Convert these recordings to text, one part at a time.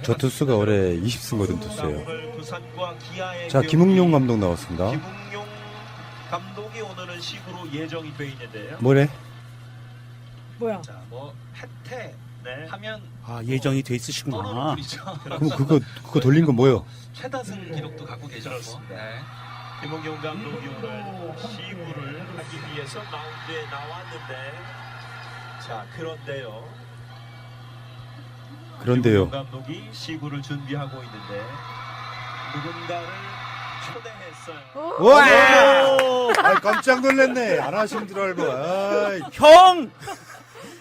저 투수가 올해 20승 거둔 투수예요. 자, 김웅용 감독 나왔습니다. 김웅용 감독이 오늘은 시구로 예정이 돼 있는데요. 뭐래? 뭐야? 자, 뭐 혜태 네. 하면 예정이 돼 있으시구나. 그럼 그거 돌린 건 뭐예요? 최다승 기록도 갖고 계셨고. 네. 김웅용 감독이 오늘 시구를 하기 위해서 마운드에 나왔는데 자, 그런데요. 김웅용 감독이 시구를 준비하고 있는데 누군가를 초대했어요. 와! 깜짝 놀랐네. 안 하신 줄 알고. 아이,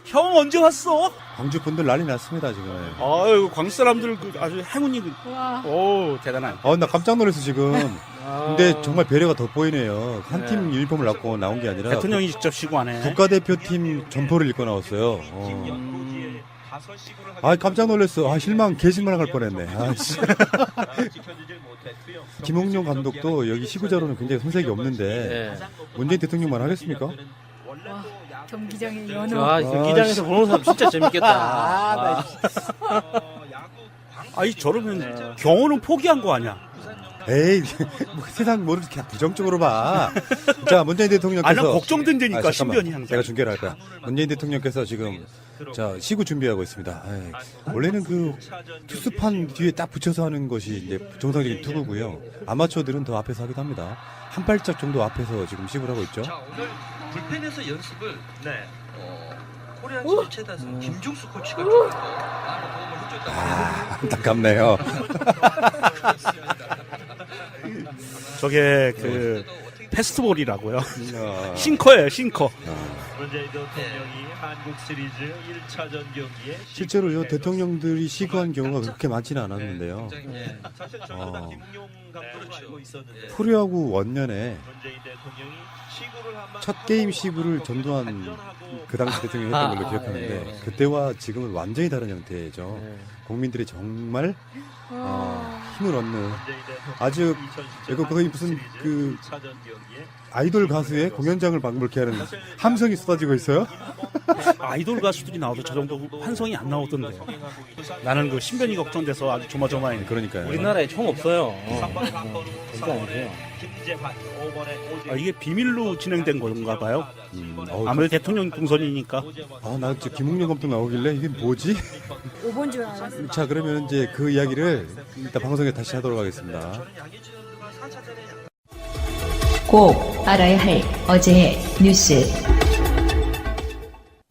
형 언제 왔어? 광주 분들 난리 났습니다, 지금. 아유, 광주 사람들 아주 행운이. 와. 오, 대단한. 나 깜짝 놀랐어, 지금. 근데 정말 배려가 돋보이네요. 한 팀 유니폼을 입고 나온 게 아니라 대통령이 직접 시구하네. 국가대표팀 점포를 입고 나왔어요. 깜짝 놀랐어. 개실망할 뻔했네. 김홍룡 감독도 여기 시구자로는 굉장히 손색이 없는데 문재인 대통령만 하겠습니까? 와, 경기장의 연호. 경기장에서 보는 사람 진짜 재밌겠다. 저러면 경호는 포기한 거 아니야? 에이, 세상 뭐를 이렇게 부정적으로 봐. 자, 문재인 대통령께서. 난 걱정된다니까, 신변이 항상. 제가 중계를 할 거야. 문재인 대통령께서 지금, 시구 준비하고 있습니다. 원래는 투수판 뒤에 딱 붙여서 하는 것이 이제 정상적인 투구고요. 아마추어들은 더 앞에서 하기도 합니다. 한 발짝 정도 앞에서 지금 시구를 하고 있죠. 자, 오늘 불펜에서 연습을 코리안 시리 최다승 김중수 코치가 좀 도움을 해줬다. 안타깝네요. 저게 패스트볼이라고요. 싱커예요, 싱커. 문재인 대통령이 한국 시리즈 1차전 경기에 실제로요, 대통령들이 시구한 경우가 그렇게 많지는 않았는데요. 사실 저는 다 김웅용 감독을 알고 있었는데 프로야구 원년에 문재인 대통령이 시구를 한번 첫 게임 시구를 전두환 그 당시 대통령이 했던 걸로 기억하는데 그때와 지금은 완전히 다른 형태죠. 국민들이 정말 힘을 얻는 아주 거의 무슨 아이돌 가수의 공연장을 방불케 하는 함성이 쏟아지고 있어요. 아이돌 가수들이 나와도 저 정도 환성이 안 나오던데. 나는 신변이 걱정돼서 아주 조마조마해. 그러니까요. 우리나라에 총 없어요. 진짜 아니에요. 이게 비밀로 진행된 건가 봐요. 아무래도 대통령 동선이니까. 나 진짜 김웅룡 감독 나오길래 이게 뭐지? 5번 줄 알았어. 자, 그러면 이제 그 이야기를 이따 방송에 다시 하도록 하겠습니다. 꼭 알아야 할 어제의 뉴스.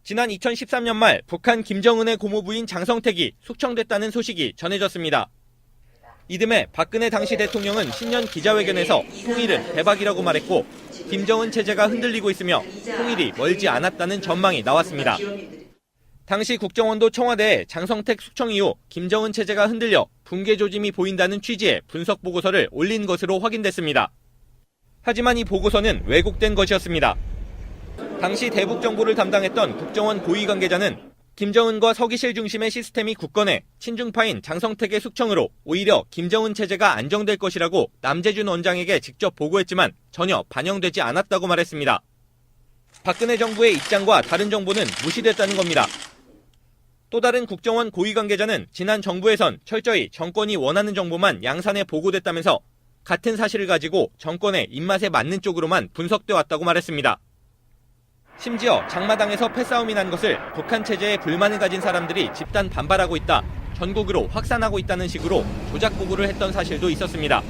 지난 2013년 말 북한 김정은의 고모부인 장성택이 숙청됐다는 소식이 전해졌습니다. 이듬해 박근혜 당시 대통령은 신년 기자회견에서 통일은 대박이라고 말했고 김정은 체제가 흔들리고 있으며 통일이 멀지 않았다는 전망이 나왔습니다. 당시 국정원도 청와대에 장성택 숙청 이후 김정은 체제가 흔들려 붕괴 조짐이 보인다는 취지의 분석 보고서를 올린 것으로 확인됐습니다. 하지만 이 보고서는 왜곡된 것이었습니다. 당시 대북 정보를 담당했던 국정원 고위 관계자는 김정은과 서기실 중심의 시스템이 굳건해 친중파인 장성택의 숙청으로 오히려 김정은 체제가 안정될 것이라고 남재준 원장에게 직접 보고했지만 전혀 반영되지 않았다고 말했습니다. 박근혜 정부의 입장과 다른 정보는 무시됐다는 겁니다. 또 다른 국정원 고위 관계자는 지난 정부에선 철저히 정권이 원하는 정보만 양산해 보고됐다면서 같은 사실을 가지고 정권의 입맛에 맞는 쪽으로만 분석돼 왔다고 말했습니다. 심지어 장마당에서 패싸움이 난 것을 북한 체제에 불만을 가진 사람들이 집단 반발하고 있다, 전국으로 확산하고 있다는 식으로 조작 보고를 했던 사실도 있었습니다.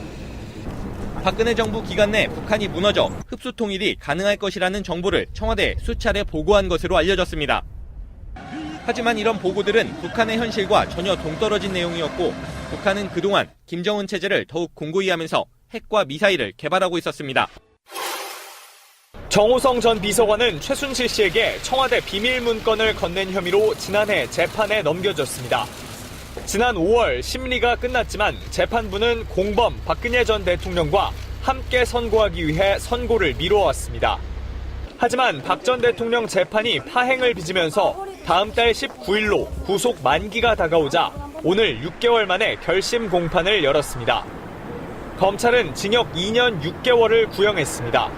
박근혜 정부 기간 내 북한이 무너져 흡수 통일이 가능할 것이라는 정보를 청와대에 수차례 보고한 것으로 알려졌습니다. 하지만 이런 보고들은 북한의 현실과 전혀 동떨어진 내용이었고 북한은 그동안 김정은 체제를 더욱 공고히 하면서 핵과 미사일을 개발하고 있었습니다. 정호성 전 비서관은 최순실 씨에게 청와대 비밀 문건을 건넨 혐의로 지난해 재판에 넘겨졌습니다. 지난 5월 심리가 끝났지만 재판부는 공범 박근혜 전 대통령과 함께 선고하기 위해 선고를 미뤄왔습니다. 하지만 박 전 대통령 재판이 파행을 빚으면서 다음 달 19일로 구속 만기가 다가오자 오늘 6개월 만에 결심 공판을 열었습니다. 검찰은 징역 2년 6개월을 구형했습니다.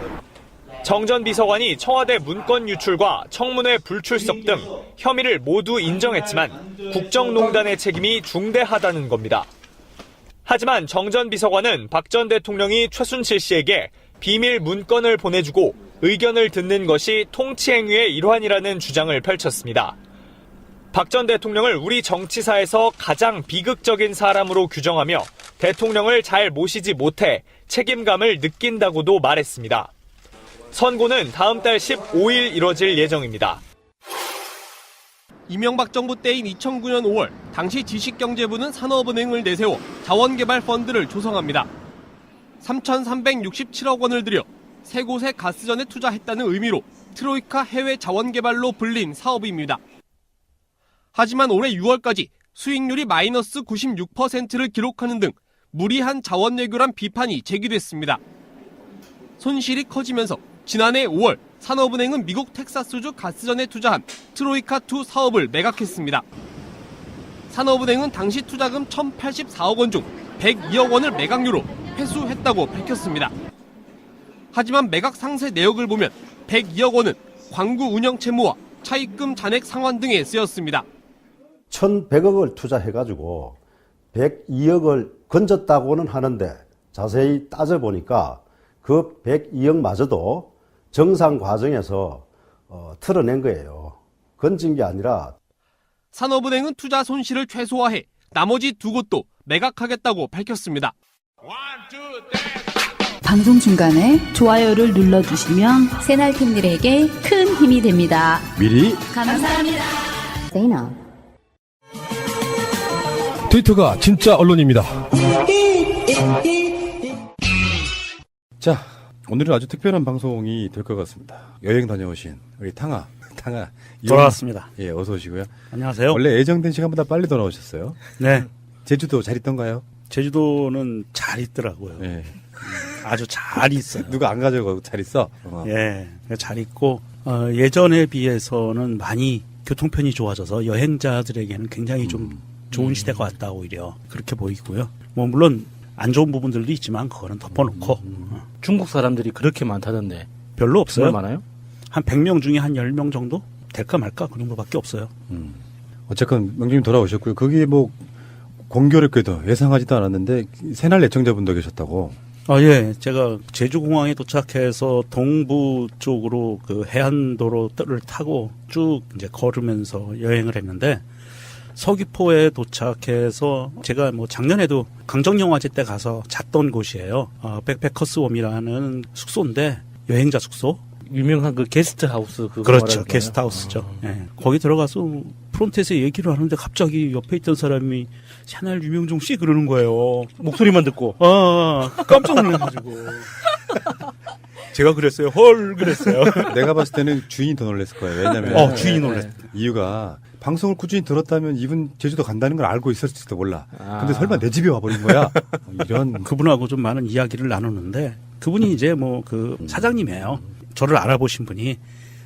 정 전 비서관이 청와대 문건 유출과 청문회 불출석 등 혐의를 모두 인정했지만 국정농단의 책임이 중대하다는 겁니다. 하지만 정 전 비서관은 박 전 대통령이 최순실 씨에게 비밀 문건을 보내주고 의견을 듣는 것이 통치행위의 일환이라는 주장을 펼쳤습니다. 박 전 대통령을 우리 정치사에서 가장 비극적인 사람으로 규정하며 대통령을 잘 모시지 못해 책임감을 느낀다고도 말했습니다. 선고는 다음 달 15일 이뤄질 예정입니다. 이명박 정부 때인 2009년 5월 당시 지식경제부는 산업은행을 내세워 자원개발 펀드를 조성합니다. 3,367억 원을 들여 세 곳의 가스전에 투자했다는 의미로 트로이카 해외 자원개발로 불린 사업입니다. 하지만 올해 6월까지 수익률이 마이너스 96%를 기록하는 등 무리한 자원외교란 비판이 제기됐습니다. 손실이 커지면서 지난해 5월 산업은행은 미국 텍사스주 가스전에 투자한 트로이카2 사업을 매각했습니다. 산업은행은 당시 투자금 1,084억 원 중 102억 원을 매각료로 회수했다고 밝혔습니다. 하지만 매각 상세 내역을 보면 102억 원은 광구 운영 채무와 차입금 잔액 상환 등에 쓰였습니다. 1,100억을 투자해가지고 102억을 건졌다고는 하는데 자세히 따져보니까 그 102억마저도 정상 과정에서 틀어낸 거예요. 건진 게 아니라. 산업은행은 투자 손실을 최소화해 나머지 두 곳도 매각하겠다고 밝혔습니다. 방송 중간에 좋아요를 눌러주시면 새날팀들에게 큰 힘이 됩니다. 미리 감사합니다. 트위터가 진짜 언론입니다. 자, 오늘은 아주 특별한 방송이 될 것 같습니다. 여행 다녀오신 우리 탕아 돌아왔습니다. 예, 어서 오시고요. 안녕하세요. 원래 예정된 시간보다 빨리 돌아오셨어요. 네. 제주도 잘 있던가요? 제주도는 잘 있더라고요. 예. 아주 잘 있어요. 누가 안 가져가고 잘 있어? 예, 잘 있고 예전에 비해서는 많이 교통편이 좋아져서 여행자들에게는 굉장히 좀 좋은 시대가 왔다 오히려 그렇게 보이고요. 뭐 물론 안 좋은 부분들도 있지만 그거는 덮어놓고 중국 사람들이 그렇게 많다던데. 별로 없어요. 정말 많아요? 한 100명 중에 한 10명 정도 될까 말까 그 정도밖에 없어요. 어쨌건 명주님 돌아오셨고요. 거기에 뭐 공교롭게도 예상하지도 않았는데 새날 애청자분도 계셨다고. 예. 제가 제주공항에 도착해서 동부 쪽으로 그 해안도로를 타고 쭉 이제 걸으면서 여행을 했는데 서귀포에 도착해서 제가 뭐 작년에도 강정영화제 때 가서 잤던 곳이에요. 백패커스 홈이라는 숙소인데 여행자 숙소. 유명한 그 게스트하우스 그거 그렇죠. 게스트하우스죠. 예. 거기 들어가서 프론트에서 얘기를 하는데 갑자기 옆에 있던 사람이 샤넬 유명종 씨 그러는 거예요. 목소리만 듣고. 깜짝 놀라가지고. 제가 그랬어요. 헐 그랬어요. 내가 봤을 때는 주인이 더 놀랐을 거예요. 왜냐면 주인이 놀랐어요. 이유가 방송을 꾸준히 들었다면 이분 제주도 간다는 걸 알고 있었을지도 몰라. 근데 설마 내 집에 와버린 거야? 이런. 그분하고 좀 많은 이야기를 나누는데 그분이 이제 뭐 그 사장님이에요. 저를 알아보신 분이.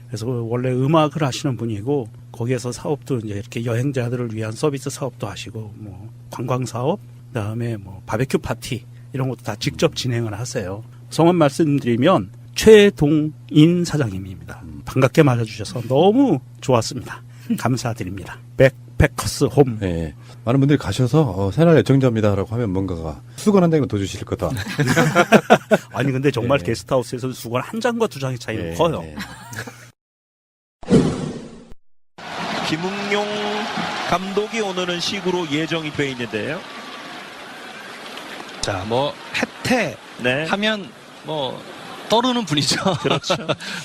그래서 원래 음악을 하시는 분이고 거기에서 사업도 이제 이렇게 여행자들을 위한 서비스 사업도 하시고 뭐 관광 사업, 그다음에 뭐 바베큐 파티 이런 것도 다 직접 진행을 하세요. 성함 말씀드리면 최동인 사장님입니다. 반갑게 맞아주셔서 너무 좋았습니다. 감사드립니다. 백패커스 홈. 네. 많은 분들이 가셔서 새날 애청자입니다라고 하면 뭔가가 수건 한 장이나 더 주실 거다. 아니 근데 정말 네. 게스트하우스에서 수건 한 장과 두 장의 차이는 네. 커요. 네. 김웅용 감독이 오늘은 시구로 예정이 돼 있는데요. 자, 뭐 혜태 네. 하면 뭐 떠오르는 분이죠. 그렇죠.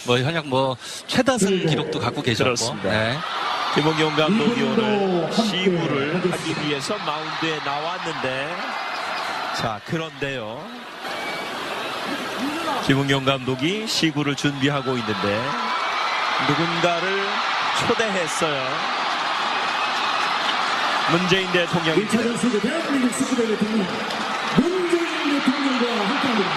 뭐 현역 뭐 최다승 기록도 갖고 계셨고. 그렇습니다. 네. 김웅용 감독이 오늘 시구를 하기 위해서 마운드에 나왔는데, 자, 그런데요. 김웅용 감독이 시구를 준비하고 있는데 누군가를 초대했어요. 문재인 대통령이 대한민국 수구대 대통령 문재인 대통령과 함께합니다.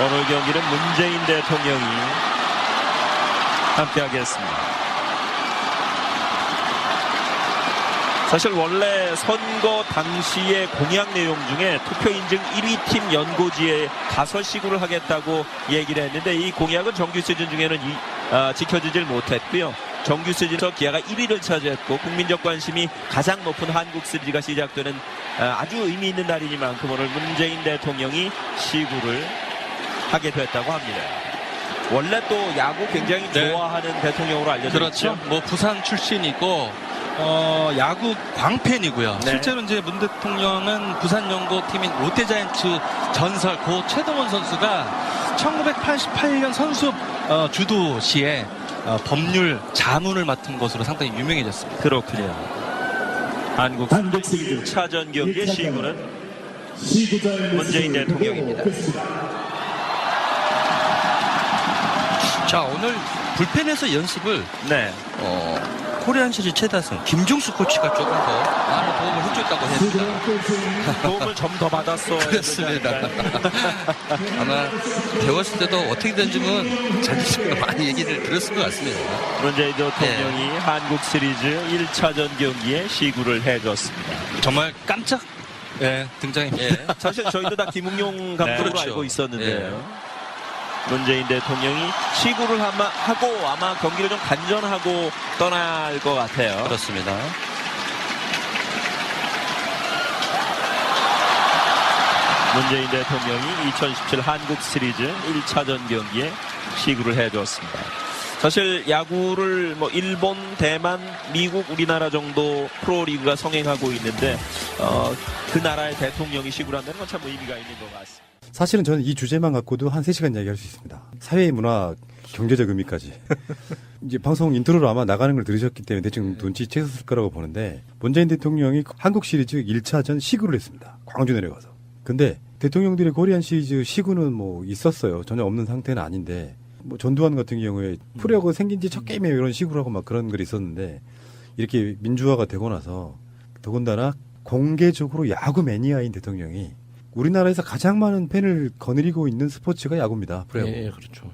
오늘 경기는 문재인 대통령이 함께하겠습니다. 사실 원래 선거 당시의 공약 내용 중에 투표 인증 1위 팀 연고지에 가서 시구를 하겠다고 얘기를 했는데 이 공약은 정규 시즌 중에는 지켜지질 못했고요. 정규 시즌에서 기아가 1위를 차지했고 국민적 관심이 가장 높은 한국 시리즈가 시작되는 아주 의미 있는 날이니만큼 오늘 문재인 대통령이 시구를 하게 됐다고 합니다. 원래 또 야구 굉장히 좋아하는 대통령으로 알려져 그렇죠. 있죠. 뭐 부산 출신이고 야구 광팬이고요. 네. 실제로 이제 문 대통령은 부산 연고팀인 롯데자이언츠 전설 고 최동원 선수가 1988년 선수 주도 시에 법률 자문을 맡은 것으로 상당히 유명해졌습니다. 그렇군요. 한국 시리즈 1차전 경기의 시구는 문재인 대통령입니다. 자, 오늘 불펜에서 연습을 코리안 시리즈 최다승 김종수 코치가 조금 더 많은 도움을 해줬다고 했습니다. 도움을 좀 더 받았어. 그렇습니다. 아마 배웠을 때도 어떻게든 좀은 자기가 많이 얘기를 들었을 것 같습니다. 문재인 대통령이 한국 시리즈 1차전 경기에 시구를 해줬습니다. 정말 깜짝 등장입니다. 사실 저희도 다 김웅용 감독으로 그렇죠. 알고 있었는데요. 문재인 대통령이 시구를 하고 아마 경기를 좀 간전하고 떠날 것 같아요. 그렇습니다. 문재인 대통령이 2017 한국 시리즈 1차전 경기에 시구를 해줬습니다. 사실 야구를 뭐 일본, 대만, 미국, 우리나라 정도 프로리그가 성행하고 있는데 그 나라의 대통령이 시구를 한다는 건 참 의미가 있는 것 같습니다. 사실은 저는 이 주제만 갖고도 한 3시간 이야기할 수 있습니다. 사회, 문화, 경제적 의미까지. 이제 방송 인트로로 아마 나가는 걸 들으셨기 때문에 대충 눈치채셨을 거라고 보는데 문재인 대통령이 한국 시리즈 1차전 시구를 했습니다. 광주 내려가서. 근데 대통령들의 코리안 시리즈 시구는 뭐 있었어요. 전혀 없는 상태는 아닌데 뭐 전두환 같은 경우에 프로야구 생긴 지 첫 게임에 이런 식으로 하고 막 그런 글이 있었는데 이렇게 민주화가 되고 나서 더군다나 공개적으로 야구 매니아인 대통령이 우리나라에서 가장 많은 팬을 거느리고 있는 스포츠가 야구입니다. 프로야구. 예, 그렇죠.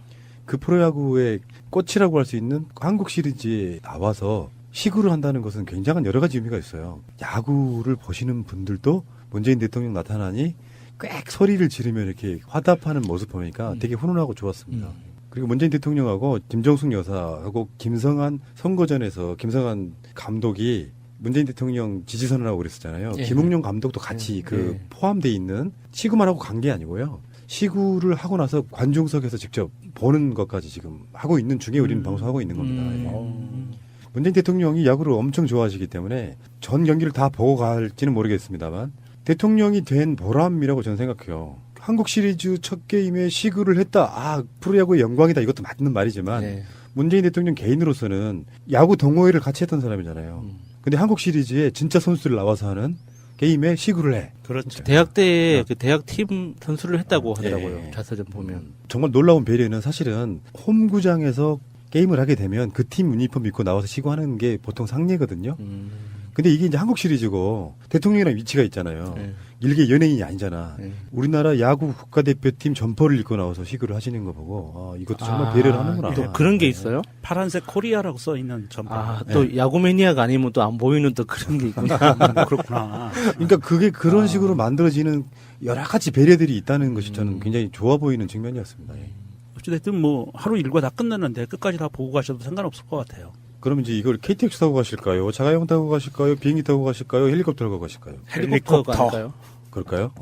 그 프로야구의 꽃이라고 할 수 있는 한국 시리즈에 나와서 시구를 한다는 것은 굉장한 여러 가지 의미가 있어요. 야구를 보시는 분들도 문재인 대통령 나타나니 꽥 소리를 지르며 이렇게 화답하는 모습 보니까 되게 훈훈하고 좋았습니다. 그리고 문재인 대통령하고 김정숙 여사하고 김성한 선거전에서 김성한 감독이 문재인 대통령 지지선을 하고 그랬었잖아요. 예. 김웅룡 감독도 같이 포함되어 있는 시구만 하고 간 게 아니고요. 시구를 하고 나서 관중석에서 직접 보는 것까지 지금 하고 있는 중에 우리는 방송하고 있는 겁니다. 예. 문재인 대통령이 야구를 엄청 좋아하시기 때문에 전 경기를 다 보고 갈지는 모르겠습니다만 대통령이 된 보람이라고 저는 생각해요. 한국 시리즈 첫 게임에 시구를 했다. 아, 프로야구의 영광이다. 이것도 맞는 말이지만 문재인 대통령 개인으로서는 야구 동호회를 같이 했던 사람이잖아요. 근데 한국 시리즈에 진짜 선수들 나와서 하는 게임에 시구를 해. 그렇죠. 대학 때 그 대학 팀 선수를 했다고 하더라고요. 예. 자서전 보면. 정말 놀라운 배려는 사실은 홈구장에서 게임을 하게 되면 그 팀 유니폼 입고 나와서 시구하는 게 보통 상례거든요. 근데 이게 이제 한국 시리즈고 대통령이랑 위치가 있잖아요. 일개 연예인이 아니잖아. 우리나라 야구 국가대표팀 점퍼를 입고 나와서 시구를 하시는 거 보고 이것도 정말 배려를 하는구나. 또 그런 게 있어요? 파란색 코리아라고 써 있는 점퍼. 또 야구 매니아가 아니면 또 안 보이는 또 그런 게 있구나. 그렇구나. 그러니까 그게 그런 식으로 만들어지는 여러 가지 배려들이 있다는 것이 저는 굉장히 좋아 보이는 측면이었습니다. 어찌됐든 뭐 하루 일과 다 끝났는데 끝까지 다 보고 가셔도 상관없을 것 같아요. 그럼 이제 이걸 KTX 타고 가실까요? 자가용 타고 가실까요? 비행기 타고 가실까요? 헬리콥터 타고 가실까요? 헬리콥터 아닐까요? 그럴까요?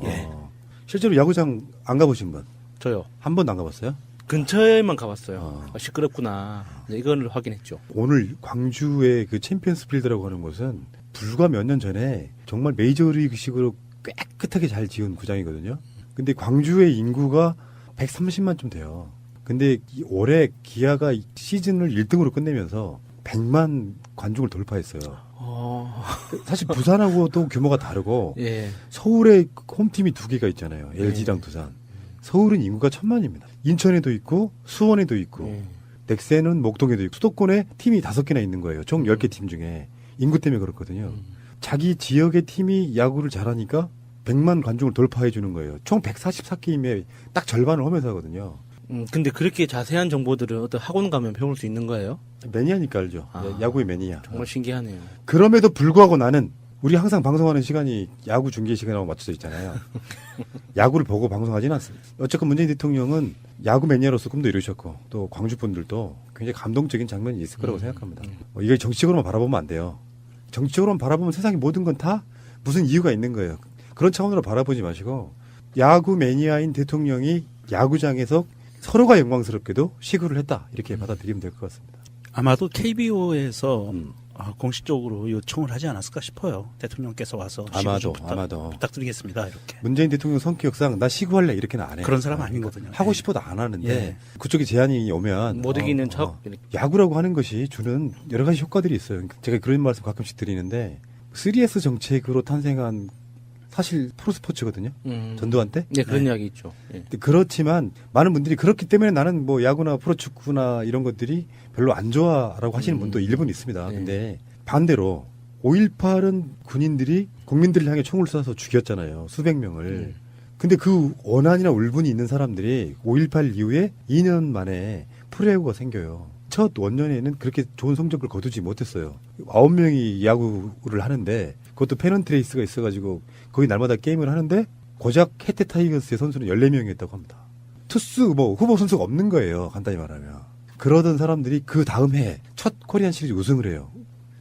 실제로 야구장 안 가보신 분? 저요. 한 번도 안 가봤어요? 근처에만 가봤어요. 시끄럽구나. 이걸 확인했죠. 오늘 광주의 그 챔피언스 필드라고 하는 곳은 불과 몇 년 전에 정말 메이저리그식으로 깨끗하게 잘 지은 구장이거든요. 근데 광주의 인구가 130만 좀 돼요. 근데 올해 기아가 시즌을 1등으로 끝내면서 100만 관중을 돌파했어요. 사실 부산하고 또 규모가 다르고 서울에 홈팀이 2개가 있잖아요. LG랑 두산. 서울은 인구가 1000만입니다. 인천에도 있고 수원에도 있고 넥센은 목동에도 있고 수도권에 팀이 5개나 있는 거예요. 총 10개 팀 중에. 인구 때문에 그렇거든요. 자기 지역의 팀이 야구를 잘하니까 100만 관중을 돌파해 주는 거예요. 총 144게임에 딱 절반을 홈에서 하거든요. 근데 그렇게 자세한 정보들은 어떤 학원 가면 배울 수 있는 거예요? 매니아니까 알죠. 야구의 매니아. 정말 신기하네요. 그럼에도 불구하고 나는 우리 항상 방송하는 시간이 야구 중계 시간하고 맞춰져 있잖아요. 야구를 보고 방송하지는 않습니다. 어쨌건 문재인 대통령은 야구 매니아로서 꿈도 이루셨고 또 광주 분들도 굉장히 감동적인 장면이 있을 거라고 생각합니다. 이게 정치적으로만 바라보면 안 돼요. 정치적으로만 바라보면 세상의 모든 건 다 무슨 이유가 있는 거예요. 그런 차원으로 바라보지 마시고 야구 매니아인 대통령이 야구장에서 서로가 영광스럽게도 시구를 했다. 이렇게 받아들이면 될 것 같습니다. 아마도 KBO에서 공식적으로 요청을 하지 않았을까 싶어요. 대통령께서 와서 아마도 부탁드리겠습니다. 이렇게. 문재인 대통령 성격상 나 시구할래 이렇게는 안 해요. 그런 사람 아니거든요. 하고 싶어도 안 하는데 예. 그쪽에 제안이 오면 못 이기는 척. 야구라고 하는 것이 주는 여러 가지 효과들이 있어요. 제가 그런 말씀 가끔씩 드리는데 3S 정책으로 탄생한 사실 프로스포츠거든요. 전두환 때. 네, 그런 이야기 있죠. 예. 그렇지만 많은 분들이 그렇기 때문에 나는 뭐 야구나 프로축구나 이런 것들이 별로 안 좋아라고 하시는 분도 일본 있습니다. 근데 반대로 5.18은 군인들이 국민들을 향해 총을 쏴서 죽였잖아요. 수백 명을. 근데 그 원한이나 울분이 있는 사람들이 5.18 이후에 2년 만에 프로야구가 생겨요. 첫 원년에는 그렇게 좋은 성적을 거두지 못했어요. 9명이 야구를 하는데 그것도 페넌트레이스가 있어가지고 거의 날마다 게임을 하는데 고작 해태 타이거스의 선수는 14명이었다고 합니다. 투수 후보 선수가 없는 거예요. 간단히 말하면. 그러던 사람들이 그 다음 해 첫 코리안 시리즈 우승을 해요.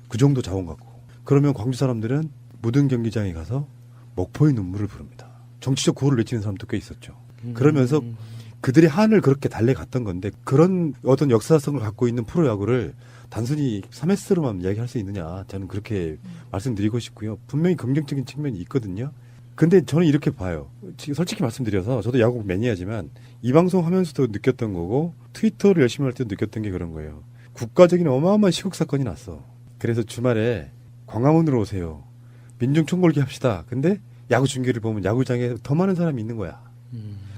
그 정도 자원 갖고. 그러면 광주 사람들은 무등 경기장에 가서 목포의 눈물을 부릅니다. 정치적 구호를 외치는 사람도 꽤 있었죠. 그러면서 그들의 한을 그렇게 달래갔던 건데 그런 어떤 역사성을 갖고 있는 프로야구를 단순히 3S로만 이야기할 수 있느냐 저는 그렇게 말씀드리고 싶고요. 분명히 긍정적인 측면이 있거든요. 근데 저는 이렇게 봐요. 솔직히 말씀드려서 저도 야구 매니아지만 이 방송 하면서도 느꼈던 거고 트위터를 열심히 할 때도 느꼈던 게 그런 거예요. 국가적인 어마어마한 시국 사건이 났어. 그래서 주말에 광화문으로 오세요. 민중 총궐기 합시다. 근데 야구 중계를 보면 야구장에 더 많은 사람이 있는 거야.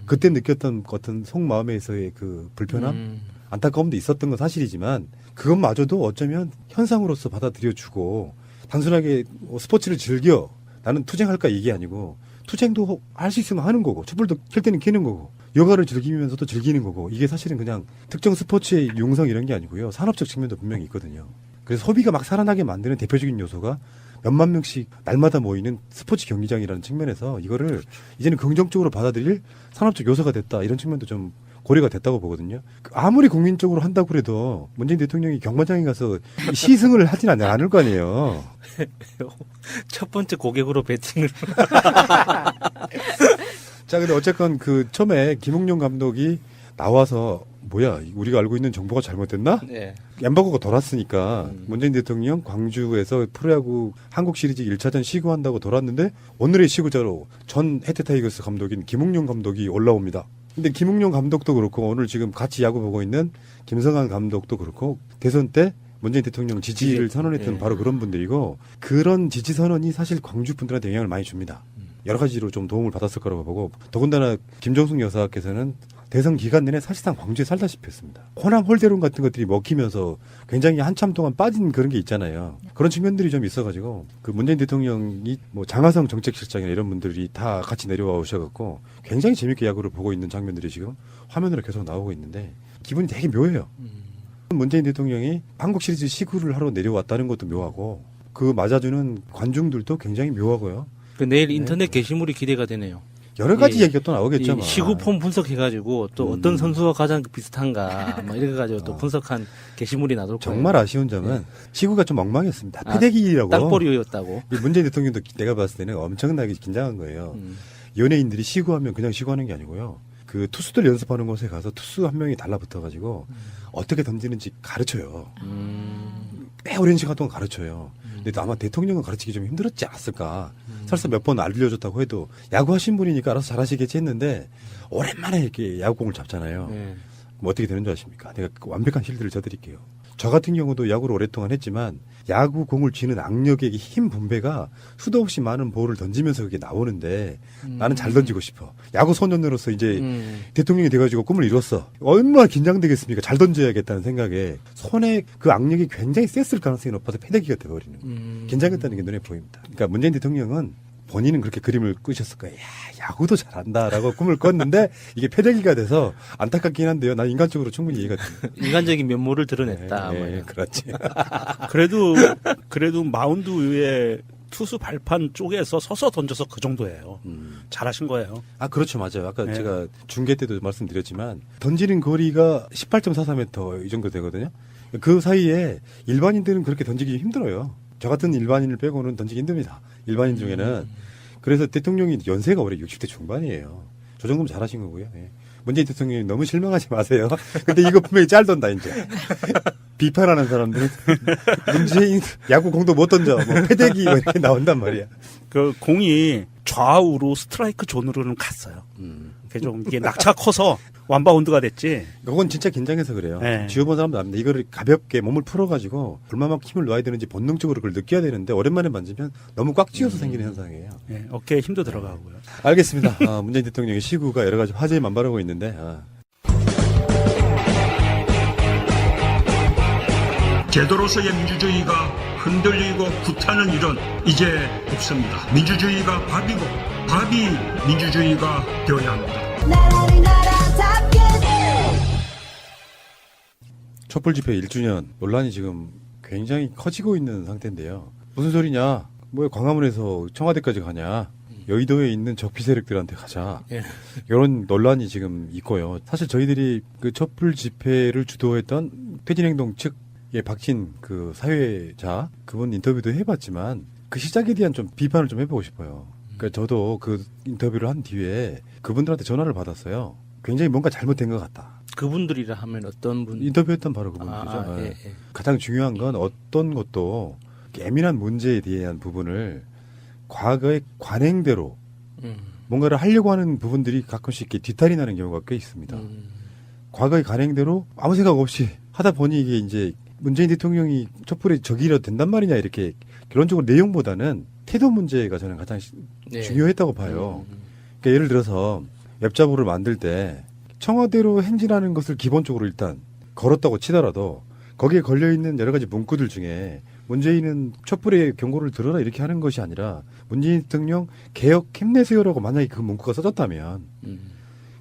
그때 느꼈던 어떤 속마음에서의 그 불편함, 안타까움도 있었던 건 사실이지만 그것마저도 어쩌면 현상으로서 받아들여주고 단순하게 스포츠를 즐겨 나는 투쟁할까 이게 아니고 투쟁도 할 수 있으면 하는 거고 촛불도 켤 때는 켜는 거고 여가를 즐기면서도 즐기는 거고 이게 사실은 그냥 특정 스포츠의 융성 이런 게 아니고요. 산업적 측면도 분명히 있거든요. 그래서 소비가 막 살아나게 만드는 대표적인 요소가 몇만 명씩 날마다 모이는 스포츠 경기장이라는 측면에서 이거를 이제는 긍정적으로 받아들일 산업적 요소가 됐다 이런 측면도 좀 고려가 됐다고 보거든요. 아무리 국민적으로 한다고 해도 문재인 대통령이 경마장에 가서 시승을 하진 않을 거 아니에요. 첫 번째 고객으로 베팅을. 자, 근데 어쨌건 그 처음에 김웅룡 감독이 나와서 뭐야 우리가 알고 있는 정보가 잘못됐나? 네. 엠바고가 돌았으니까 문재인 대통령 광주에서 프로야구 한국 시리즈 1차전 시구한다고 돌았는데 오늘의 시구자로 전 해태 타이거스 감독인 김웅룡 감독이 올라옵니다. 근데 김웅룡 감독도 그렇고 오늘 지금 같이 야구 보고 있는 김성환 감독도 그렇고 대선 때 문재인 대통령 지지를 선언했던 바로 그런 분들이고 그런 지지 선언이 사실 광주 분들한테 영향을 많이 줍니다. 여러 가지로 좀 도움을 받았을 거라고 보고 더군다나 김정숙 여사께서는 대선 기간 내내 사실상 광주에 살다시피 했습니다. 호남 홀대론 같은 것들이 먹히면서 굉장히 한참 동안 빠진 그런 게 있잖아요. 그런 측면들이 좀 있어가지고 그 문재인 대통령이 뭐 장하성 정책실장이나 이런 분들이 다 같이 내려와 오셔갖고 굉장히 재밌게 야구를 보고 있는 장면들이 지금 화면으로 계속 나오고 있는데 기분이 되게 묘해요. 문재인 대통령이 한국 시리즈 시구를 하러 내려왔다는 것도 묘하고 그 맞아주는 관중들도 굉장히 묘하고요. 그 내일 인터넷 게시물이 기대가 되네요. 여러 가지 얘기가 또 나오겠죠. 시구폼 분석해가지고 또 어떤 선수와 가장 비슷한가 막 이렇게 가지고 또 분석한 게시물이 나올 거예요. 정말 아쉬운 점은 시구가 좀 엉망이었습니다. 패대기라고. 땅볼이었다고. 문재인 대통령도 내가 봤을 때는 엄청나게 긴장한 거예요. 연예인들이 시구하면 그냥 시구하는 게 아니고요. 그 투수들 연습하는 곳에 가서 투수 한 명이 달라붙어가지고 어떻게 던지는지 가르쳐요. 꽤 오랜 시간 동안 가르쳐요. 근데 아마 대통령은 가르치기 좀 힘들었지 않았을까. 설사 몇 번 알려줬다고 해도 야구하신 분이니까 알아서 잘하시겠지 했는데 오랜만에 이렇게 야구공을 잡잖아요. 그럼 어떻게 되는 줄 아십니까? 내가 완벽한 실드를 져드릴게요. 저 같은 경우도 야구를 오랫동안 했지만 야구 공을 쥐는 악력의 힘 분배가 수도 없이 많은 볼을 던지면서 그게 나오는데 나는 잘 던지고 싶어. 야구 소년으로서 이제 대통령이 돼가지고 꿈을 이뤘어. 얼마나 긴장되겠습니까? 잘 던져야겠다는 생각에 손에 그 악력이 굉장히 셌을 가능성이 높아서 패대기가 돼버리는 거예요. 긴장했다는 게 눈에 보입니다. 그러니까 문재인 대통령은 본인은 그렇게 그림을 꾸셨을 거예요. 야, 야구도 잘한다라고 꿈을 꿨는데 이게 패대기가 돼서 안타깝긴 한데요. 난 인간적으로 충분히 이해가 됩니다. 인간적인 면모를 드러냈다. 네, 그렇지. 그래도 마운드 위에 투수 발판 쪽에서 서서 던져서 그 정도예요. 잘하신 거예요. 아, 그렇죠. 맞아요. 아까 네. 제가 중계 때도 말씀드렸지만 던지는 거리가 18.44m 이 정도 되거든요. 그 사이에 일반인들은 그렇게 던지기 힘들어요. 저 같은 일반인을 빼고는 던지기 힘듭니다. 일반인 중에는. 그래서 대통령이 연세가 올해 60대 중반이에요. 저 정도면 잘하신 거고요. 예. 문재인 대통령이 너무 실망하지 마세요. 근데 이거 분명히 짤던다, 이제. 비판하는 사람들은 문재인 야구 공도 못 던져. 뭐 패대기 뭐 이렇게 나온단 말이야. 그 공이 좌우로 스트라이크 존으로는 갔어요. 그게 좀 이게 낙차가 커서 완바운드가 됐지. 그건 진짜 긴장해서 그래요. 네. 지어본 사람도 압니다. 이거를 가볍게 몸을 풀어가지고 얼마만큼 힘을 놔야 되는지 본능적으로 그걸 느껴야 되는데 오랜만에 만지면 너무 꽉 쥐어서 생기는 현상이에요. 네, 어깨에 힘도 들어가고요. 알겠습니다. 문재인 대통령의 시구가 여러 가지 화제에 만발하고 있는데 제도로서의 민주주의가 흔들리고 구타는 일은 이제 없습니다. 민주주의가 밥이고 밥이 민주주의가 되어야 합니다. 촛불 집회 1주년 논란이 지금 굉장히 커지고 있는 상태인데요. 무슨 소리냐? 뭐 광화문에서 청와대까지 가냐? 여의도에 있는 적폐 세력들한테 가자. 예. 이런 논란이 지금 있고요. 사실 저희들이 그 촛불 집회를 주도했던 퇴진행동 측의 박진 그 사회자 그분 인터뷰도 해봤지만 그 시작에 대한 좀 비판을 좀 해보고 싶어요. 그러니까 저도 그 인터뷰를 한 뒤에 그분들한테 전화를 받았어요. 굉장히 뭔가 잘못된 것 같다. 그분들이라 하면 어떤 분? 인터뷰했던 바로 그분들이죠. 예. 가장 중요한 건 어떤 것도 예민한 문제에 대한 부분을 과거의 관행대로 뭔가를 하려고 하는 부분들이 가끔씩 이렇게 뒤탈이 나는 경우가 꽤 있습니다. 과거의 관행대로 아무 생각 없이 하다 보니 이게 이제 문재인 대통령이 촛불의 적이라 된단 말이냐 이렇게 결론적으로 내용보다는 태도 문제가 저는 가장 네. 중요했다고 봐요. 그러니까 예를 들어서 웹자보를 만들 때 청와대로 행진하는 것을 기본적으로 일단 걸었다고 치더라도 거기에 걸려있는 여러 가지 문구들 중에 문재인은 촛불의 경고를 들어라 이렇게 하는 것이 아니라 문재인 대통령 개혁 힘내세요라고 만약에 그 문구가 써졌다면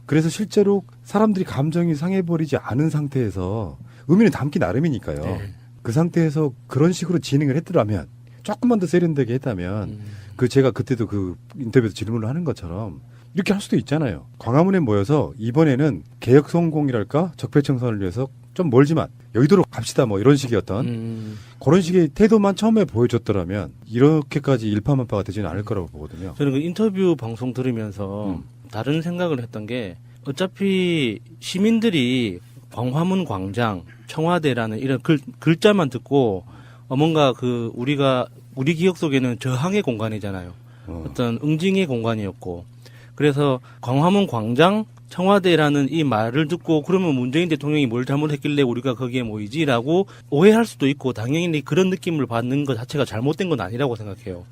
그래서 실제로 사람들이 감정이 상해버리지 않은 상태에서 의미는 담기 나름이니까요. 네. 그 상태에서 그런 식으로 진행을 했더라면 조금만 더 세련되게 했다면 그 제가 그때도 그 인터뷰에서 질문을 하는 것처럼 이렇게 할 수도 있잖아요. 광화문에 모여서 이번에는 개혁 성공이랄까 적폐청산을 위해서 좀 멀지만 여의도로 갑시다 뭐 이런 식의 어떤 그런 식의 태도만 처음에 보여줬더라면 이렇게까지 일파만파가 되지는 않을 거라고 보거든요. 저는 그 인터뷰 방송 들으면서 다른 생각을 했던 게 어차피 시민들이 광화문 광장, 청와대라는 이런 글자만 듣고 뭔가 그 우리 기억 속에는 저항의 공간이잖아요. 어떤 응징의 공간이었고 그래서 광화문 광장, 청와대라는 이 말을 듣고 그러면 문재인 대통령이 뭘 잘못했길래 우리가 거기에 모이지라고 오해할 수도 있고 당연히 그런 느낌을 받는 것 자체가 잘못된 건 아니라고 생각해요.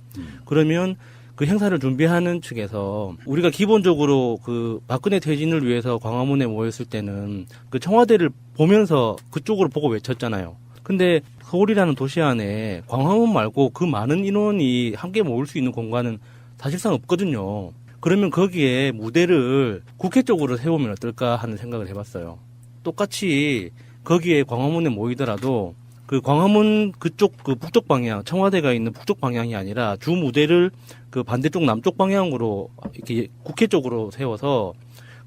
그러면 그 행사를 준비하는 측에서 우리가 기본적으로 그 박근혜 퇴진을 위해서 광화문에 모였을 때는 그 청와대를 보면서 그쪽으로 보고 외쳤잖아요. 근데 서울이라는 도시 안에 광화문 말고 그 많은 인원이 함께 모일 수 있는 공간은 사실상 없거든요. 그러면 거기에 무대를 국회 쪽으로 세우면 어떨까 하는 생각을 해봤어요. 똑같이 거기에 광화문에 모이더라도 그 광화문 그쪽 그 북쪽 방향, 청와대가 있는 북쪽 방향이 아니라 주 무대를 그 반대쪽 남쪽 방향으로 이렇게 국회 쪽으로 세워서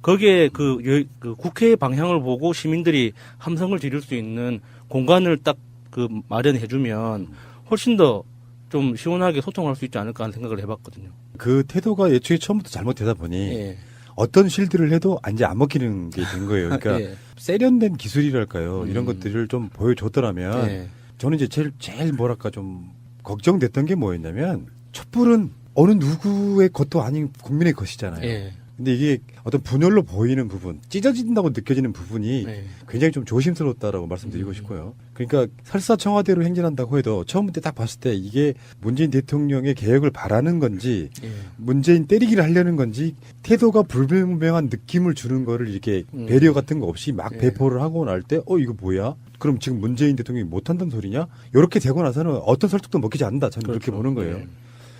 거기에 그 국회 방향을 보고 시민들이 함성을 지를 수 있는 공간을 딱 그 마련해주면 훨씬 더 좀 시원하게 소통할 수 있지 않을까 하는 생각을 해봤거든요. 그 태도가 애초에 처음부터 잘못되다 보니 어떤 실드를 해도 이제 안 먹히는 게 된 거예요. 그러니까 세련된 기술이랄까요. 이런 것들을 좀 보여줬더라면 저는 이제 제일 뭐랄까 좀 걱정됐던 게 뭐였냐면 촛불은 어느 누구의 것도 아닌 국민의 것이잖아요. 근데 이게 어떤 분열로 보이는 부분, 찢어진다고 느껴지는 부분이 굉장히 좀 조심스럽다라고 말씀드리고 싶고요. 그러니까 설사 청와대로 행진한다고 해도 처음부터 딱 봤을 때 이게 문재인 대통령의 개혁을 바라는 건지 문재인 때리기를 하려는 건지 태도가 불분명한 느낌을 주는 거를 이렇게 배려 같은 거 없이 막 배포를 하고 날 때 이거 뭐야? 그럼 지금 문재인 대통령이 못한다는 소리냐? 이렇게 되고 나서는 어떤 설득도 먹히지 않는다. 저는 그렇게 보는 거예요.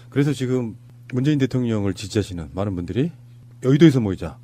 그래서 지금 문재인 대통령을 지지하시는 많은 분들이 여의도에서 모이자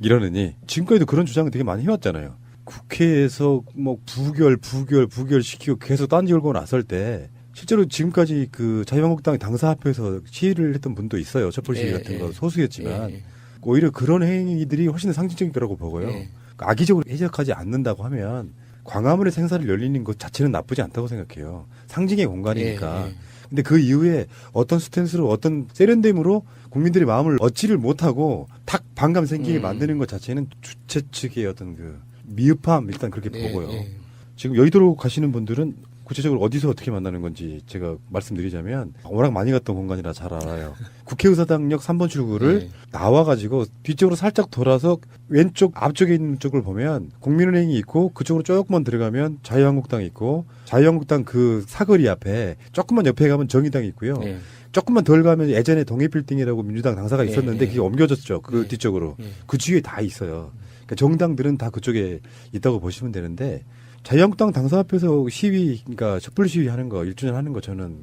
이러느니 지금까지도 그런 주장을 되게 많이 해왔잖아요. 국회에서 뭐 부결 시키고 계속 딴지 걸고 나설 때 실제로 지금까지 그 자유한국당 당사협회에서 시위를 했던 분도 있어요. 촛불 시위 예, 같은 예. 거 소수였지만 예. 오히려 그런 행위들이 훨씬 더 상징적인 거라고 보고요. 예. 악의적으로 해석하지 않는다고 하면 광화문의 행사를 열리는 것 자체는 나쁘지 않다고 생각해요. 상징의 공간이니까. 예, 예. 근데 그 이후에 어떤 스탠스로 어떤 세련됨으로 국민들의 마음을 얻지를 못하고 탁 반감 생기게 만드는 것 자체는 주최 측의 어떤 그 미흡함 일단 그렇게 예, 보고요. 예. 지금 여의도로 가시는 분들은 구체적으로 어디서 어떻게 만나는 건지 제가 말씀드리자면 워낙 많이 갔던 공간이라 잘 알아요. 국회의사당역 3번 출구를 네. 나와가지고 뒤쪽으로 살짝 돌아서 왼쪽 앞쪽에 있는 쪽을 보면 국민은행이 있고 그쪽으로 조금만 들어가면 자유한국당이 있고 자유한국당 그 사거리 앞에 조금만 옆에 가면 정의당이 있고요. 네. 조금만 덜 가면 예전에 동해빌딩이라고 민주당 당사가 네, 있었는데 네. 그게 옮겨졌죠. 그 네. 뒤쪽으로. 네. 그 주위에 다 있어요. 그러니까 정당들은 다 그쪽에 있다고 보시면 되는데 자유한국당 당사 앞에서 시위, 그러니까 촛불 시위 하는 거, 1주년 하는 거 저는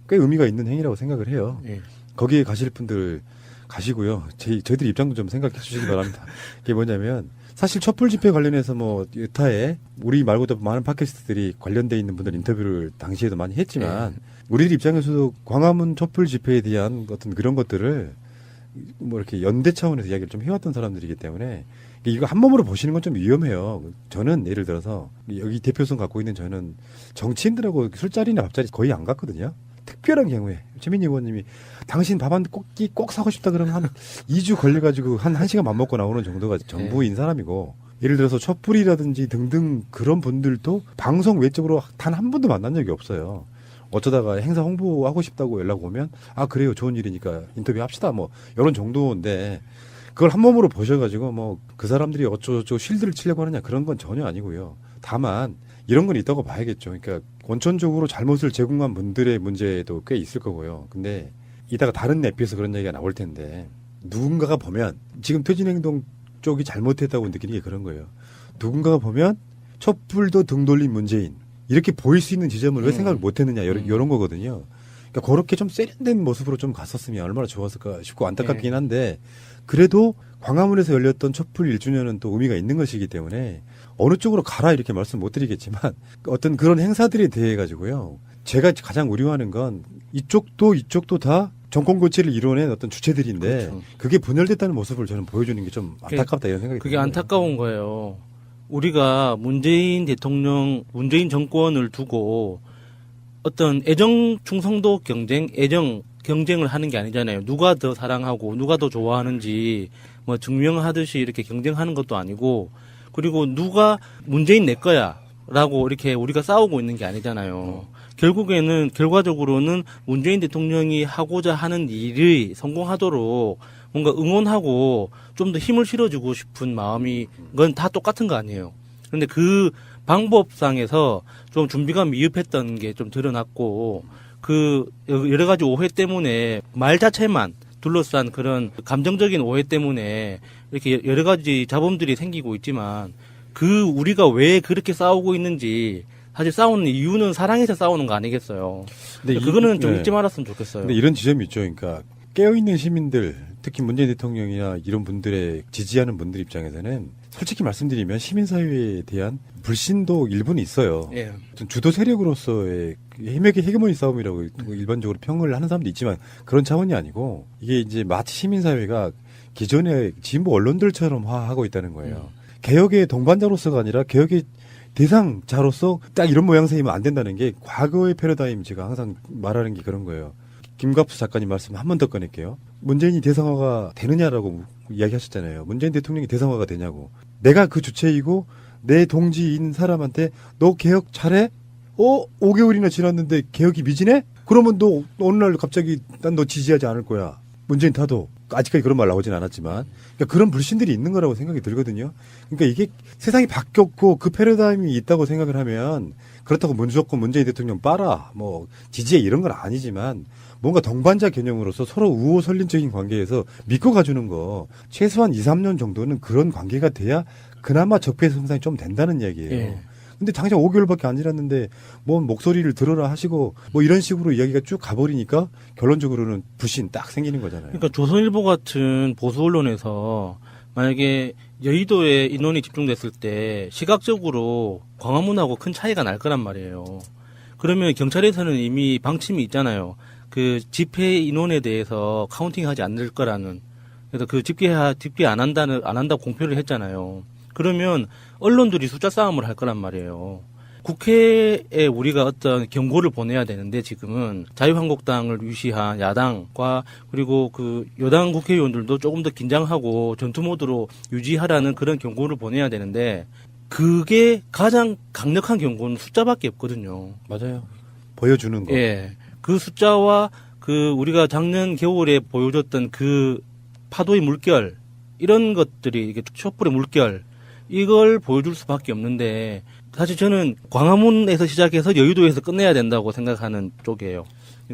꽤 의미가 있는 행위라고 생각을 해요. 예. 거기에 가실 분들 가시고요. 저희들 입장도 좀 생각해 주시기 바랍니다. 그게 뭐냐면 사실 촛불 집회 관련해서 뭐 여타에 우리 말고도 많은 팟캐스트들이 관련돼 있는 분들 인터뷰를 당시에도 많이 했지만 우리들 입장에서도 광화문 촛불 집회에 대한 어떤 그런 것들을 뭐 이렇게 연대 차원에서 이야기를 좀 해왔던 사람들이기 때문에 이거 한 몸으로 보시는 건 좀 위험해요. 저는 예를 들어서 여기 대표성 갖고 있는 저는 정치인들하고 술자리나 밥자리 거의 안 갔거든요. 특별한 경우에 최민희 의원님이 당신 밥 한 끼 꼭 사고 싶다 그러면 한 2주 걸려가지고 한 1시간 밥 먹고 나오는 정도가 전부인 사람이고 예를 들어서 촛불이라든지 등등 그런 분들도 방송 외적으로 단 한 번도 만난 적이 없어요. 어쩌다가 행사 홍보하고 싶다고 연락 오면 아 그래요 좋은 일이니까 인터뷰 합시다 뭐 이런 정도인데 그걸 한 몸으로 보셔가지고 뭐 그 사람들이 어쩌고저쩌고 쉴드를 치려고 하느냐 그런 건 전혀 아니고요. 다만 이런 건 있다고 봐야겠죠. 그러니까 원천적으로 잘못을 제공한 분들의 문제도 꽤 있을 거고요. 근데 이따가 다른 에피에서 그런 얘기가 나올 텐데 누군가가 보면 지금 퇴진행동 쪽이 잘못했다고 느끼는 게 그런 거예요. 누군가가 보면 촛불도 등 돌린 문재인 이렇게 보일 수 있는 지점을 왜 생각을 못했느냐 이런 거거든요. 그러니까 그렇게 좀 세련된 모습으로 좀 갔었으면 얼마나 좋았을까 싶고 안타깝긴 한데 그래도 광화문에서 열렸던 촛불 1주년은 또 의미가 있는 것이기 때문에 어느 쪽으로 가라 이렇게 말씀 못 드리겠지만 어떤 그런 행사들에 대해 가지고요. 제가 가장 우려하는 건 이쪽도 다 정권 교체를 이뤄낸 어떤 주체들인데 그렇죠. 그게 분열됐다는 모습을 저는 보여주는 게 좀 안타깝다 이런 생각이 그게 듭니다. 안타까운 거예요. 우리가 문재인 대통령, 문재인 정권을 두고 어떤 애정 충성도 경쟁, 애정 경쟁을 하는 게 아니잖아요. 누가 더 사랑하고 누가 더 좋아하는지 뭐 증명하듯이 이렇게 경쟁하는 것도 아니고 그리고 누가 문재인 내 거야라고 이렇게 우리가 싸우고 있는 게 아니잖아요. 결국에는 결과적으로는 문재인 대통령이 하고자 하는 일이 성공하도록 뭔가 응원하고 좀 더 힘을 실어주고 싶은 마음이 건 다 똑같은 거 아니에요. 그런데 그 방법상에서 좀 준비가 미흡했던 게 좀 드러났고 그 여러 가지 오해 때문에 말 자체만 둘러싼 그런 감정적인 오해 때문에 이렇게 여러 가지 잡음들이 생기고 있지만 그 우리가 왜 그렇게 싸우고 있는지 사실 싸우는 이유는 사랑해서 싸우는 거 아니겠어요. 근데 그거는 좀 잊지 말았으면 좋겠어요. 근데 이런 지점이 있죠. 그러니까 깨어있는 시민들, 특히 문재인 대통령이나 이런 분들의 지지하는 분들 입장에서는 솔직히 말씀드리면 시민사회에 대한 불신도 일부는 있어요. 예. 주도 세력으로서의 헤게모니 싸움이라고 일반적으로 평을 하는 사람도 있지만 그런 차원이 아니고 이게 이제 마치 시민사회가 기존의 진보 언론들처럼 하고 있다는 거예요. 개혁의 동반자로서가 아니라 개혁의 대상자로서 딱 이런 모양새이면 안 된다는 게 과거의 패러다임 제가 항상 말하는 게 그런 거예요. 김갑수 작가님 말씀 한 번 더 꺼낼게요. 문재인이 대상화가 되느냐라고 이야기하셨잖아요. 문재인 대통령이 대상화가 되냐고. 내가 그 주체이고 내 동지인 사람한테 너 개혁 잘해? 5개월이나 지났는데 개혁이 미진해? 그러면 너 어느 날 갑자기 난 너 지지하지 않을 거야. 문재인 타도. 아직까지 그런 말 나오진 않았지만 그러니까 그런 불신들이 있는 거라고 생각이 들거든요. 그러니까 이게 세상이 바뀌었고 그 패러다임이 있다고 생각을 하면 그렇다고 무조건 문재인 대통령 빨아 뭐 지지해 이런 건 아니지만 뭔가 동반자 개념으로서 서로 우호설림적인 관계에서 믿고 가주는 거 최소한 2, 3년 정도는 그런 관계가 돼야 그나마 적폐 성상이 좀 된다는 얘기예요. 예. 근데 당장 5개월밖에 안 지났는데 뭐 목소리를 들어라 하시고 뭐 이런 식으로 이야기가 쭉 가버리니까 결론적으로는 불신 딱 생기는 거잖아요. 그러니까 조선일보 같은 보수 언론에서 만약에 여의도에 인원이 집중됐을 때 시각적으로 광화문하고 큰 차이가 날 거란 말이에요. 그러면 경찰에서는 이미 방침이 있잖아요. 그 집회 인원에 대해서 카운팅하지 않을 거라는. 그래서 그 집계 안 한다고 공표를 했잖아요. 그러면 언론들이 숫자 싸움을 할 거란 말이에요. 국회에 우리가 어떤 경고를 보내야 되는데 지금은 자유한국당을 위시한 야당과 그리고 그 여당 국회의원들도 조금 더 긴장하고 전투 모드로 유지하라는 그런 경고를 보내야 되는데 그게 가장 강력한 경고는 숫자밖에 없거든요. 맞아요. 보여주는 거. 예. 그 숫자와 그 우리가 작년 겨울에 보여줬던 그 파도의 물결 이런 것들이 이게 촛불의 물결 이걸 보여줄 수밖에 없는데 사실 저는 광화문에서 시작해서 여의도에서 끝내야 된다고 생각하는 쪽이에요.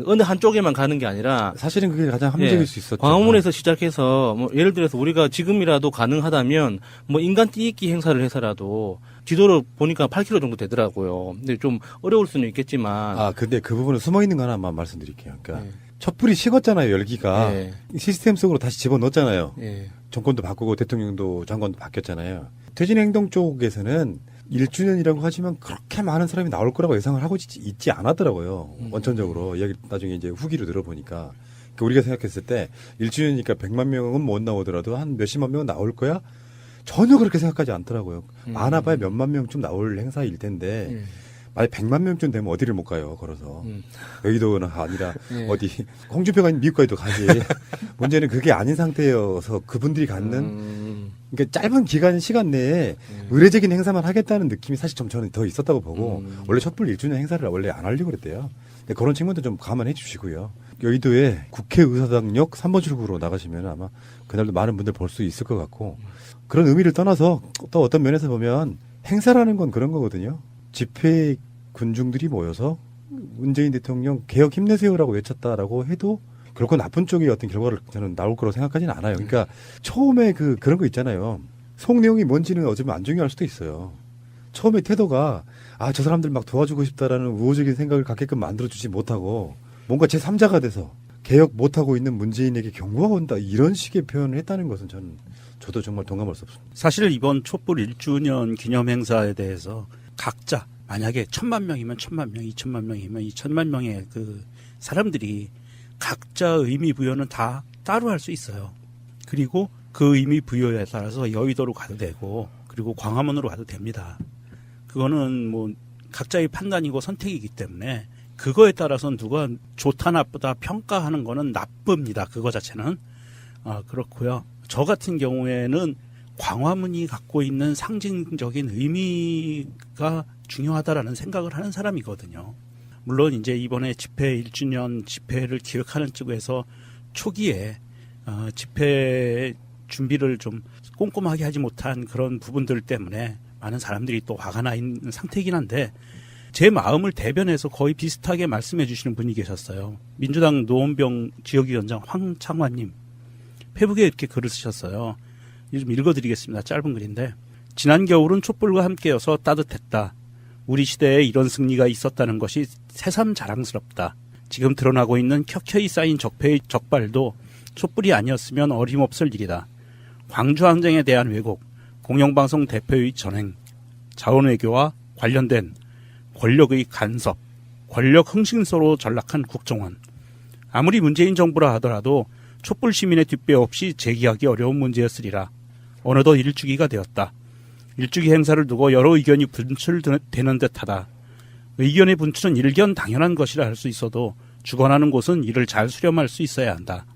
어느 한쪽에만 가는 게 아니라 사실은 그게 가장 합리적일 수 있었죠. 광화문에서 시작해서 뭐 예를 들어서 우리가 지금이라도 가능하다면 뭐 인간 띠익기 행사를 해서라도 지도를 보니까 8km 정도 되더라고요. 근데 좀 어려울 수는 있겠지만 근데 그 부분은 숨어 있는 거 하나만 말씀드릴게요. 그러니까 촛불이 식었잖아요, 열기가. 시스템 속으로 다시 집어넣었잖아요. 정권도 바꾸고 대통령도 장관도 바뀌었잖아요. 퇴진행동 쪽에서는 1주년이라고 하지만 그렇게 많은 사람이 나올 거라고 예상을 하고 있지 않았더라고요. 원천적으로. 이야기 나중에 이제 후기로 들어보니까. 그러니까 우리가 생각했을 때 1주년이니까 100만 명은 못 나오더라도 한 몇십만 명은 나올 거야? 전혀 그렇게 생각하지 않더라고요. 많아봐야 몇만 명쯤 나올 행사일 텐데 만약 100만 명쯤 되면 어디를 못 가요, 걸어서. 여의도는 아니라 어디 홍준표가 미국까지도 가지. 문제는 그게 아닌 상태여서 그분들이 갖는 그러니까 짧은 시간 내에 의례적인 행사만 하겠다는 느낌이 사실 좀 저는 더 있었다고 보고 원래 촛불 1주년 행사를 원래 안 하려고 그랬대요. 근데 그런 측면도 좀 감안해 주시고요. 여의도에 국회의사당역 3번 출구로 나가시면 아마 그날도 많은 분들 볼 수 있을 것 같고 그런 의미를 떠나서 또 어떤 면에서 보면 행사라는 건 그런 거거든요. 집회 군중들이 모여서 문재인 대통령 개혁 힘내세요라고 외쳤다라고 해도 결코 나쁜 쪽의 어떤 결과를 저는 나올 거라고 생각하지는 않아요. 그러니까 처음에 그런 거 있잖아요. 속 내용이 뭔지는 어쩌면 안 중요할 수도 있어요. 처음에 태도가 저 사람들 막 도와주고 싶다라는 우호적인 생각을 갖게끔 만들어주지 못하고 뭔가 제3자가 돼서 개혁 못하고 있는 문재인에게 경고가 온다 이런 식의 표현을 했다는 것은 저도 정말 동감할 수 없습니다. 사실 이번 촛불 1주년 기념 행사에 대해서 각자 만약에 1,000만 명이면 1,000만 명, 2,000만 명이면 2,000만 명의 그 사람들이 각자 의미 부여는 다 따로 할 수 있어요. 그리고 그 의미 부여에 따라서 여의도로 가도 되고 그리고 광화문으로 가도 됩니다. 그거는 뭐 각자의 판단이고 선택이기 때문에 그거에 따라서 누가 좋다 나쁘다 평가하는 거는 나쁩니다. 그거 자체는. 그렇고요. 저 같은 경우에는 광화문이 갖고 있는 상징적인 의미가 중요하다라는 생각을 하는 사람이거든요. 물론 이제 이번에 집회 1주년 집회를 기획하는 쪽에서 초기에 집회 준비를 좀 꼼꼼하게 하지 못한 그런 부분들 때문에 많은 사람들이 또 화가 나 있는 상태이긴 한데 제 마음을 대변해서 거의 비슷하게 말씀해 주시는 분이 계셨어요. 민주당 노원병 지역위원장 황창환님. 페북에 이렇게 글을 쓰셨어요. 좀 읽어드리겠습니다. 짧은 글인데 지난 겨울은 촛불과 함께여서 따뜻했다. 우리 시대에 이런 승리가 있었다는 것이 새삼 자랑스럽다. 지금 드러나고 있는 켜켜이 쌓인 적폐의 적발도 촛불이 아니었으면 어림없을 일이다. 광주항쟁에 대한 왜곡, 공영방송 대표의 전행, 자원외교와 관련된 권력의 간섭, 권력 흥신소로 전락한 국정원. 아무리 문재인 정부라 하더라도 촛불 시민의 뒷배 없이 제기하기 어려운 문제였으리라. 어느덧 일주기가 되었다. 일주기 행사를 두고 여러 의견이 분출되는 듯하다. 의견의 분출은 일견 당연한 것이라 할 수 있어도 주관하는 곳은 이를 잘 수렴할 수 있어야 한다.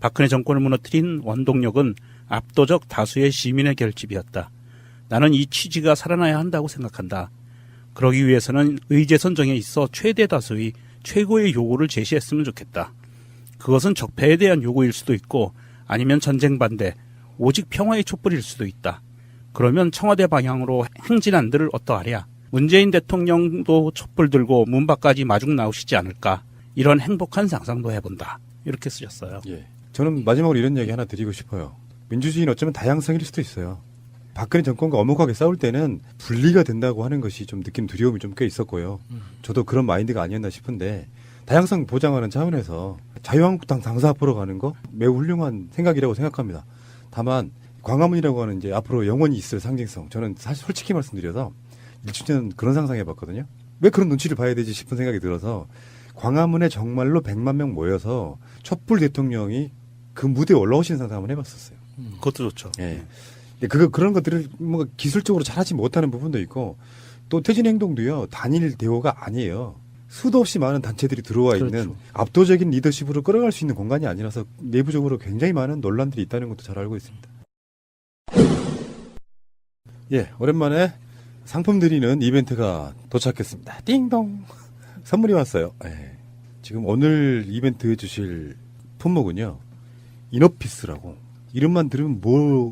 박근혜 정권을 무너뜨린 원동력은 압도적 다수의 시민의 결집이었다. 나는 이 취지가 살아나야 한다고 생각한다. 그러기 위해서는 의제 선정에 있어 최대 다수의 최고의 요구를 제시했으면 좋겠다. 그것은 적폐에 대한 요구일 수도 있고 아니면 전쟁 반대, 오직 평화의 촛불일 수도 있다. 그러면 청와대 방향으로 행진한들 어떠하랴. 문재인 대통령도 촛불 들고 문 밖까지 마중 나오시지 않을까. 이런 행복한 상상도 해본다. 이렇게 쓰셨어요. 저는 마지막으로 이런 얘기 하나 드리고 싶어요. 민주주의는 어쩌면 다양성일 수도 있어요. 박근혜 정권과 엄혹하게 싸울 때는 분리가 된다고 하는 것이 좀 느낌 두려움이 좀 꽤 있었고요. 저도 그런 마인드가 아니었나 싶은데 다양성 보장하는 차원에서 자유한국당 당사 앞으로 가는 거 매우 훌륭한 생각이라고 생각합니다. 다만 광화문이라고 하는 이제 앞으로 영원히 있을 상징성 저는 사실 솔직히 말씀드려서 1주년 그런 상상해봤거든요. 왜 그런 눈치를 봐야 되지 싶은 생각이 들어서 광화문에 정말로 100만 명 모여서 촛불 대통령이 그 무대에 올라오시는 상상 한번 해봤었어요. 그것도 좋죠. 예. 그런 것들을 뭔가 기술적으로 잘하지 못하는 부분도 있고 또 퇴진 행동도요 단일 대우가 아니에요. 수도 없이 많은 단체들이 들어와 그렇죠. 있는 압도적인 리더십으로 끌어갈 수 있는 공간이 아니라서 내부적으로 굉장히 많은 논란들이 있다는 것도 잘 알고 있습니다. 예, 오랜만에 상품 드리는 이벤트가 도착했습니다. 띵동. 선물이 왔어요. 예. 지금 오늘 이벤트 해주실 품목은요. 이너피스라고. 이름만 들으면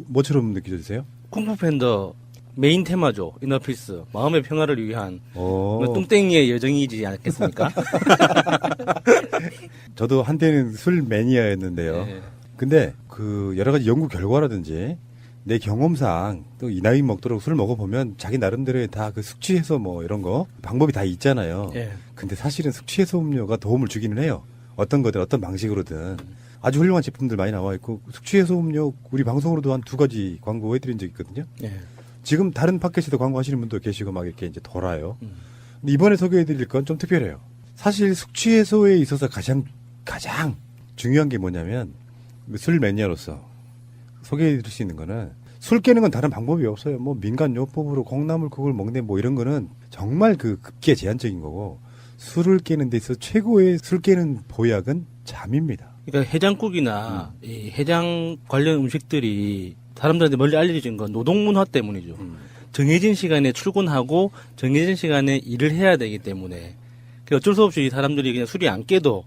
뭐처럼 느껴지세요? 쿵푸 팬더 메인 테마죠. 이너피스. 마음의 평화를 위한 오. 뚱땡이의 여정이지 않겠습니까? 저도 한때는 술 매니아였는데요. 네. 근데 그 여러 가지 연구 결과라든지 내 경험상 또 이 나이 먹도록 술 먹어보면 자기 나름대로의 다 그 숙취 해소 뭐 이런 거 방법이 다 있잖아요. 예. 근데 사실은 숙취 해소 음료가 도움을 주기는 해요. 어떤 거든 어떤 방식으로든 아주 훌륭한 제품들 많이 나와 있고 숙취 해소 음료 우리 방송으로도 한 2가지 광고 해드린 적 있거든요. 예. 지금 다른 팟캐스트도 광고하시는 분도 계시고 막 이렇게 이제 돌아요. 근데 이번에 소개해드릴 건 좀 특별해요. 사실 숙취 해소에 있어서 가장 중요한 게 뭐냐면 술 매니아로서 소개해드릴 수 있는 거는 술 깨는 건 다른 방법이 없어요. 뭐 민간요법으로 콩나물국을 먹네 뭐 이런 거는 정말 그 급기에 제한적인 거고 술을 깨는 데 있어서 최고의 술 깨는 보약은 잠입니다. 그러니까 해장국이나 이 해장 관련 음식들이 사람들한테 멀리 알려진 건 노동문화 때문이죠. 정해진 시간에 출근하고 정해진 시간에 일을 해야 되기 때문에 그 어쩔 수 없이 사람들이 그냥 술이 안 깨도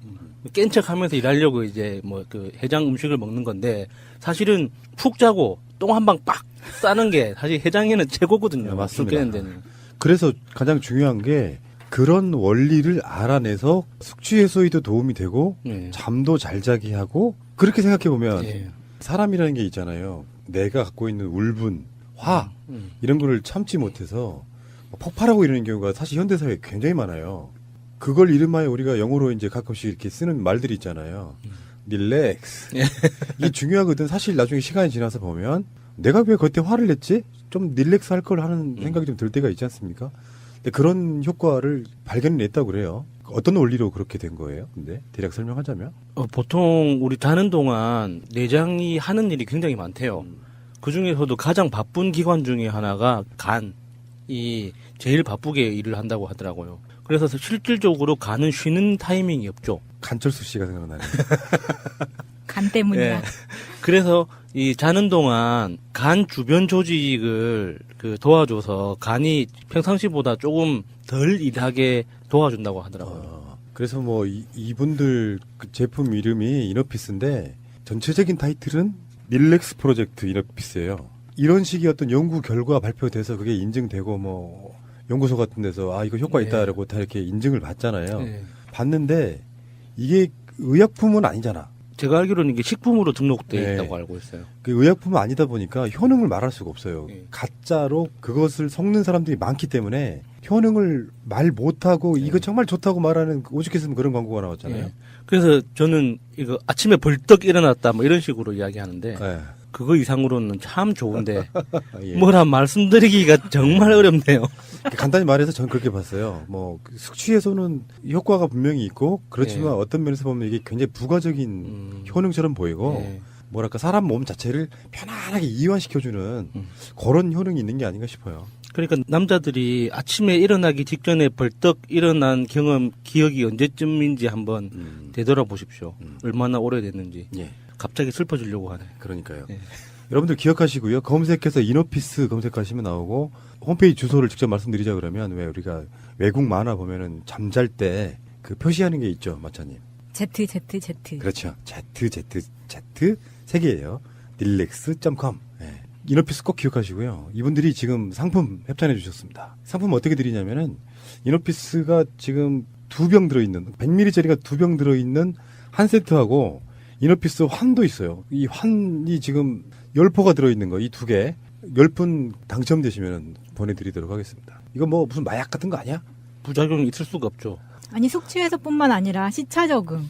깬 척하면서 일하려고 이제 뭐 그 해장 음식을 먹는 건데 사실은 푹 자고 똥 한 방 빡 싸는 게 사실 해장에는 최고거든요. 네, 맞습니다. 술 깨는 데는. 그래서 가장 중요한 게 그런 원리를 알아내서 숙취 해소에도 도움이 되고 네. 잠도 잘 자게 하고 그렇게 생각해 보면 예. 사람이라는 게 있잖아요. 내가 갖고 있는 울분, 화 이런 거를 참지 못해서 폭발하고 이러는 경우가 사실 현대 사회에 굉장히 많아요. 그걸 이름하여 우리가 영어로 이제 가끔씩 이렇게 쓰는 말들이 있잖아요. 릴렉스. 이게 중요하거든. 사실 나중에 시간이 지나서 보면 내가 왜 그때 화를 냈지? 좀 릴렉스 할 걸 하는 생각이 좀 들 때가 있지 않습니까? 근데 그런 효과를 발견했다고 그래요. 어떤 원리로 그렇게 된 거예요? 근데 대략 설명하자면? 보통 우리 자는 동안 내장이 하는 일이 굉장히 많대요. 그 중에서도 가장 바쁜 기관 중에 하나가 간이 제일 바쁘게 일을 한다고 하더라고요. 그래서 실질적으로 간은 쉬는 타이밍이 없죠. 간철수 씨가 생각나네요. 간 때문이야. 예. 그래서 이 자는 동안 간 주변 조직을 그 도와줘서 간이 평상시보다 조금 덜 일하게 도와준다고 하더라고요. 그래서 뭐 이분들 그 제품 이름이 이너피스인데 전체적인 타이틀은 릴렉스 프로젝트 이너피스예요. 이런 식의 어떤 연구 결과 발표돼서 그게 인증되고 뭐 연구소 같은 데서 이거 효과 있다라고 다 이렇게 인증을 받잖아요. 네. 받는데 이게 의약품은 아니잖아. 제가 알기로는 이게 식품으로 등록되어 네. 있다고 알고 있어요. 그 의약품은 아니다 보니까 효능을 말할 수가 없어요. 가짜로 그것을 섞는 사람들이 많기 때문에 효능을 말 못하고 이거 정말 좋다고 말하는 오죽했으면 그런 광고가 나왔잖아요. 네. 그래서 저는 이거 아침에 벌떡 일어났다 뭐 이런 식으로 이야기하는데 그거 이상으로는 참 좋은데 예. 뭐라 말씀드리기가 정말 어렵네요. 간단히 말해서 저는 그렇게 봤어요. 뭐 숙취 해소는 효과가 분명히 있고 그렇지만 어떤 면에서 보면 이게 굉장히 부가적인 효능처럼 보이고 뭐랄까 사람 몸 자체를 편안하게 이완시켜주는 그런 효능이 있는 게 아닌가 싶어요. 그러니까 남자들이 아침에 일어나기 직전에 벌떡 일어난 경험 기억이 언제쯤인지 한번 되돌아보십시오. 얼마나 오래됐는지. 갑자기 슬퍼지려고 하네. 그러니까요. 여러분들 기억하시고요. 검색해서 이너피스 검색하시면 나오고 홈페이지 주소를 직접 말씀드리자 그러면 왜 우리가 외국 만화 보면은 잠잘 때 그 표시하는 게 있죠, 마차님. Z. 그렇죠. Z 세 개예요. 릴렉스.com. 이너피스 꼭 기억하시고요. 이분들이 지금 상품 협찬해 주셨습니다. 상품 어떻게 드리냐면은 이너피스가 지금 2병 들어있는 100ml짜리가 2병 들어있는 한 세트하고 이너피스 환도 있어요. 이 환이 지금 10포가 들어있는 거 이 2개 10분 당첨되시면 보내드리도록 하겠습니다. 이거 뭐 무슨 마약 같은 거 아니야? 부작용이 있을 수가 없죠. 아니 숙취 해소뿐만 아니라 시차 적응.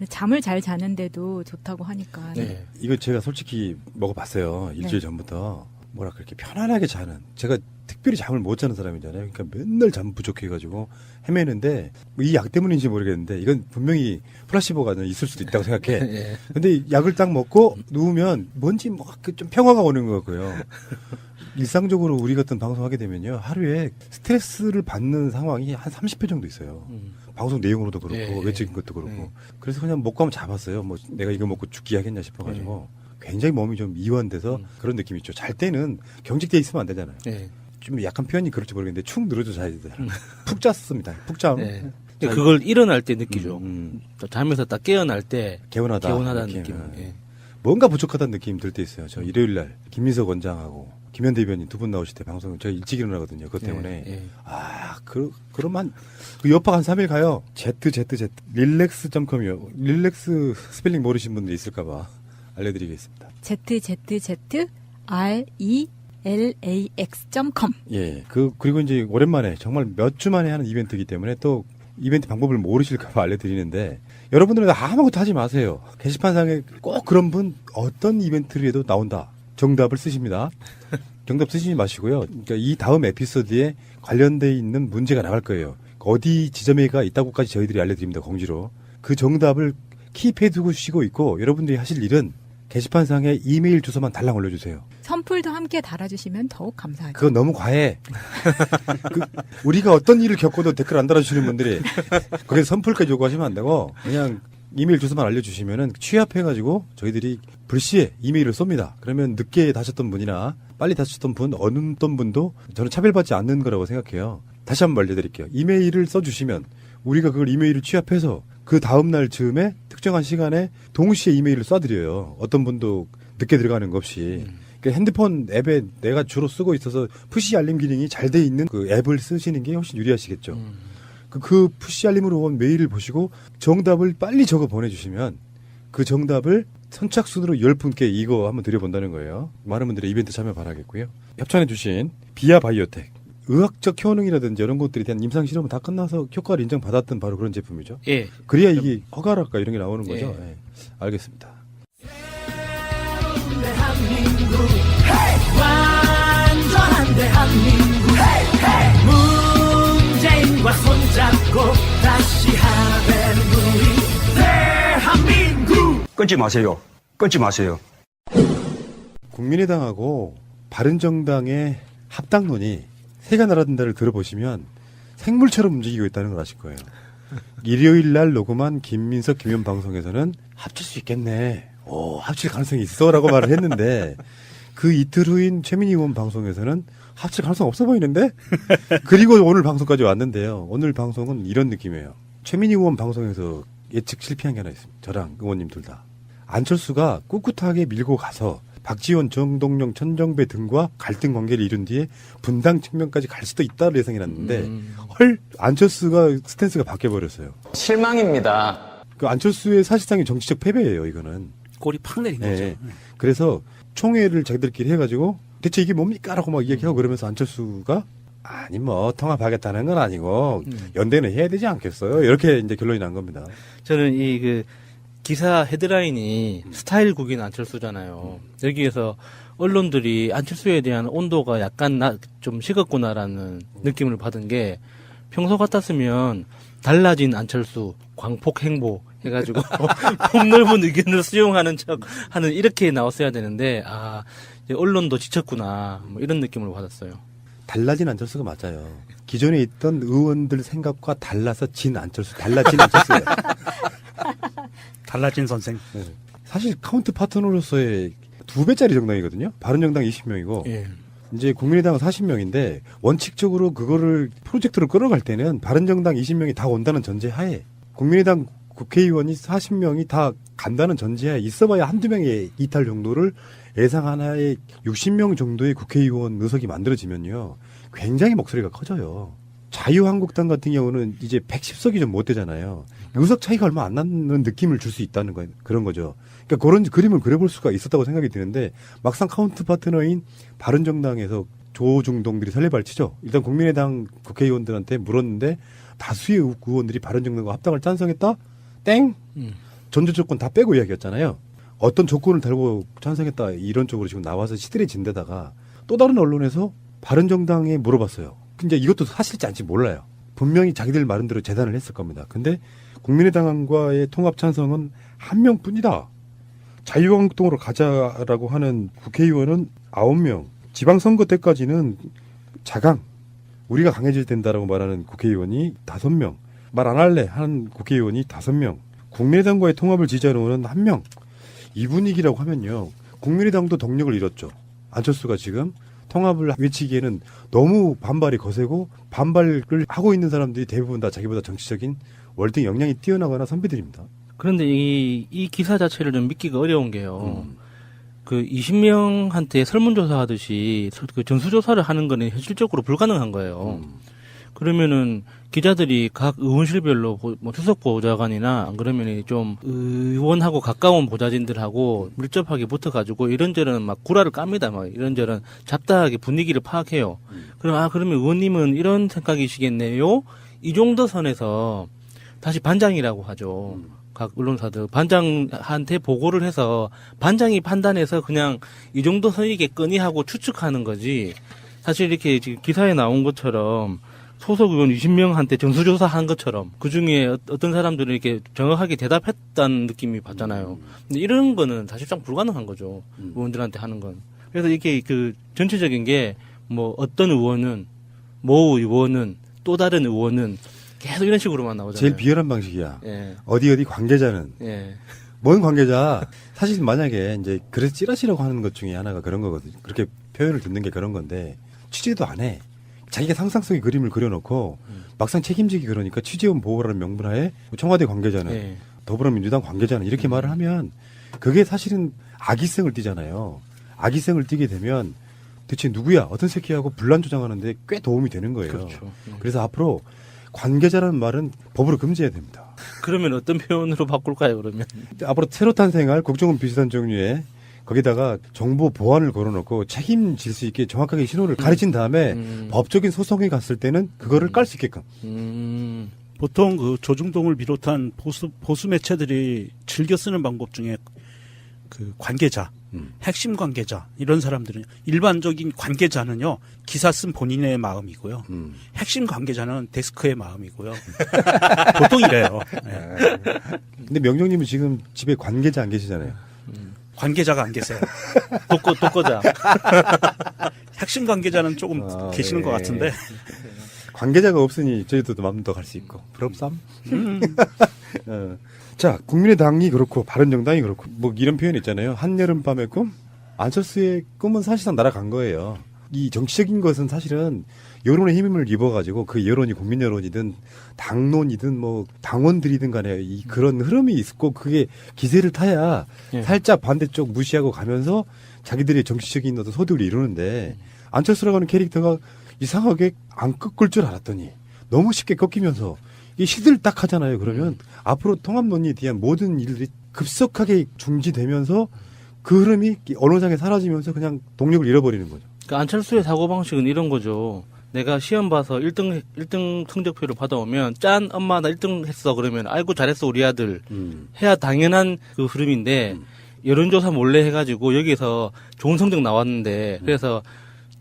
잠을 잘 자는데도 좋다고 하니까. 이거 제가 솔직히 먹어봤어요. 일주일 전부터. 뭐랄까 이렇게 편안하게 자는. 제가 특별히 잠을 못 자는 사람이잖아요. 그러니까 맨날 잠 부족해가지고 헤매는데 뭐 이 약 때문인지 모르겠는데 이건 분명히 플라시보가 있을 수도 있다고 생각해. 예. 근데 약을 딱 먹고 누우면 뭔지 뭐 좀 평화가 오는 것 같고요. 일상적으로 우리 같은 방송하게 되면요. 하루에 스트레스를 받는 상황이 한 30회 정도 있어요. 방송 내용으로도 그렇고 예. 외적인 것도 그렇고. 예. 그래서 그냥 먹고 잡았어요. 뭐 내가 이거 먹고 죽기 하겠냐 싶어가지고 굉장히 몸이 좀 이완돼서 그런 느낌이 있죠. 잘 때는 경직돼 있으면 안 되잖아요. 예. 좀 약간 표현이 그럴지 모르겠는데 축 늘어져 자야 되잖아요. 푹 잤습니다. 푹 잠. 예. 그걸 일어날 때 느끼죠. 또 잠에서 딱 깨어날 때 개운하다는 느낌. 예. 뭔가 부족하다는 느낌 들 때 있어요. 저 일요일 날 김민석 원장하고 김현 대변인 두 분 나오실 때 방송 저 일찍 일어나거든요. 그것 때문에 예. 그러면 그 옆학 한 3일 가요. 릴렉스.com이요. 릴렉스 스펠링 모르신 분들 있을까봐 알려드리겠습니다. ZZZRELAX.com. 예. 그리고 이제 오랜만에 정말 몇 주 만에 하는 이벤트이기 때문에 또 이벤트 방법을 모르실까봐 알려드리는데 여러분들은 아무것도 하지 마세요. 게시판상에 꼭 그런 분 어떤 이벤트를 해도 나온다. 정답을 쓰십니다. 정답 쓰시지 마시고요. 그러니까 이 다음 에피소드에 관련돼 있는 문제가 나갈 거예요. 어디 지점에가 있다고까지 저희들이 알려드립니다. 공지로. 그 정답을 킵해 두시고 있고 여러분들이 하실 일은 게시판상에 이메일 주소만 달랑 올려주세요. 선풀도 함께 달아주시면 더욱 감사하죠. 그건 너무 과해. 우리가 어떤 일을 겪어도 댓글 안 달아주시는 분들이 거기서 선풀까지 요구하시면 안 되고 그냥 이메일 주소만 알려주시면은 취합해가지고 저희들이 불시에 이메일을 쏩니다. 그러면 늦게 다셨던 분이나 빨리 다셨던 분, 어떤 분도 저는 차별받지 않는 거라고 생각해요. 다시 한번 알려드릴게요. 이메일을 써주시면 우리가 그걸 이메일을 취합해서 그 다음날 즈음에 특정한 시간에 동시에 이메일을 쏴드려요. 어떤 분도 늦게 들어가는 것 없이. 그러니까 핸드폰 앱에 내가 주로 쓰고 있어서 푸시 알림 기능이 잘 돼 있는 그 앱을 쓰시는 게 훨씬 유리하시겠죠. 그 푸시 알림으로 온 메일을 보시고 정답을 빨리 적어 보내주시면 그 정답을 선착순으로 10분께 이거 한번 드려본다는 거예요. 많은 분들의 이벤트 참여 바라겠고요. 협찬해주신 비아바이오텍. 의학적 효능이라든지 이런 것들에 대한 임상실험은 다 끝나서 효과를 인정받았던 바로 그런 제품이죠. 예. 그래야 이게 허가랄까 이런 게 나오는 거죠. 예. 예. 알겠습니다. 대한민국 완전한 대한민국 문재인과 손잡고 다시 하는 우리 대한민국. 끊지 마세요. 끊지 마세요. 국민의당하고 바른정당의 합당론이 새가 날아든다를 들어보시면 생물처럼 움직이고 있다는 걸 아실 거예요. 일요일 날 녹음한 김민석 김현 방송에서는 합칠 수 있겠네. 합칠 가능성이 있어라고 말을 했는데 그 이틀 후인 최민희 의원 방송에서는 합칠 가능성 없어 보이는데? 그리고 오늘 방송까지 왔는데요. 오늘 방송은 이런 느낌이에요. 최민희 의원 방송에서 예측 실패한 게 하나 있습니다. 저랑 의원님 둘 다. 안철수가 꿋꿋하게 밀고 가서 박지원, 정동영, 천정배 등과 갈등 관계를 이룬 뒤에 분당 측면까지 갈 수도 있다를 예상해놨는데 안철수가 스탠스가 바뀌어버렸어요. 실망입니다. 그 안철수의 사실상의 정치적 패배예요. 이거는. 골이 팍 내린 거죠. 네. 그래서 총회를 자기들끼리 해가지고 대체 이게 뭡니까? 라고 막 얘기하고 그러면서 안철수가 아니 뭐 통합하겠다는 건 아니고 연대는 해야 되지 않겠어요? 이렇게 이제 결론이 난 겁니다. 저는 이 기사 헤드라인이 스타일국인 안철수잖아요. 여기에서 언론들이 안철수에 대한 온도가 약간 좀 식었구나라는 느낌을 받은 게 평소 같았으면 달라진 안철수, 광폭 행보 해가지고 폭넓은 의견을 수용하는 척하는 이렇게 나왔어야 되는데 이제 언론도 지쳤구나 뭐 이런 느낌을 받았어요. 달라진 안철수가 맞아요. 기존에 있던 의원들 생각과 달라서 달라진 안철수예요. 달라진 선생. 네. 사실 카운트 파트너로서의 2배짜리 정당이거든요. 바른정당 20명이고 예. 이제 국민의당은 40명인데 원칙적으로 그거를 프로젝트로 끌어갈 때는 바른정당 20명이 다 온다는 전제하에 국민의당 국회의원이 40명이 다 간다는 전제하에 있어봐야 한두 명의 이탈 정도를 예상 하나에 60명 정도의 국회의원 의석이 만들어지면요. 굉장히 목소리가 커져요. 자유한국당 같은 경우는 이제 110석이 좀 못 되잖아요. 의석 차이가 얼마 안 나는 느낌을 줄 수 있다는 거 그런 거죠. 그러니까 그런 그림을 그려볼 수가 있었다고 생각이 드는데 막상 카운트 파트너인 바른정당에서 조중동들이 설레발치죠. 일단 국민의당 국회의원들한테 물었는데 다수의 의원들이 바른정당과 합당을 찬성했다? 땡! 전제 조건 다 빼고 이야기했잖아요. 어떤 조건을 달고 찬성했다 이런 쪽으로 지금 나와서 시들해진 데다가 또 다른 언론에서 바른정당에 물어봤어요. 근데 이것도 사실지 아닌지 몰라요. 분명히 자기들 나름대로 재단을 했을 겁니다. 근데 국민의당과의 통합 찬성은 한 명뿐이다. 자유한국당으로 가자라고 하는 국회의원은 9명. 지방선거 때까지는 자강, 우리가 강해져야 된다라고 말하는 국회의원이 5명. 말 안 할래 하는 국회의원이 5명. 국민의당과의 통합을 지지하는 의원은 1명. 이 분위기라고 하면요. 국민의당도 동력을 잃었죠. 안철수가 지금 통합을 외치기에는 너무 반발이 거세고 반발을 하고 있는 사람들이 대부분 다 자기보다 정치적인 월등 역량이 뛰어나거나 선배들입니다. 그런데 이 기사 자체를 좀 믿기가 어려운 게요. 그 20명한테 설문조사 하듯이 그 전수조사를 하는 거는 현실적으로 불가능한 거예요. 그러면은 기자들이 각 의원실별로 뭐 수석 보좌관이나 안 그러면 좀 의원하고 가까운 보좌진들하고 밀접하게 붙어가지고 이런저런 막 구라를 깝니다. 막 이런저런 잡다하게 분위기를 파악해요. 그러면 의원님은 이런 생각이시겠네요. 이 정도 선에서 다시 반장이라고 하죠. 각 언론사들 반장한테 보고를 해서 반장이 판단해서 그냥 이 정도 선이겠거니 하고 추측하는 거지. 사실 이렇게 지금 기사에 나온 것처럼 소속 의원 20명한테 전수조사한 것처럼 그 중에 어떤 사람들은 이렇게 정확하게 대답했다는 느낌이 받잖아요. 근데 이런 거는 사실상 불가능한 거죠. 의원들한테 하는 건. 그래서 이게 그 전체적인 게 뭐 어떤 의원은 모 의원은 또 다른 의원은 계속 이런 식으로만 나오잖아요. 제일 비열한 방식이야. 예. 어디 관계자는. 예. 뭔 관계자. 사실 만약에 이제 그래서 찌라시라고 하는 것 중에 하나가 그런 거거든요. 그렇게 표현을 듣는 게 그런 건데 취재도 안 해. 자기가 상상 속의 그림을 그려놓고 막상 책임지기 그러니까 취재원 보호라는 명분하에 청와대 관계자는 예. 더불어민주당 관계자는 이렇게 말을 하면 그게 사실은 악의성을 띠잖아요. 악의성을 띠게 되면 대체 누구야 어떤 새끼하고 분란 조장하는데 꽤 도움이 되는 거예요. 그렇죠. 그래서 앞으로 관계자라는 말은 법으로 금지해야 됩니다. 그러면 어떤 표현으로 바꿀까요, 그러면? 앞으로 새로 탄생할 국정원 비슷한 종류의 거기다가 정보 보안을 걸어놓고 책임질 수 있게 정확하게 신호를 가르친 다음에 법적인 소송에 갔을 때는 그거를 깔 수 있게끔. 보통 그 조중동을 비롯한 보수 매체들이 즐겨 쓰는 방법 중에 그 관계자, 핵심 관계자 이런 사람들은 일반적인 관계자는요 기사 쓴 본인의 마음이고요. 핵심 관계자는 데스크의 마음이고요. 보통 이래요. 네. 근데 명정님은 지금 집에 관계자 안 계시잖아요. 관계자가 안 계세요. 독거자. 핵심 관계자는 조금 계시는 것 같은데. 관계자가 없으니 저희도 마음도 갈 수 있고. 부럽삼? 자, 국민의당이 그렇고 바른정당이 그렇고 뭐 이런 표현 있잖아요. 한여름밤의 꿈? 안철수의 꿈은 사실상 날아간 거예요. 이 정치적인 것은 사실은 여론의 힘을 입어가지고 그 여론이 국민 여론이든 당론이든 뭐 당원들이든 간에 이 그런 흐름이 있고 그게 기세를 타야 살짝 반대쪽 무시하고 가면서 자기들의 정치적인 어떤 소득을 이루는데 안철수라고 하는 캐릭터가 이상하게 안 꺾을 줄 알았더니 너무 쉽게 꺾이면서 이게 시들딱 하잖아요. 그러면 앞으로 통합론에 대한 모든 일들이 급속하게 중지되면서 그 흐름이 언론상에 사라지면서 그냥 동력을 잃어버리는 거죠. 그러니까 안철수의 사고방식은 이런 거죠. 내가 시험 봐서 1등 성적표를 받아오면 짠 엄마 나 1등 했어 그러면 아이고 잘했어 우리 아들 해야 당연한 그 흐름인데 여론조사 몰래 해가지고 여기서 좋은 성적 나왔는데 그래서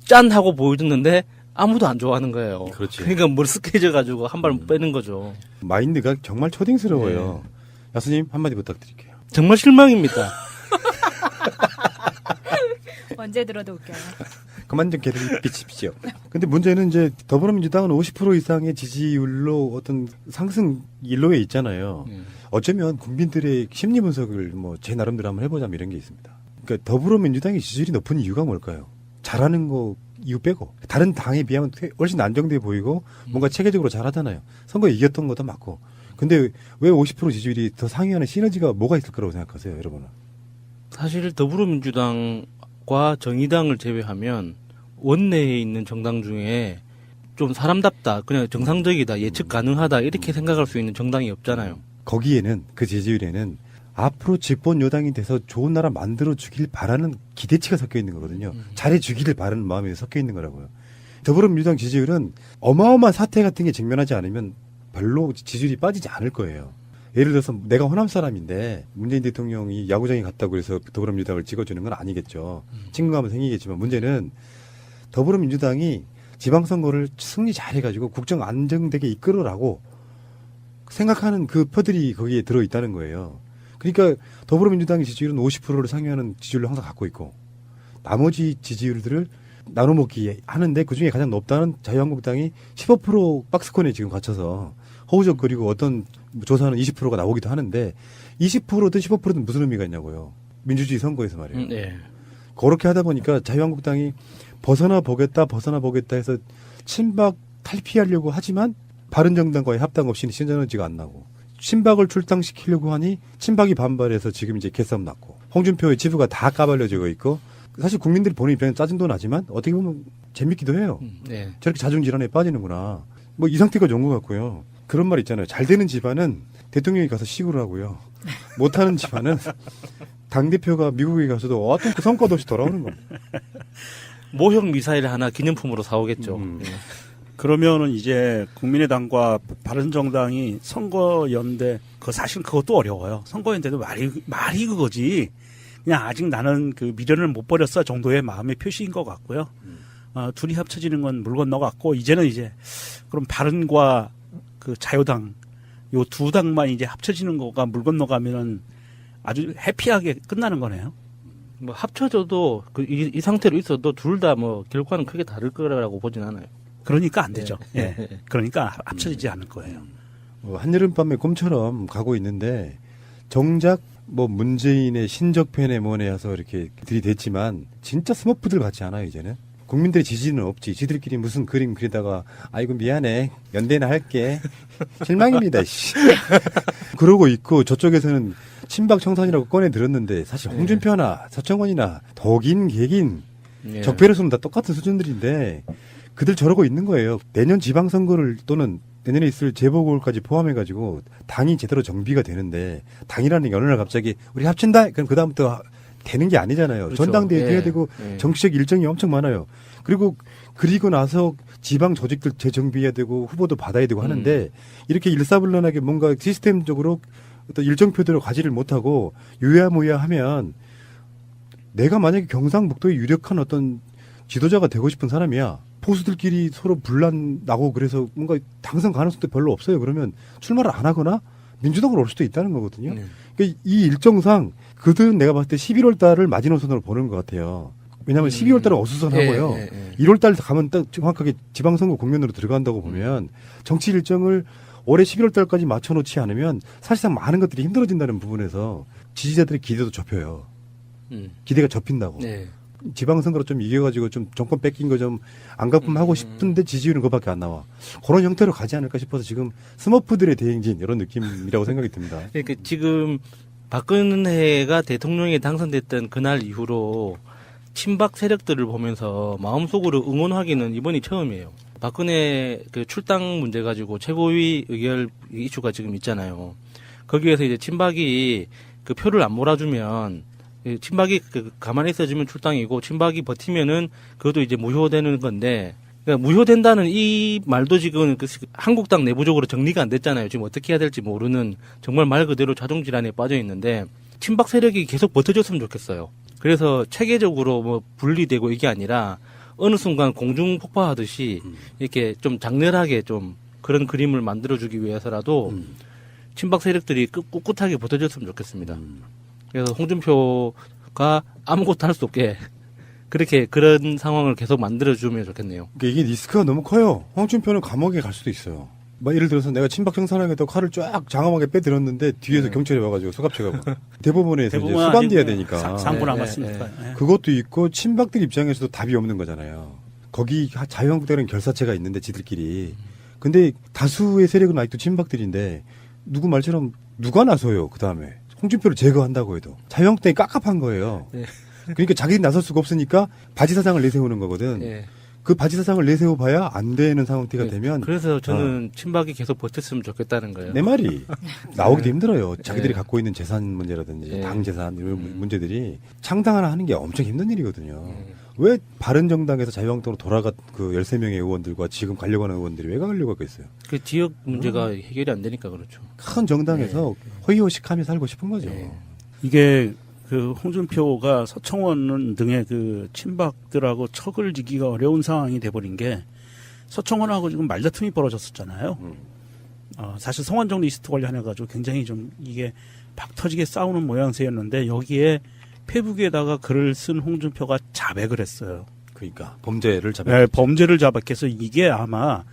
짠 하고 보여줬는데 아무도 안 좋아하는 거예요. 그렇지. 그러니까 머쓱해져가지고 한 발 빼는 거죠. 마인드가 정말 초딩스러워요. 야수님 한마디 부탁드릴게요. 정말 실망입니다. 언제 들어도 웃겨요. 그만 좀 개를 끼치십시오. 근데 문제는 이제 더불어민주당은 50% 이상의 지지율로 어떤 상승 일로에 있잖아요. 어쩌면 국민들의 심리 분석을 뭐 제 나름대로 한번 해보자면 이런 게 있습니다. 그러니까 더불어민주당의 지지율이 높은 이유가 뭘까요? 잘하는 거 이유 빼고 다른 당에 비하면 훨씬 안정돼 보이고 뭔가 체계적으로 잘하잖아요. 선거에 이겼던 것도 맞고. 근데 왜 50% 지지율이 더 상회하는 시너지가 뭐가 있을 거라고 생각하세요, 여러분은? 사실 더불어민주당과 정의당을 제외하면 원내에 있는 정당 중에 좀 사람답다, 그냥 정상적이다, 예측 가능하다 이렇게 생각할 수 있는 정당이 없잖아요. 거기에는 그 지지율에는 앞으로 집권 여당이 돼서 좋은 나라 만들어 주길 바라는 기대치가 섞여 있는 거거든요. 잘해 주기를 바라는 마음이 섞여 있는 거라고요. 더불어민주당 지지율은 어마어마한 사태 같은 게 직면하지 않으면 별로 지지율이 빠지지 않을 거예요. 예를 들어서 내가 호남 사람인데 문재인 대통령이 야구장에 갔다고 해서 더불어민주당을 찍어주는 건 아니겠죠. 친근감은 생기겠지만 문제는 더불어민주당이 지방선거를 승리 잘해가지고 국정 안정되게 이끌어라고 생각하는 그 표들이 거기에 들어있다는 거예요. 그러니까 더불어민주당의 지지율은 50%를 상회하는 지지율을 항상 갖고 있고 나머지 지지율들을 나눠먹기 하는데 그중에 가장 높다는 자유한국당이 15% 박스권에 지금 갇혀서 허우적거리고 어떤 조사는 20%가 나오기도 하는데 20%든 15%든 무슨 의미가 있냐고요. 민주주의 선거에서 말이에요. 네. 그렇게 하다 보니까 자유한국당이 벗어나 보겠다 해서 친박 탈피하려고 하지만 바른정당과의 합당 없이는 신전지가 안 나고 친박을 출당시키려고 하니 친박이 반발해서 지금 이제 개싸움 났고 홍준표의 치부가 다 까발려지고 있고 사실 국민들이 보는 입장에서 짜증도 나지만 어떻게 보면 재밌기도 해요. 네. 저렇게 자중질환에 빠지는구나. 뭐 이 상태가 좋은 것 같고요. 그런 말 있잖아요. 잘 되는 집안은 대통령이 가서 시구를 하고요. 못하는 집안은 당대표가 미국에 가서도 어떤 그 성과도 없이 돌아오는 겁니다. 모형 미사일 하나 기념품으로 사오겠죠. 그러면은 이제 국민의당과 바른정당이 선거연대, 사실 그것도 어려워요. 선거연대도 말이 그거지. 그냥 아직 나는 그 미련을 못 버렸어 정도의 마음의 표시인 것 같고요. 둘이 합쳐지는 건 물 건너갔고, 이제는 이제, 그럼 바른과 그 자유당, 요 두 당만 이제 합쳐지는 거가 물 건너가면은 아주 해피하게 끝나는 거네요. 뭐 합쳐져도 이 상태로 있어도 둘 다 뭐 결과는 크게 다를 거라고 보진 않아요. 그러니까 안 되죠. 예. 그러니까 합쳐지지 않을 거예요. 한여름밤의 꿈처럼 가고 있는데 정작 뭐 문재인의 신적편에 뭐네 해서 이렇게 들이댔지만 진짜 스머프들 같지 않아요 이제는. 국민들의 지지는 없지. 지들끼리 무슨 그림 그리다가 아이고 미안해 연대나 할게 실망입니다. 그러고 있고 저쪽에서는 친박 청산이라고 꺼내 들었는데 사실 홍준표나 서청원이나 덕인 개긴 적폐로서는 다 똑같은 수준들인데 그들 저러고 있는 거예요. 내년 지방선거를 또는 내년에 있을 재보궐까지 포함해가지고 당이 제대로 정비가 되는데 당이라는 게 어느 날 갑자기 우리 합친다? 그럼 그다음부터 되는 게 아니잖아요. 그렇죠. 전당대회 해야 되고 정치적 일정이 엄청 많아요. 그리고 나서 지방 조직들 재정비해야 되고 후보도 받아야 되고 하는데 이렇게 일사불란하게 뭔가 시스템적으로 어떤 일정표대로 가지를 못하고 유야무야하면 내가 만약에 경상북도에 유력한 어떤 지도자가 되고 싶은 사람이야. 보수들끼리 서로 분란 나고 그래서 뭔가 당선 가능성도 별로 없어요. 그러면 출마를 안 하거나 민주당으로 올 수도 있다는 거거든요. 그러니까 이 일정상 그들은 내가 봤을 때 11월 달을 마지노선으로 보는 것 같아요. 왜냐하면 12월 달은 어수선하고요. 1월 달 가면 딱 정확하게 지방선거 국면으로 들어간다고 보면 정치 일정을 올해 11월 달까지 맞춰놓지 않으면 사실상 많은 것들이 힘들어진다는 부분에서 지지자들의 기대도 접혀요. 기대가 접힌다고. 지방선거로 좀 이겨가지고 좀 정권 뺏긴 거 좀 안갚음하고 싶은데 지지율은 그밖에 안 나와. 그런 형태로 가지 않을까 싶어서 지금 스머프들의 대행진 이런 느낌이라고 생각이 듭니다. 그러니까 지금 박근혜가 대통령에 당선됐던 그날 이후로 친박 세력들을 보면서 마음속으로 응원하기는 이번이 처음이에요. 박근혜 그 출당 문제 가지고 최고위 의결 이슈가 지금 있잖아요. 거기에서 이제 친박이 그 표를 안 몰아주면 친박이 가만히 있어주면 출당이고 친박이 버티면은 그것도 이제 무효되는 건데 그러니까 무효된다는 이 말도 지금 한국당 내부적으로 정리가 안 됐잖아요. 지금 어떻게 해야 될지 모르는 정말 말 그대로 자중질환에 빠져 있는데 친박 세력이 계속 버텨줬으면 좋겠어요. 그래서 체계적으로 뭐 분리되고 이게 아니라 어느 순간 공중 폭파하듯이 이렇게 좀 장렬하게 좀 그런 그림을 만들어주기 위해서라도 친박 세력들이 꿋꿋하게 버텨줬으면 좋겠습니다. 그래서 홍준표가 아무것도 할 수 없게 그런 상황을 계속 만들어주면 좋겠네요. 그러니까 이게 리스크가 너무 커요. 홍준표는 감옥에 갈 수도 있어요. 막 예를 들어서 내가 친박 청산하겠다고 칼을 쫙 장엄하게 빼들었는데 뒤에서 경찰이 와가지고 소갑쳐가고 대법원에서 이제 수감돼야 되니까. 3분 남았으니까. 그것도 있고 친박들 입장에서도 답이 없는 거잖아요. 거기 자유한국당은 결사체가 있는데 지들끼리. 근데 다수의 세력은 아직도 친박들인데 누구 말처럼 누가 나서요 그 다음에. 홍준표를 제거한다고 해도 자유한국당이 깝깝한 거예요. 그러니까 자기들이 나설 수가 없으니까 바지 사장을 내세우는 거거든. 그 바지 사장을 내세워봐야 안 되는 상태가 되면. 그래서 저는 친박이 계속 버텼으면 좋겠다는 거예요. 내 말이 나오기도 힘들어요. 자기들이 갖고 있는 재산 문제라든지 당 재산 이런 문제들이 창당하는 게 엄청 힘든 일이거든요. 왜 바른정당에서 자유한국당으로 돌아간 그 13명의 의원들과 지금 가려고 하는 의원들이 왜 가려고 하겠어요? 그 지역 문제가 해결이 안 되니까 그렇죠. 큰 정당에서 호의호식하며 살고 싶은 거죠. 이게 그 홍준표가 서청원 등의 그 친박들하고 척을 지기가 어려운 상황이 돼버린 게 서청원하고 지금 말다툼이 벌어졌었잖아요. 사실 성완종 리스트 관련해가지고 굉장히 좀 이게 박 터지게 싸우는 모양새였는데 여기에 페북에다가 글을 쓴 홍준표가 자백을 했어요. 그러니까 범죄를 네, 범죄를 자백해서 이게 아마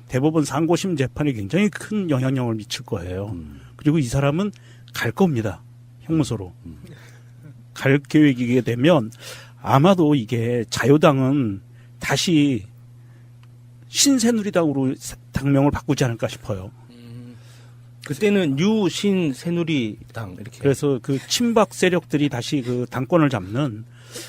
대법원 상고심 재판에 굉장히 큰 영향력을 미칠 거예요. 그리고 이 사람은 갈 겁니다. 형무소로. 갈 계획이게 되면 아마도 이게 자유당은 다시 신새누리당으로 당명을 바꾸지 않을까 싶어요. 그때는 유신 새누리당 이렇게. 그래서 그 친박 세력들이 다시 그 당권을 잡는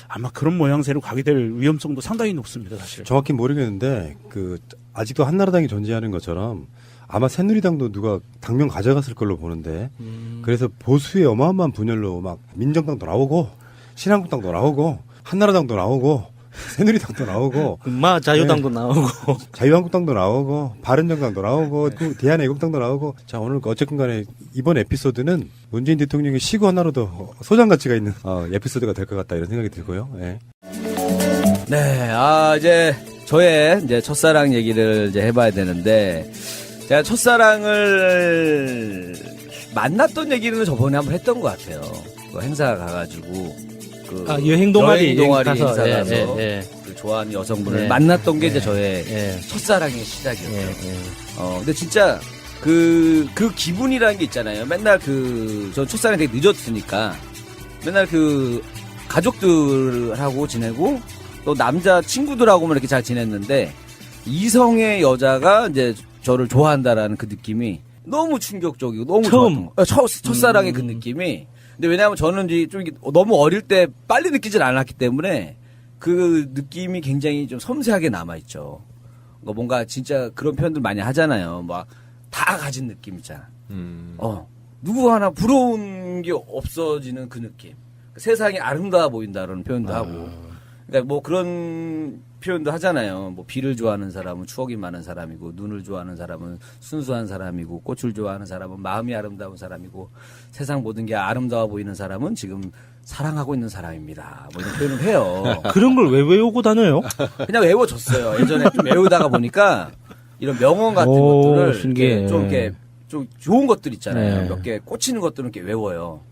아마 그런 모양새로 가게 될 위험성도 상당히 높습니다, 사실. 정확히 모르겠는데 그 아직도 한나라당이 존재하는 것처럼 아마 새누리당도 누가 당명 가져갔을 걸로 보는데 그래서 보수의 어마어마한 분열로 막 민정당도 나오고 신한국당도 나오고 한나라당도 나오고 새누리당도 나오고 자유당도 네. 나오고 자유한국당도 나오고 바른정당도 나오고 대한애국당도 나오고 자 오늘 어쨌든 간에 이번 에피소드는 문재인 대통령의 시구 하나로도 소장 가치가 있는 에피소드가 될 것 같다 이런 생각이 들고요. 네. 네, 이제 저의 이제 첫사랑 얘기를 이제 해봐야 되는데 제가 첫사랑을 만났던 얘기는 저번에 한번 했던 것 같아요. 그 행사 가가지고 여행 동아리 행사 가서, 가서 그 좋아하는 여성분을 만났던 게 이제 저의 첫사랑의 시작이었죠. 근데 진짜 그 기분이라는 게 있잖아요. 맨날 저 첫사랑이 되게 늦었으니까 맨날 그 가족들하고 지내고 또 남자 친구들하고만 이렇게 잘 지냈는데 이성의 여자가 이제 저를 좋아한다라는 그 느낌이 너무 충격적이고 너무 좋았던 거. 첫사랑의 그 느낌이. 근데 왜냐하면 저는 이제 좀 너무 어릴 때 빨리 느끼질 않았기 때문에 그 느낌이 굉장히 좀 섬세하게 남아있죠. 뭔가 진짜 그런 표현들 많이 하잖아요. 막 다 가진 느낌 있잖아. 누구 하나 부러운 게 없어지는 그 느낌. 세상이 아름다워 보인다라는 표현도 하고. 그러니까 뭐 그런 표현도 하잖아요. 뭐 비를 좋아하는 사람은 추억이 많은 사람이고 눈을 좋아하는 사람은 순수한 사람이고 꽃을 좋아하는 사람은 마음이 아름다운 사람이고 세상 모든 게 아름다워 보이는 사람은 지금 사랑하고 있는 사람입니다. 뭐 이런 표현을 해요. 그런 걸 왜 외우고 다녀요? 그냥 외워줬어요. 예전에 좀 외우다가 보니까 이런 명언 같은 것들을 신기해. 좀 좋은 것들 있잖아요. 네. 몇 개 꽂히는 것들은 이렇게 외워요.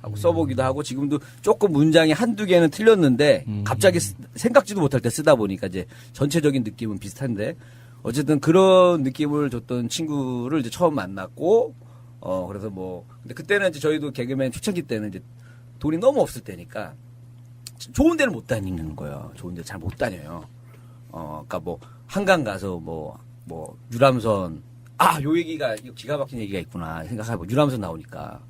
하고 써보기도 하고 지금도 조금 문장이 한두 개는 틀렸는데 갑자기 생각지도 못할 때 쓰다 보니까 이제 전체적인 느낌은 비슷한데 어쨌든 그런 느낌을 줬던 친구를 이제 처음 만났고 그래서 뭐 근데 그때는 이제 저희도 개그맨 초창기 때는 이제 돈이 너무 없을 때니까 좋은 데를 못 다니는 거예요. 좋은 데 잘 못 다녀요. 그러니까 뭐 한강 가서 뭐 유람선 요 얘기가 기가 막힌 얘기가 있구나 생각하고 유람선 나오니까.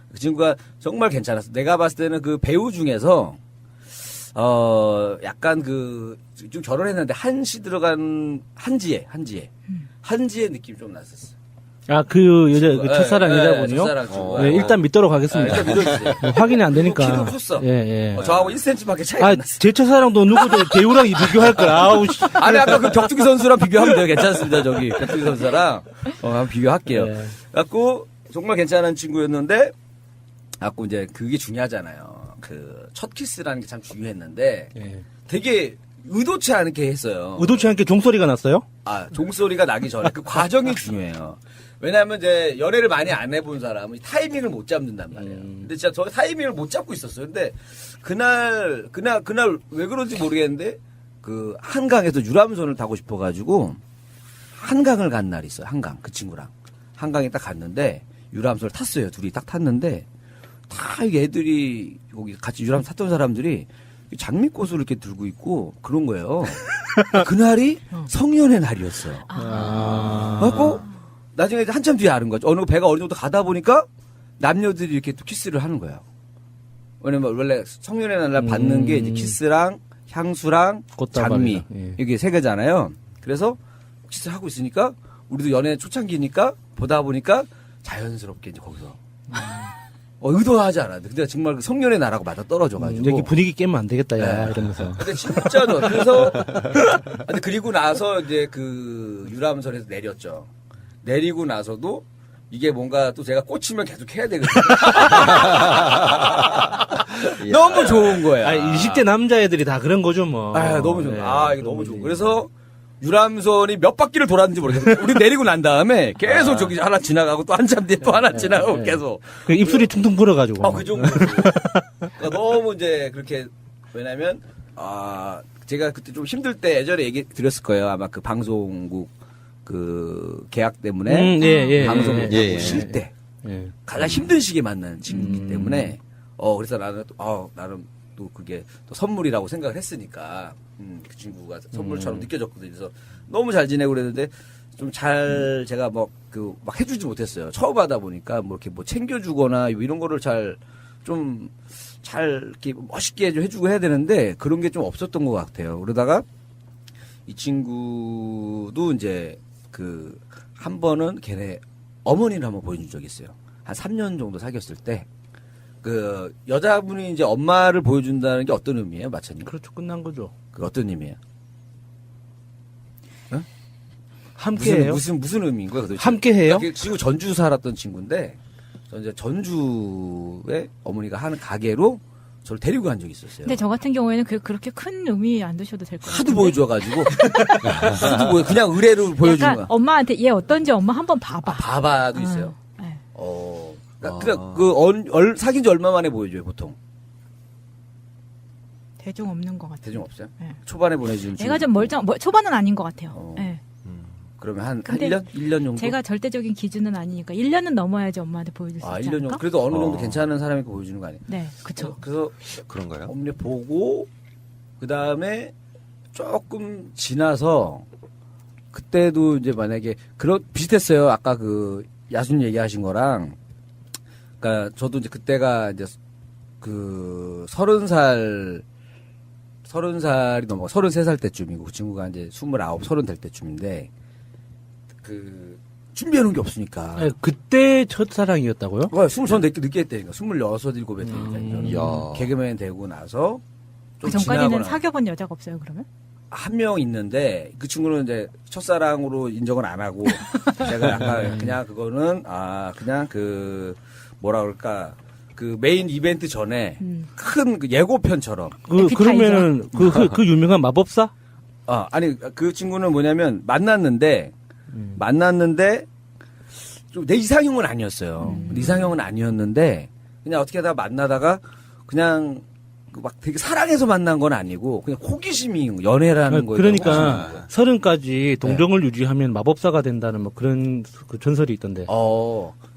그 친구가 정말 괜찮았어. 내가 봤을 때는 그 배우 중에서, 약간 좀 결혼했는데 한시 들어간 한지혜 느낌이 좀 났었어. 그 여자, 그 첫사랑 네, 여자분이요? 첫사랑 친구가. 일단 믿도록 하겠습니다. 일단 믿어주세요. 확인이 안 되니까. 키도 컸어. 예. 저하고 1cm밖에 차이가 안 났어. 제 첫사랑도 누구도 배우랑 비교할 거야. 아우, 씨. 아니, 아까 그 격투기 선수랑 비교하면 돼요. 괜찮습니다. 격투기 선수랑. 한번 비교할게요. 갖고, 정말 괜찮은 친구였는데, 갖고 이제 그게 중요하잖아요. 그 첫 키스라는 게 참 중요했는데 되게 의도치 않게 했어요. 의도치 않게 종소리가 났어요? 종소리가 나기 전에 그 과정이 중요해요. 왜냐하면 이제 연애를 많이 안 해본 사람은 타이밍을 못 잡는단 말이에요. 근데 진짜 저 타이밍을 못 잡고 있었어요. 근데 그날 왜 그런지 모르겠는데 그 한강에서 유람선을 타고 싶어가지고 한강을 간 날이 있어요. 한강 그 친구랑 한강에 딱 갔는데 유람선을 탔어요. 둘이 딱 탔는데. 다 애들이 거기 같이 유람선 탔던 사람들이 장미꽃을 이렇게 들고 있고 그런 거예요. 그날이 성년의 날이었어요. 그래갖고 나중에 한참 뒤에 아는 거죠. 배가 어느 정도 가다 보니까 남녀들이 이렇게 또 키스를 하는 거예요. 왜냐면 원래 성년의 날 받는 게 이제 키스랑 향수랑 장미 이게 세 개잖아요. 그래서 키스를 하고 있으니까 우리도 연애 초창기니까 보다 보니까 자연스럽게 이제 거기서 의도하지 않았는데 근데 정말 그 성년의 나라고 맞아 떨어져가지고 여기 분위기 깨면 안 되겠다 야 네. 이러면서. 근데 진짜 좋아. 그래서 근데 그리고 나서 이제 그 유람선에서 내렸죠. 내리고 나서도 이게 뭔가 또 제가 꽂히면 계속 해야 되거든요. 너무 좋은 거야. 20대 남자애들이 다 그런 거죠, 뭐. 너무 좋은 네. 거야. 이거 너무 좋은 거야. 그래서 유람선이 몇 바퀴를 돌았는지 모르겠어. 우리 내리고 난 다음에 계속 저기 하나 지나가고 또 한참 뒤에 또 하나 지나가고 계속. 그 입술이 퉁퉁 불어가지고. 그 정도. 그러니까 너무 이제 그렇게, 왜냐면, 제가 그때 좀 힘들 때 예전에 얘기 드렸을 거예요. 아마 그 방송국 그 계약 때문에. 방송국 쉴 때. 가장 힘든 시기에 만난 친구이기 때문에, 그래서 나는 또 그게 또 선물이라고 생각을 했으니까, 그 친구가 선물처럼 느껴졌거든요. 그래서 너무 잘 지내고 그랬는데, 좀 제가 막 해주지 못했어요. 처음 하다 보니까 뭐 이렇게 뭐 챙겨주거나 이런 거를 잘 이렇게 멋있게 좀 해주고 해야 되는데, 그런 게 좀 없었던 것 같아요. 그러다가 이 친구도 이제 한 번은 걔네 어머니를 한번 보여준 적이 있어요. 한 3년 정도 사귀었을 때, 여자분이 이제 엄마를 보여준다는 게 어떤 의미예요, 마차님? 그렇죠. 끝난 거죠. 어떤 의미예요? 함께해요? 무슨 의미인 거야? 도대체? 함께해요? 그 친구 전주 살았던 친구인데, 저 이제 전주에 어머니가 하는 가게로 저를 데리고 간 적이 있었어요. 근데 저 같은 경우에는 그렇게 큰 의미 안 두셔도 될 것 같아요. 하도 보여줘가지고 그냥 의뢰로 보여주는 거야. 엄마한테 얘 어떤지 엄마 한번 봐봐. 봐봐도 있어요. 네. 사귄 지 얼마 만에 보여줘요, 보통? 대중 없는 것 같아요. 대중 없어요? 네. 초반에 보내주는 내가 좀 초반은 아닌 것 같아요. 네. 그러면 한 근데 1년? 1년 정도? 제가 절대적인 기준은 아니니까 1년은 넘어야지 엄마한테 보여줄 수 있지 1년 않을까? 정도? 그래도 어느 정도 괜찮은 사람이니까 보여주는 거 아니에요? 네, 그쵸. 그래서 그런가요? 어머니 보고 그 다음에 조금 지나서 그때도 이제 만약에 비슷했어요. 아까 그 야순 얘기하신 거랑. 그러니까 저도 이제 그때가 이제 30살이 넘어 33살 때쯤이고 그 친구가 이제 29, 30 될 때쯤인데 준비해 놓은 게 없으니까. 네, 그때 첫사랑이었다고요? 20전 늦게 했다니까. 26, 7에 되니까. 개그맨 되고 나서 그 전까지는 사귀어본 여자가 없어요, 그러면? 한 명 있는데 그 친구는 이제 첫사랑으로 인정을 안 하고 제가 약간 그냥 그거는 그냥 뭐라 그럴까 메인 이벤트 전에 큰 예고편처럼 그러면은 그 유명한 마법사? 아니 그 친구는 뭐냐면 만났는데 좀 내 이상형은 아니었어요. 이상형은 아니었는데 그냥 어떻게 하다가 만나다가 그냥 막 되게 사랑해서 만난 건 아니고 그냥 호기심이 연애라는 거예요. 그러니까 30까지 동정을 유지하면 마법사가 된다는 뭐 그런 그 전설이 있던데.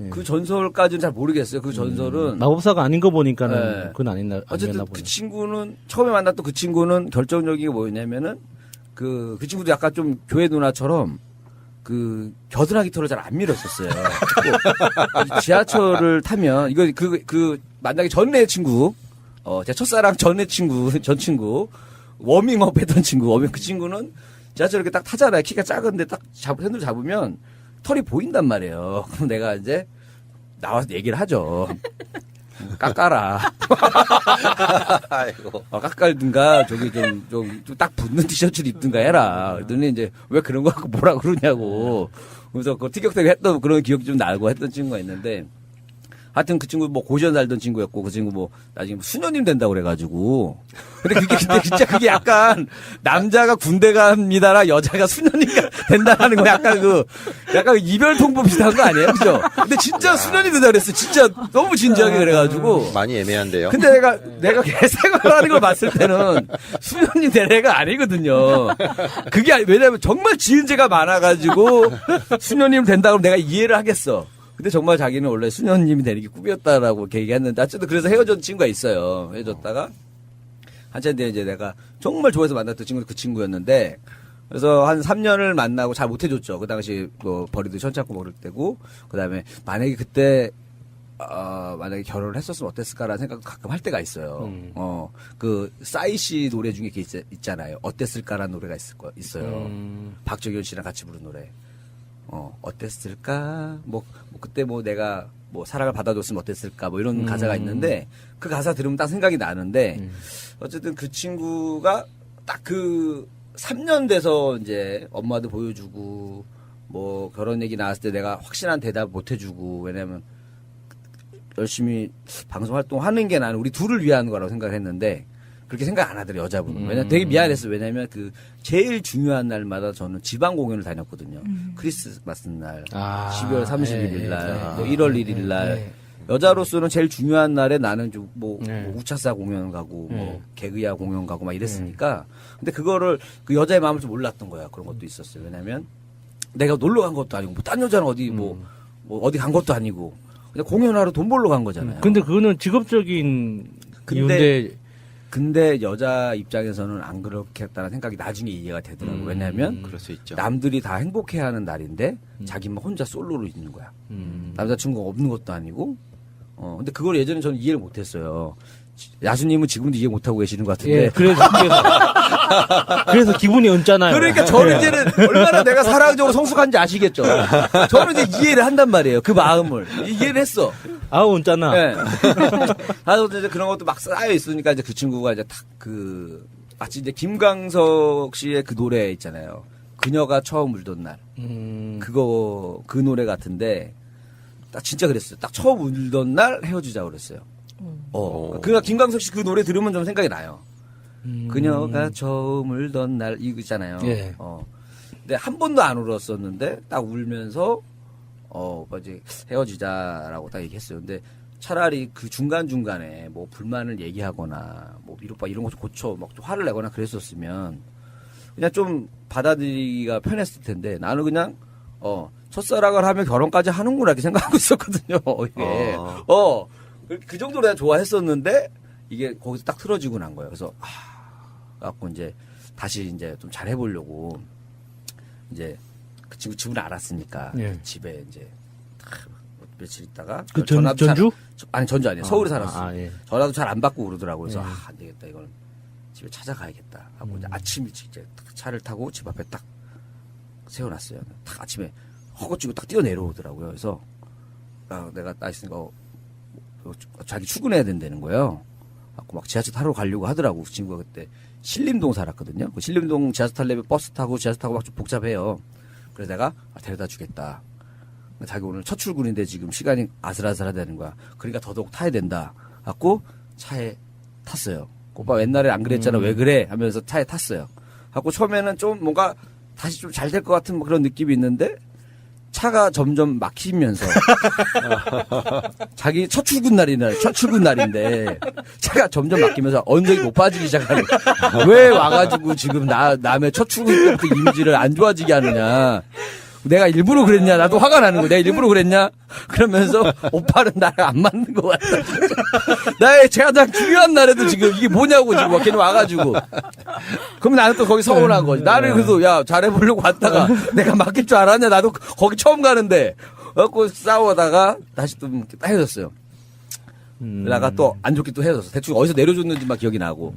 그 전설까지는 잘 모르겠어요. 그 전설은 마법사가 아닌 거 보니까는 그건 아니었나 어쨌든 보네. 그 친구는 처음에 만났던 그 친구는 결정적인 게 뭐였냐면은 그 친구도 약간 좀 교회 누나처럼 겨드랑이 털을 잘 안 밀었었어요. 지하철을 타면 이거 만나기 전에 친구. 제 첫사랑 전 친구, 워밍업 했던 친구, 그 친구는 지하철 이렇게 딱 타잖아요. 키가 작은데 딱 핸들 잡으면 털이 보인단 말이에요. 그럼 내가 이제 나와서 얘기를 하죠. 깎아라. 아이고. 깎아든가, 저기 좀 딱 붙는 티셔츠를 입든가 해라. 그랬더니 이제 왜 그런 거 갖고 뭐라 그러냐고. 그래서 티격태격 했던 그런 기억이 좀 나고 했던 친구가 있는데, 하여튼 그 친구 고시원 살던 친구였고 그 친구 나중에 수녀님 된다고 그래가지고 근데 진짜 그게 약간 남자가 군대 갑니다라 여자가 수녀님 된다는 거 약간 이별 통보 비슷한 거 아니에요, 그죠? 근데 진짜 수녀님 된다 그랬어. 진짜 너무 진지하게 그래가지고 많이 애매한데요. 근데 내가 개생활하는 걸 봤을 때는 수녀님 될 애가 아니거든요. 그게 왜냐면 정말 지은 죄가 많아가지고 수녀님 된다 그러면 내가 이해를 하겠어. 근데 정말 자기는 원래 수녀님이 되는 게 꿈이었다라고 얘기했는데, 어쨌든 그래서 헤어졌던 친구가 있어요. 헤어졌다가, 한참 뒤에 이제 내가 정말 좋아해서 만났던 친구는 그 친구였는데, 그래서 한 3년을 만나고 잘 못해줬죠. 그 당시 버리도 천찮고 모를 때고, 그 다음에 만약에 그때, 만약에 결혼을 했었으면 어땠을까라는 생각도 가끔 할 때가 있어요. 싸이 씨 노래 중에 있잖아요. 어땠을까라는 노래가 있어요. 박정현 씨랑 같이 부른 노래. 어땠을까? 그때 내가 사랑을 받아줬으면 어땠을까? 이런 가사가 있는데, 그 가사 들으면 딱 생각이 나는데, 어쨌든 그 친구가 딱 3년 돼서 이제 엄마도 보여주고, 결혼 얘기 나왔을 때 내가 확실한 대답 못 해주고, 왜냐면, 열심히 방송 활동하는 게 나는 우리 둘을 위한 거라고 생각을 했는데 그렇게 생각 안 하더래요, 여자분은. 왜냐면 되게 미안했어요. 왜냐면 그 제일 중요한 날마다 저는 지방 공연을 다녔거든요. 크리스마스 날, 12월 31일 날, 뭐 1월 1일 날. 여자로서는 제일 중요한 날에 나는 좀 뭐 우차사 공연 가고 뭐 개그야 공연 가고 막 이랬으니까. 근데 그거를 그 여자의 마음을 좀 몰랐던 거야. 그런 것도 있었어요. 왜냐면 내가 놀러 간 것도 아니고 뭐 딴 여자는 어디 뭐 어디 간 것도 아니고 그냥 공연하러 돈 벌러 간 거잖아요. 근데 그거는 직업적인 이유인데 근데 여자 입장에서는 안 그렇겠다는 생각이 나중에 이해가 되더라고요. 왜냐하면 그럴 수 있죠. 남들이 다 행복해하는 날인데 자기만 혼자 솔로로 있는 거야. 남자친구가 없는 것도 아니고. 근데 그걸 예전에 저는 이해를 못했어요. 야수님은 지금도 이해 못하고 계시는 것 같은데. 예, 그래서 기분이 얹잖아요. 그러니까 저는 이제는 얼마나 내가 사랑적으로 성숙한지 아시겠죠. 저는 이제 이해를 한단 말이에요. 그 마음을 이해를 했어. 아우 얹잖아. 네. 이제 그런 것도 막 쌓여 있으니까 이제 그 친구가 이제 마치 이제 김광석 씨의 그 노래 있잖아요. 그녀가 처음 울던 날. 그 노래 같은데 딱 진짜 그랬어요. 딱 처음 울던 날 헤어지자 그랬어요. 그러니까 김광석 씨 그 노래 들으면 좀 생각이 나요. 그녀가 처음 울던 날 이거 있잖아요. 예. 근데 한 번도 안 울었었는데 딱 울면서 이제 헤어지자라고 딱 얘기했어요. 근데 차라리 그 중간중간에 뭐 불만을 얘기하거나 뭐 이런 거 좀 고쳐 막 좀 화를 내거나 그랬었으면 그냥 좀 받아들이기가 편했을 텐데 나는 그냥 첫사랑을 하면 결혼까지 하는구나 이렇게 생각하고 있었거든요. 이게 그 정도로 내가 좋아했었는데 이게 거기서 딱 틀어지고 난 거예요. 그래서 갖고 이제 다시 이제 좀 잘 해보려고 이제 그 친구 집을 알았으니까 집에 이제 며칠 있다가 전주? 아니 전주 아니에요. 서울에 살았어요. 예. 전화도 잘 안 받고 그러더라고요. 그래서 안 되겠다. 이건 집에 찾아가야겠다. 하고 이제 아침 일찍 이제 차를 타고 집 앞에 딱 세워놨어요. 딱 아침에 허겁지겁 딱 뛰어 내려오더라고요. 그래서 내가 나 있으니까 자기 출근해야 된다는 거예요. 갖고 막 지하철 타러 가려고 하더라고. 그 친구가 그때 신림동 살았거든요. 그 신림동 지하철 타려면 버스 타고 막 좀 복잡해요. 그래서 내가 데려다 주겠다. 자기 오늘 첫 출근인데 지금 시간이 아슬아슬하다는 거야. 그러니까 더더욱 타야 된다. 갖고 차에 탔어요. 오빠 옛날에 안 그랬잖아. 왜 그래? 하면서 차에 탔어요. 갖고 처음에는 좀 뭔가 다시 좀 잘 될 것 같은 그런 느낌이 있는데 차가 점점 막히면서 자기 첫 출근 날인데 차가 점점 막히면서 언덕이 높아지기 시작하는 왜 와가지고 지금 남의 첫 출근 때부터 이미지를 안 좋아지게 하느냐. 내가 일부러 그랬냐? 나도 화가 나는 거야. 내가 일부러 그랬냐? 그러면서 오빠는 나랑 안 맞는 것 같다. 나의 가장 중요한 날에도 지금 이게 뭐냐고 지금 걔는 와가지고. 그럼 나는 또 거기 서운한 거지. 나는 그래도 야 잘해보려고 왔다가 내가 맡길 줄 알았냐? 나도 거기 처음 가는데. 그래갖고 싸우다가 다시 또 헤어졌어요. 그러다가 또 안 좋게 또 헤어졌어. 대충 어디서 내려줬는지 막 기억이 나고.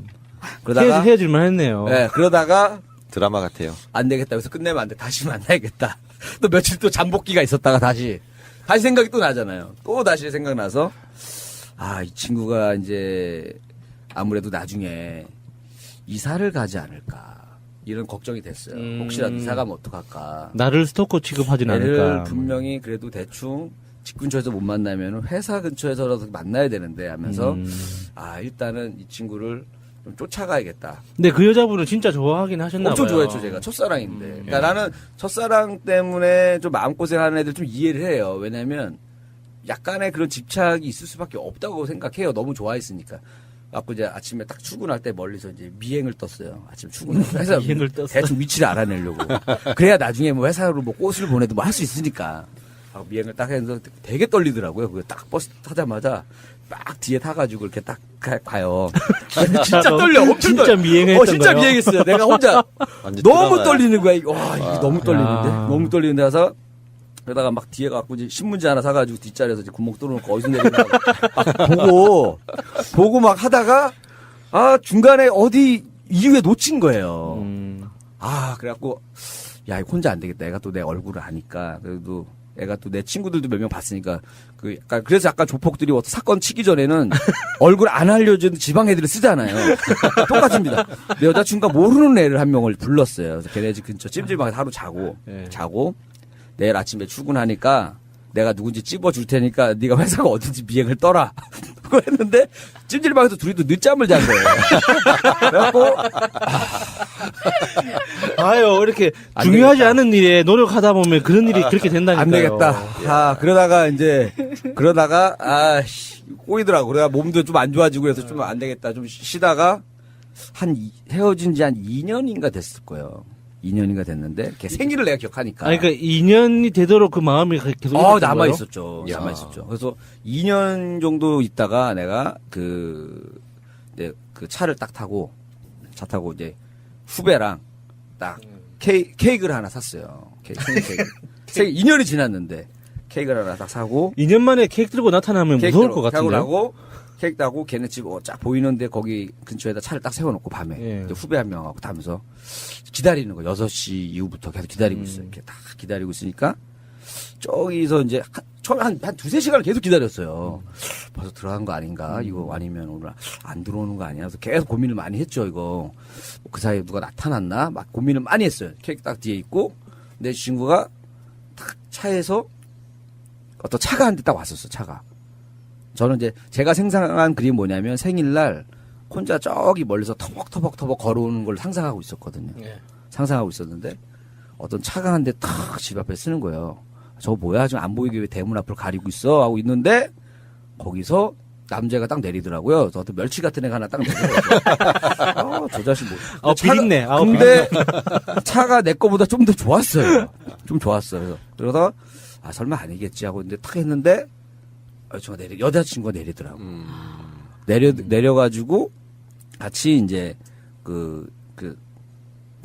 그러다가 헤어질만 했네요. 네, 그러다가 드라마 같아요. 안 되겠다. 그래서 끝내면 안 돼. 다시 만나야겠다. 또 며칠 또 잠복기가 있었다가 다시 생각이 또 나잖아요. 또 다시 생각나서 이 친구가 이제 아무래도 나중에 이사를 가지 않을까 이런 걱정이 됐어요. 혹시라도 이사 가면 어떡할까. 나를 스토커 취급하진 않을까. 분명히 그래도 대충 집 근처에서 못 만나면 회사 근처에서라도 만나야 되는데 하면서 일단은 이 친구를 좀 쫓아가야겠다. 근데 그 여자분은 진짜 좋아하긴 하셨나 엄청 봐요. 좋아했죠, 제가. 첫사랑인데. 그러니까 나는 첫사랑 때문에 좀 마음고생하는 애들 좀 이해를 해요. 왜냐면 약간의 그런 집착이 있을 수밖에 없다고 생각해요. 너무 좋아했으니까. 갖고 이제 아침에 딱 출근할 때 멀리서 이제 미행을 떴어요. 아침 출근해서 미행을 떴어. 대충 위치를 알아내려고. 그래야 나중에 뭐 회사로 뭐 꽃을 보내도 뭐 할 수 있으니까. 미행을 딱 해서 되게 떨리더라고요. 그거 딱 버스 타자마자 막 뒤에 타가지고 이렇게 딱 가요. 진짜 떨려. 엄청 진짜 떨려. 미행했던 진짜 거예요? 미행했어요. 내가 혼자 완전 너무 드라마야. 떨리는 거야. 와, 이게 너무 떨리는데. 너무 떨리는데 가서 그러다가 막 뒤에 가고 이제 신문지 하나 사가지고 뒷자리에서 이제 구멍 뚫어놓고 어디서 내리나 보고 막 하다가 중간에 어디 이유에 놓친 거예요. 그래갖고 야, 이거 혼자 안 되겠다. 애가 또 내 얼굴을 아니까 그래도. 애가 또 내 친구들도 몇 명 봤으니까 그래서 약간 조폭들이 사건 치기 전에는 얼굴 안 알려준 지방 애들을 쓰잖아요. 똑같습니다. 내 여자친구가 모르는 애를 한 명을 불렀어요. 그래서 걔네 집 근처 찜질방에서 하루 자고 내일 아침에 출근하니까 내가 누군지 찝어줄 테니까 네가 회사가 어딘지 비행을 떠라. 그거 했는데 찜질방에서 둘이도 늦잠을 잔 거예요. 그래갖고 아유, 이렇게 안 중요하지 되겠다. 않은 일에 노력하다 보면 그런 일이 그렇게 된다니까요. 안 되겠다. 그러다가 꼬이더라고. 그래가 몸도 좀 안 좋아지고 해서 좀 안 되겠다. 좀 쉬다가 헤어진 지 한 2년인가 됐을 거예요. 2년인가 됐는데 걔 생일을 내가 기억하니까. 아니, 그러니까 2년이 되도록 그 마음이 계속 남아 있었죠. 남아 있었죠. 그래서 2년 정도 있다가 내가 그 차를 딱 타고 이제 후배랑 딱 케이크를 하나 샀어요. 케이크. 2년이 지났는데 케이크를 하나 딱 사고 2년 만에 케이크 들고 나타나면 무서울 것 같은데. 하고 케이크 따고 걔네 집 쫙 보이는데 거기 근처에다 차를 딱 세워놓고 밤에 예. 이제 후배 한 명하고 타면서 기다리는 거 6시 이후부터 계속 기다리고 있어요. 이렇게 딱 기다리고 있으니까 저기서 이제 처음에 한 2-3시간을 계속 기다렸어요. 벌써 들어간 거 아닌가? 이거 아니면 오늘 안 들어오는 거 아니야? 그래서 계속 고민을 많이 했죠, 이거. 그 사이에 누가 나타났나? 막 고민을 많이 했어요. 케이크 딱 뒤에 있고 내 친구가 딱 차에서 어떤 차가 한 대 딱 왔었어, 차가. 저는 이제 제가 생각한 그림이 뭐냐면 생일날 혼자 저기 멀리서 터벅터벅 걸어오는 걸 상상하고 있었거든요. 상상하고 있었는데 어떤 차가 한 대 탁 집 앞에 쓰는 거예요. 저거 뭐야? 지금 안 보이게 왜 대문 앞을 가리고 있어? 하고 있는데 거기서 남자가 딱 내리더라고요. 어떤 멸치 같은 애가 하나 딱 내리더라고요. 저 자식 뭐. 비린내. 근데 차가 내 거보다 좀 더 좋았어요. 좀 좋았어요. 그러다가 설마 아니겠지 하고 있는데 탁 했는데 여자친구가 내리더라고. 내려가지고 같이 이제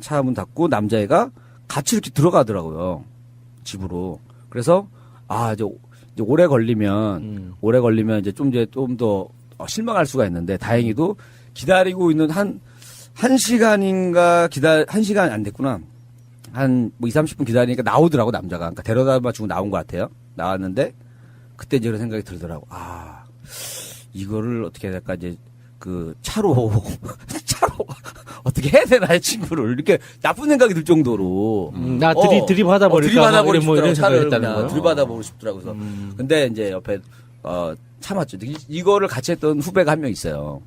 차 문 닫고 남자애가 같이 이렇게 들어가더라고요. 집으로. 그래서 이제 오래 걸리면 이제 좀 더 실망할 수가 있는데 다행히도 기다리고 있는 한 시간인가 1시간 안 됐구나. 한 2-30분 기다리니까 나오더라고 남자가. 그러니까 데려다 주고 나온 것 같아요. 나왔는데 그때 이제 그런 생각이 들더라고. 이거를 어떻게 해야 될까 이제 차로 어떻게 해야 되나 이 친구를 이렇게 나쁜 생각이 들 정도로 들이받아 버릴까 들이받아버리고 뭐 이런 싶더라고. 생각을 했다는 거예요. 들이받아보고 싶더라고. 그래서 근데 이제 옆에 참았죠. 이거를 같이 했던 후배가 한 명 있어요.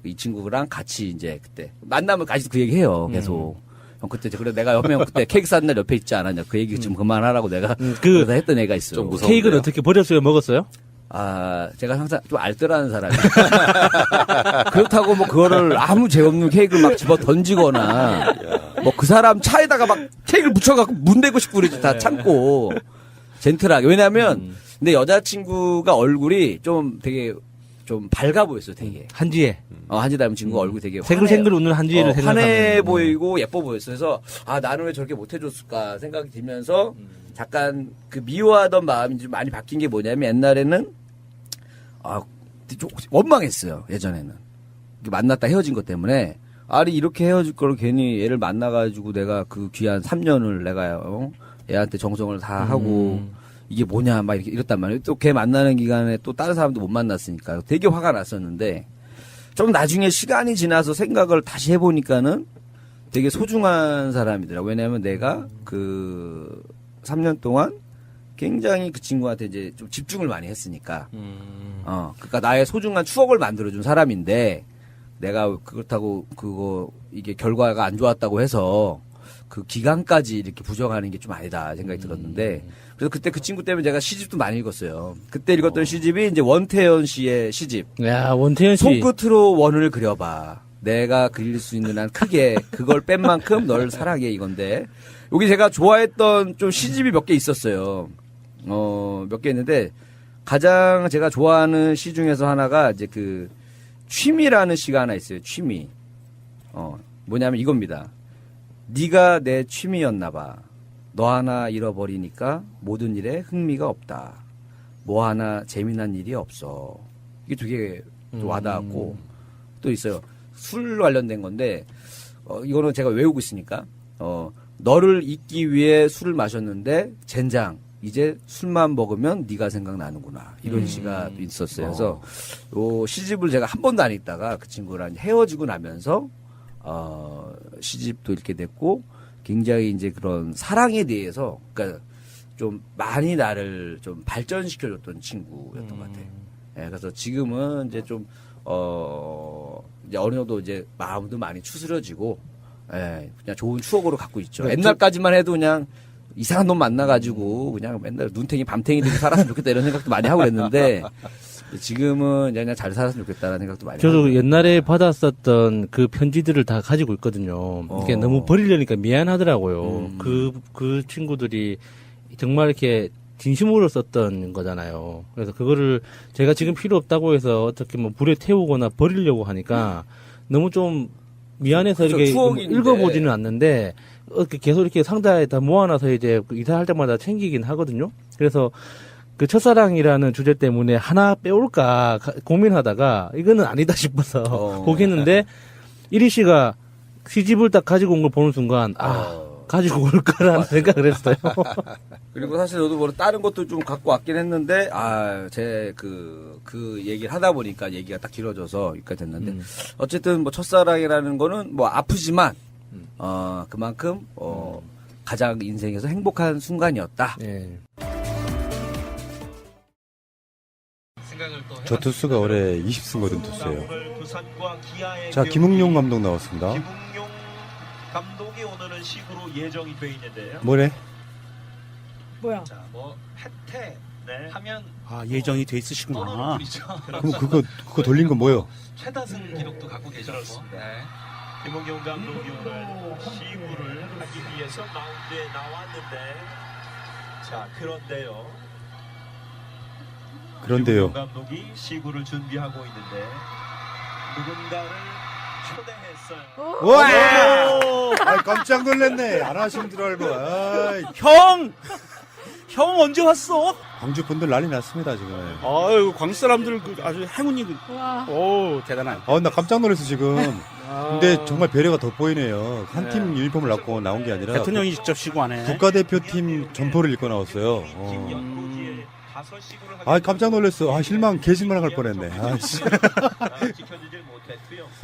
이 친구랑 같이 이제 그때 만나면 같이 그 얘기 해요. 계속. 형 그때 그래 내가 옆에 그때 케이크 산 날 옆에 있지 않았냐. 그 얘기 좀 그만하라고 내가 그러다 했던 애가 있어요. 케이크를 어떻게 버렸어요? 먹었어요? 제가 항상 좀 알뜰한 사람이에요. 그렇다고 뭐 그거를 아무 죄 없는 케이크를 막 집어 던지거나 뭐 그 사람 차에다가 막 케이크를 붙여갖고 문 대고 싶고 그러지 다 참고 젠틀하게. 왜냐면 근데 여자친구가 얼굴이 좀 되게 좀 밝아 보였어요, 되게. 한지혜. 한지 닮은 친구가 얼굴이 되게 생글생글 웃는 한지혜를 생각하면. 환해 보이고 예뻐 보였어요. 그래서 나는 왜 저렇게 못해줬을까 생각이 들면서 잠깐 미워하던 마음이 좀 많이 바뀐 게 뭐냐면 옛날에는 좀 원망했어요. 예전에는 만났다 헤어진 것 때문에 이렇게 헤어질 걸 괜히 얘를 만나가지고 내가 그 귀한 3년을 내가 애한테 정성을 다 하고 이게 뭐냐 막 이랬단 말이에요. 또 걔 만나는 기간에 또 다른 사람도 못 만났으니까 되게 화가 났었는데 좀 나중에 시간이 지나서 생각을 다시 해보니까는 되게 소중한 사람이더라고요. 왜냐하면 내가 3년 동안 굉장히 그 친구한테 이제 좀 집중을 많이 했으니까. 그러니까 나의 소중한 추억을 만들어준 사람인데 내가 그렇다고 이게 결과가 안 좋았다고 해서 그 기간까지 이렇게 부정하는 게 좀 아니다 생각이 들었는데 그래서 그때 그 친구 때문에 제가 시집도 많이 읽었어요. 그때 읽었던 시집이 이제 원태현 씨의 시집. 야, 원태현 씨. 손끝으로 원을 그려봐. 내가 그릴 수 있는 한 크게 그걸 뺀 만큼 널 사랑해 이건데 여기 제가 좋아했던 좀 시집이 몇 개 있었어요. 몇 개 있는데 가장 제가 좋아하는 시 중에서 하나가 이제 취미라는 시가 하나 있어요. 취미. 뭐냐면 이겁니다. 네가 내 취미였나 봐. 너 하나 잃어버리니까 모든 일에 흥미가 없다. 뭐 하나 재미난 일이 없어. 이게 되게 와닿았고 또 있어요. 술 관련된 건데 이거는 제가 외우고 있으니까 너를 잊기 위해 술을 마셨는데 젠장 이제 술만 먹으면 네가 생각나는구나 이런 시가 있었어요. 그래서 요 시집을 제가 한 번도 안 읽다가 그 친구랑 헤어지고 나면서 시집도 읽게 됐고 굉장히 이제 그런 사랑에 대해서 그러니까 좀 많이 나를 좀 발전시켜줬던 친구였던 것 같아요. 예, 그래서 지금은 이제 좀, 이제 어느 정도 이제 마음도 많이 추스려지고, 예, 그냥 좋은 추억으로 갖고 있죠. 옛날까지만 해도 그냥 이상한 놈 만나가지고 그냥 맨날 눈탱이 밤탱이들이 살았으면 좋겠다 이런 생각도 많이 하고 그랬는데, 지금은 그냥 잘 살았으면 좋겠다라는 생각도 많이 하고. 저도 옛날에 받았었던 그 편지들을 다 가지고 있거든요. 이게 너무 버리려니까 미안하더라고요. 그 친구들이 정말 이렇게 진심으로 썼던 거잖아요. 그래서 그거를 제가 지금 필요 없다고 해서 어떻게 뭐 불에 태우거나 버리려고 하니까 너무 좀 미안해서 그렇죠, 이렇게 추억인데. 읽어보지는 않는데 계속 이렇게 상자에다 모아놔서 이제 이사할 때마다 챙기긴 하거든요. 그래서 그 첫사랑이라는 주제 때문에 하나 빼올까 고민하다가 이거는 아니다 싶어서 보겠는데 이리 씨가 시집을 딱 가지고 온 걸 보는 순간 가지고 올 거라는 생각을 했어요. 그리고 사실 저도 뭐 다른 것도 좀 갖고 왔긴 했는데, 제 그 얘기를 하다 보니까 얘기가 딱 길어져서 여기까지 됐는데, 어쨌든 뭐 첫사랑이라는 거는 뭐 아프지만, 그만큼, 가장 인생에서 행복한 순간이었다. 저 투수가 올해 20승 거둔 투수예요. 자, 김웅용 감독 나왔습니다. 김웅용 감독이 오늘은 시구로 예정이 돼 있는데요. 뭐래? 뭐야? 자, 뭐 혜태 하면 예정이 돼 있으시구나. 그럼 그거 돌린 건 뭐예요? 최다승 기록도 갖고 계셨고. 김웅용 감독이 오늘 시구를 하기 위해서 마운드에 나왔는데, 자, 그런데요. 김웅용 감독이 시구를 준비하고 있는데 누군가를 초대했어요. 와! 깜짝 놀랐네. 안 하신 줄 알고. 형 언제 왔어? 광주 분들 난리 났습니다, 지금. 아유, 광주 사람들 아주 행운이. 오, 대단한. 나 깜짝 놀랐어, 지금. 근데 정말 배려가 돋보이네요. 한 팀 유니폼을 갖고 나온 게 아니라. 대통령이 직접 시구하네. 국가대표팀 점포를 입고 나왔어요. 깜짝 놀랐어. 개실망할 뻔했네.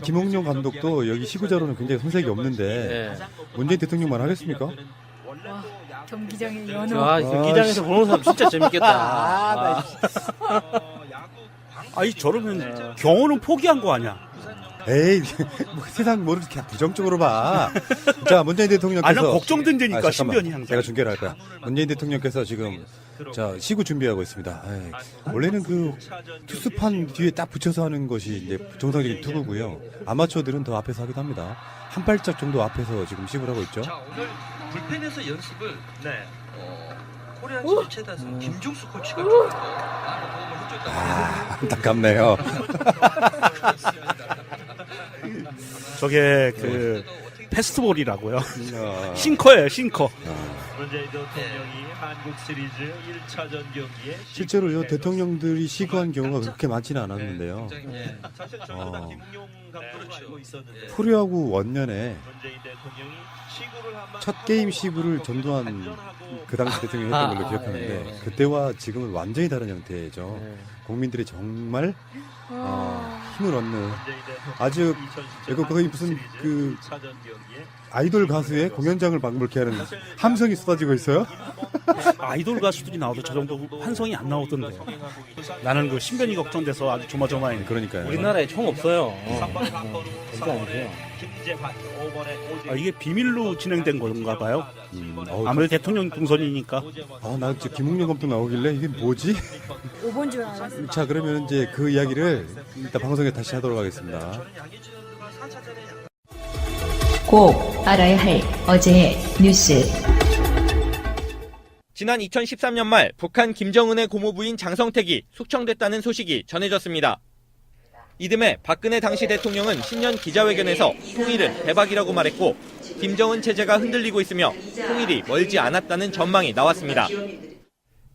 김웅용 감독도 여기 시구자로는 굉장히 손색이 없는데, 문재인 대통령만 하겠습니까? 경기장의 연호. 경기장에서 보는 사람 진짜 재밌겠다. 저러면 경호는 포기한 거 아니야? 에이, 세상 뭐를 이렇게 부정적으로 봐. 자, 문재인 대통령께서. 난 걱정된다니까, 신변이 항상. 제가 중계를 할 거야. 문재인 대통령께서 지금, 시구 준비하고 있습니다. 원래는 투수판 뒤에 딱 붙여서 하는 것이 이제 정상적인 투구고요. 아마추어들은 더 앞에서 하기도 합니다. 한 발짝 정도 앞에서 지금 시구를 하고 있죠. 자, 오늘 불펜에서 연습을 코리안 최다승 김종수 코치가 좀 도움을 해줬다고 안타깝네요. 저게 패스트볼이라고요. 싱커예요, 싱커. 문재인 대통령이 한국 시리즈 1차전 경기에 실제로요, 대통령들이 시구한 경우가 그렇게 많지는 않았는데요. 사실 저도 다 김웅용 감독을 알고 있었는데 프로야구 원년에 문재인 대통령이 시구를 한번 첫 게임 시구를 전두환 그 당시 대통령이 했던 걸로 기억하는데, 그때와 지금은 완전히 다른 형태죠. 국민들이 정말 힘을 얻는 아주 거의 무슨 아이돌 가수의 공연장을 방불케 하는 함성이 쏟아지고 있어요. 아이돌 가수들이 나와도 저 정도 환성이 안 나오던데. 나는 그 신변이 걱정돼서 아주 조마조마해. 그러니까요. 우리나라에 총 없어요. 이게 비밀로 진행된 건가 봐요. 아무래도 대통령 동선이니까. 나 진짜 김웅용 감독 나오길래 이게 뭐지? 5번 줄 알았어. 자, 그러면 이제 그 이야기를 이따 방송에 다시 하도록 하겠습니다. 꼭 알아야 할 어제의 뉴스. 지난 2013년 말 북한 김정은의 고모부인 장성택이 숙청됐다는 소식이 전해졌습니다. 이듬해 박근혜 당시 대통령은 신년 기자회견에서 통일은 대박이라고 말했고, 김정은 체제가 흔들리고 있으며 통일이 멀지 않았다는 전망이 나왔습니다.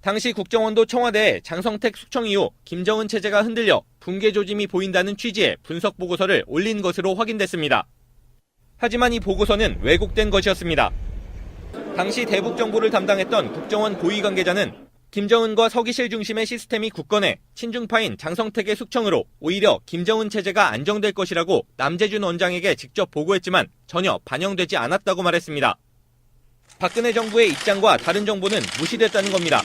당시 국정원도 청와대에 장성택 숙청 이후 김정은 체제가 흔들려 붕괴 조짐이 보인다는 취지의 분석 보고서를 올린 것으로 확인됐습니다. 하지만 이 보고서는 왜곡된 것이었습니다. 당시 대북 정보를 담당했던 국정원 고위 관계자는 김정은과 서기실 중심의 시스템이 굳건해 친중파인 장성택의 숙청으로 오히려 김정은 체제가 안정될 것이라고 남재준 원장에게 직접 보고했지만 전혀 반영되지 않았다고 말했습니다. 박근혜 정부의 입장과 다른 정보는 무시됐다는 겁니다.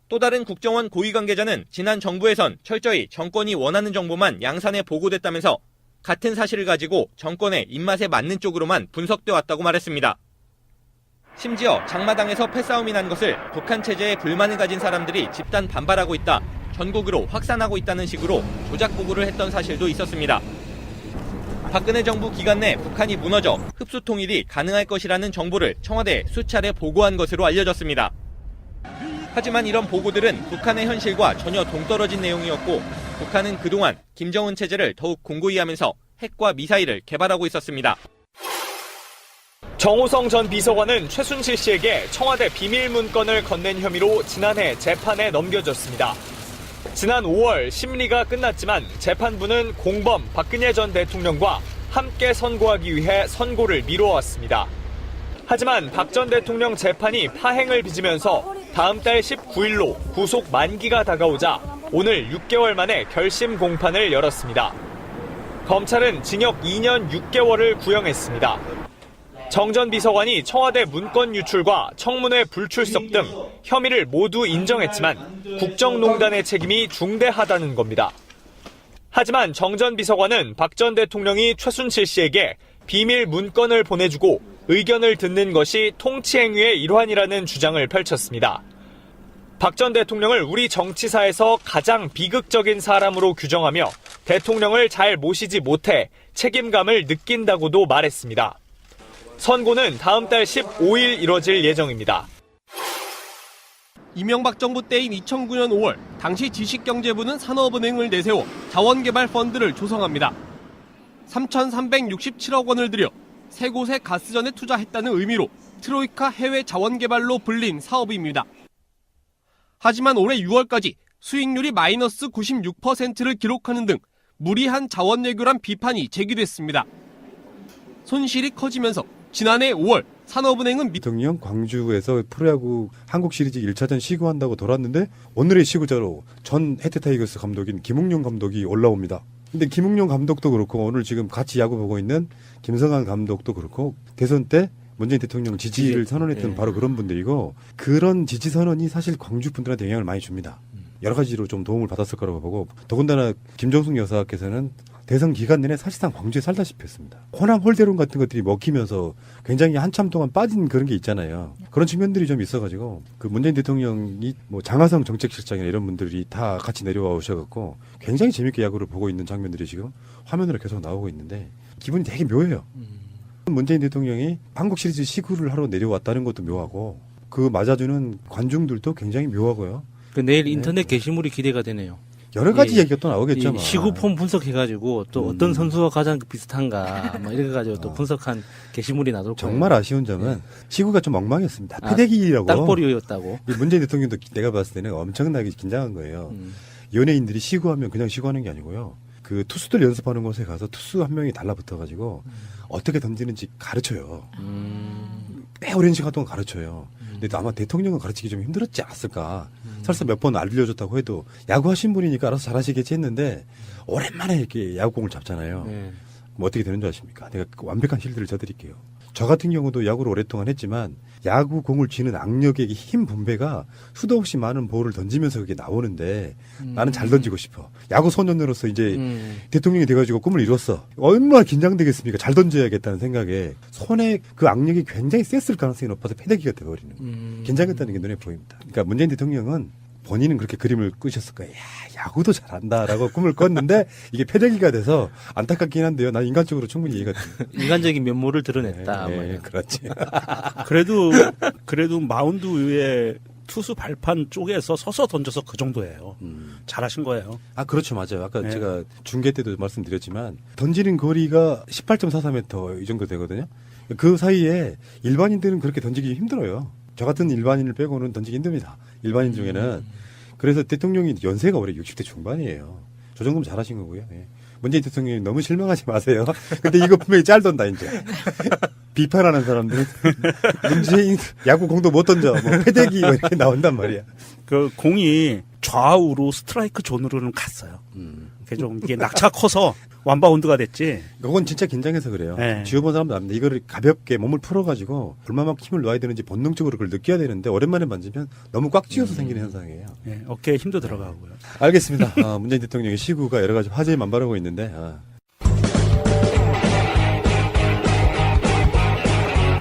또 다른 국정원 고위 관계자는 지난 정부에선 철저히 정권이 원하는 정보만 양산에 보고됐다면서 같은 사실을 가지고 정권의 입맛에 맞는 쪽으로만 분석돼 왔다고 말했습니다. 심지어 장마당에서 패싸움이 난 것을 북한 체제에 불만을 가진 사람들이 집단 반발하고 있다, 전국으로 확산하고 있다는 식으로 조작 보고를 했던 사실도 있었습니다. 박근혜 정부 기간 내 북한이 무너져 흡수 통일이 가능할 것이라는 정보를 청와대에 수차례 보고한 것으로 알려졌습니다. 하지만 이런 보고들은 북한의 현실과 전혀 동떨어진 내용이었고 북한은 그동안 김정은 체제를 더욱 공고히 하면서 핵과 미사일을 개발하고 있었습니다. 정호성 전 비서관은 최순실 씨에게 청와대 비밀 문건을 건넨 혐의로 지난해 재판에 넘겨졌습니다. 지난 5월 심리가 끝났지만 재판부는 공범 박근혜 전 대통령과 함께 선고하기 위해 선고를 미뤄왔습니다. 하지만 박 전 대통령 재판이 파행을 빚으면서 다음 달 19일로 구속 만기가 다가오자 오늘 6개월 만에 결심 공판을 열었습니다. 검찰은 징역 2년 6개월을 구형했습니다. 정 전 비서관이 청와대 문건 유출과 청문회 불출석 등 혐의를 모두 인정했지만 국정농단의 책임이 중대하다는 겁니다. 하지만 정 전 비서관은 박 전 대통령이 최순실 씨에게 비밀 문건을 보내주고 의견을 듣는 것이 통치행위의 일환이라는 주장을 펼쳤습니다. 박 전 대통령을 우리 정치사에서 가장 비극적인 사람으로 규정하며 대통령을 잘 모시지 못해 책임감을 느낀다고도 말했습니다. 선고는 다음 달 15일 이뤄질 예정입니다. 이명박 정부 때인 2009년 5월 당시 지식경제부는 산업은행을 내세워 자원개발 펀드를 조성합니다. 3,367억 원을 들여 세 곳의 가스전에 투자했다는 의미로 트로이카 해외 자원개발로 불린 사업입니다. 하지만 올해 6월까지 수익률이 마이너스 96%를 기록하는 등 무리한 자원외교란 비판이 제기됐습니다. 손실이 커지면서 지난해 5월 산업은행은 대통령 광주에서 프로야구 한국 시리즈 1차전 시구한다고 돌았는데 오늘의 시구자로 전 해태타이거스 감독인 김웅룡 감독이 올라옵니다. 근데 김웅룡 감독도 그렇고 오늘 지금 같이 야구 보고 있는 김성환 감독도 그렇고 대선 때 문재인 대통령 지지를 선언했던 바로 그런 분들이고 그런 지지 선언이 사실 광주 분들한테 영향을 많이 줍니다. 여러 가지로 좀 도움을 받았을 거라고 보고 더군다나 김정숙 여사께서는 대선 기간 내내 사실상 광주에 살다시피 했습니다. 호남 홀대론 같은 것들이 먹히면서 굉장히 한참 동안 빠진 그런 게 있잖아요. 그런 측면들이 좀 있어가지고 그 문재인 대통령이 뭐 장하성 정책실장이나 이런 분들이 다 같이 내려와 오셔갖고 굉장히 재밌게 야구를 보고 있는 장면들이 지금 화면으로 계속 나오고 있는데 기분이 되게 묘해요. 문재인 대통령이 한국 시리즈 시구를 하러 내려왔다는 것도 묘하고 그 맞아주는 관중들도 굉장히 묘하고요. 그 내일 인터넷 게시물이 기대가 되네요. 여러 가지 얘기가 또 나오겠죠. 시구폼 분석해가지고 또 어떤 선수와 가장 비슷한가 뭐 이렇게 가지고 또 분석한 게시물이 나돌 거예요. 정말 아쉬운 점은 시구가 좀 엉망이었습니다. 패대기라고. 땅볼이었다고. 문재인 대통령도 내가 봤을 때는 엄청나게 긴장한 거예요. 연예인들이 시구하면 그냥 시구하는 게 아니고요. 그 투수들 연습하는 곳에 가서 투수 한 명이 달라붙어가지고 어떻게 던지는지 가르쳐요. 꽤 오랜 시간 동안 가르쳐요. 근데 아마 대통령은 가르치기 좀 힘들었지 않았을까. 설사 몇 번 알려줬다고 해도 야구하신 분이니까 알아서 잘하시겠지 했는데 오랜만에 이렇게 야구공을 잡잖아요. 뭐 어떻게 되는 줄 아십니까? 내가 완벽한 실드를 쳐드릴게요. 저 같은 경우도 야구를 오랫동안 했지만 야구 공을 쥐는 악력의 힘 분배가 수도 없이 많은 볼을 던지면서 그게 나오는데 나는 잘 던지고 싶어. 야구 소년으로서 이제 대통령이 돼가지고 꿈을 이뤘어. 얼마나 긴장되겠습니까? 잘 던져야겠다는 생각에 손에 그 악력이 굉장히 셌을 가능성이 높아서 패대기가 돼버리는 거예요. 긴장했다는 게 눈에 보입니다. 그러니까 문재인 대통령은 본인은 그렇게 그림을 꾸셨을 거예요. 야, 야구도 잘한다라고 꿈을 꿨는데 이게 패대기가 돼서 안타깝긴 한데요. 난 인간적으로 충분히 이해가 됩니다. 인간적인 면모를 드러냈다. 네, 그렇지. 그래도 마운드 위에 투수 발판 쪽에서 서서 던져서 그 정도예요. 잘하신 거예요. 아, 그렇죠. 맞아요. 아까 제가 중계 때도 말씀드렸지만 던지는 거리가 18.44m 이 정도 되거든요. 그 사이에 일반인들은 그렇게 던지기 힘들어요. 저 같은 일반인을 빼고는 던지기 힘듭니다. 일반인 중에는. 그래서 대통령이 연세가 올해 60대 중반이에요. 저 정도면 잘하신 거고요. 예. 문재인 대통령이 너무 실망하지 마세요. 근데 이거 분명히 짤던다, 이제. 비판하는 사람들은 문재인 야구 공도 못 던져. 뭐 패대기 뭐 이렇게 나온단 말이야. 그 공이 좌우로 스트라이크 존으로는 갔어요. 좀 이게 낙차 커서 완바운드가 됐지. 그건 진짜 긴장해서 그래요. 네. 지어본 사람도 압니다. 이거를 가볍게 몸을 풀어가지고 얼마만큼 힘을 놔야 되는지 본능적으로 그걸 느껴야 되는데 오랜만에 만지면 너무 꽉 쥐어서 생기는 현상이에요. 네, 어깨에 힘도 들어가고요. 알겠습니다. 문재인 대통령의 시구가 여러 가지 화제에 만발하고 있는데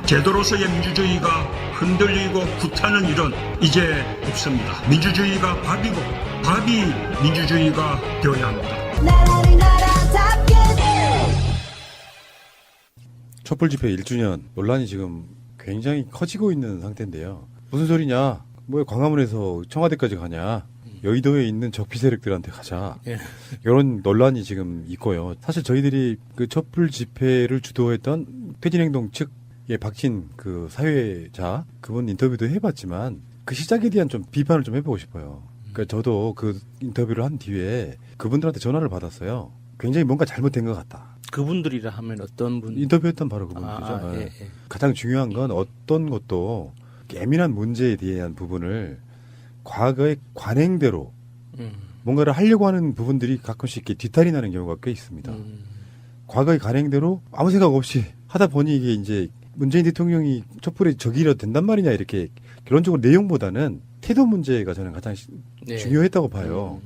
제도로서의 민주주의가 흔들리고 구타는 일은 이제 없습니다. 민주주의가 밥이고 밥이 민주주의가 되어야 합니다. 촛불 집회 1주년 논란이 지금 굉장히 커지고 있는 상태인데요. 무슨 소리냐? 뭐 광화문에서 청와대까지 가냐? 여의도에 있는 적폐 세력들한테 가자. 예. 이런 논란이 지금 있고요. 사실 저희들이 그 촛불 집회를 주도했던 퇴진행동 측의 박진 그 사회자 그분 인터뷰도 해봤지만 그 시작에 대한 좀 비판을 좀 해보고 싶어요. 그러니까 저도 그 인터뷰를 한 뒤에 그분들한테 전화를 받았어요. 굉장히 뭔가 잘못된 것 같다. 그분들이라 하면 어떤 분? 인터뷰했던 바로 그분들이죠. 예, 예. 가장 중요한 건 어떤 것도 예민한 문제에 대한 부분을 과거의 관행대로 뭔가를 하려고 하는 부분들이 가끔씩 이렇게 뒤탈이 나는 경우가 꽤 있습니다. 과거의 관행대로 아무 생각 없이 하다 보니 이게 이제 문재인 대통령이 촛불의 적이라 된단 말이냐 이렇게 결론적으로 내용보다는 태도 문제가 저는 가장 네. 중요했다고 봐요.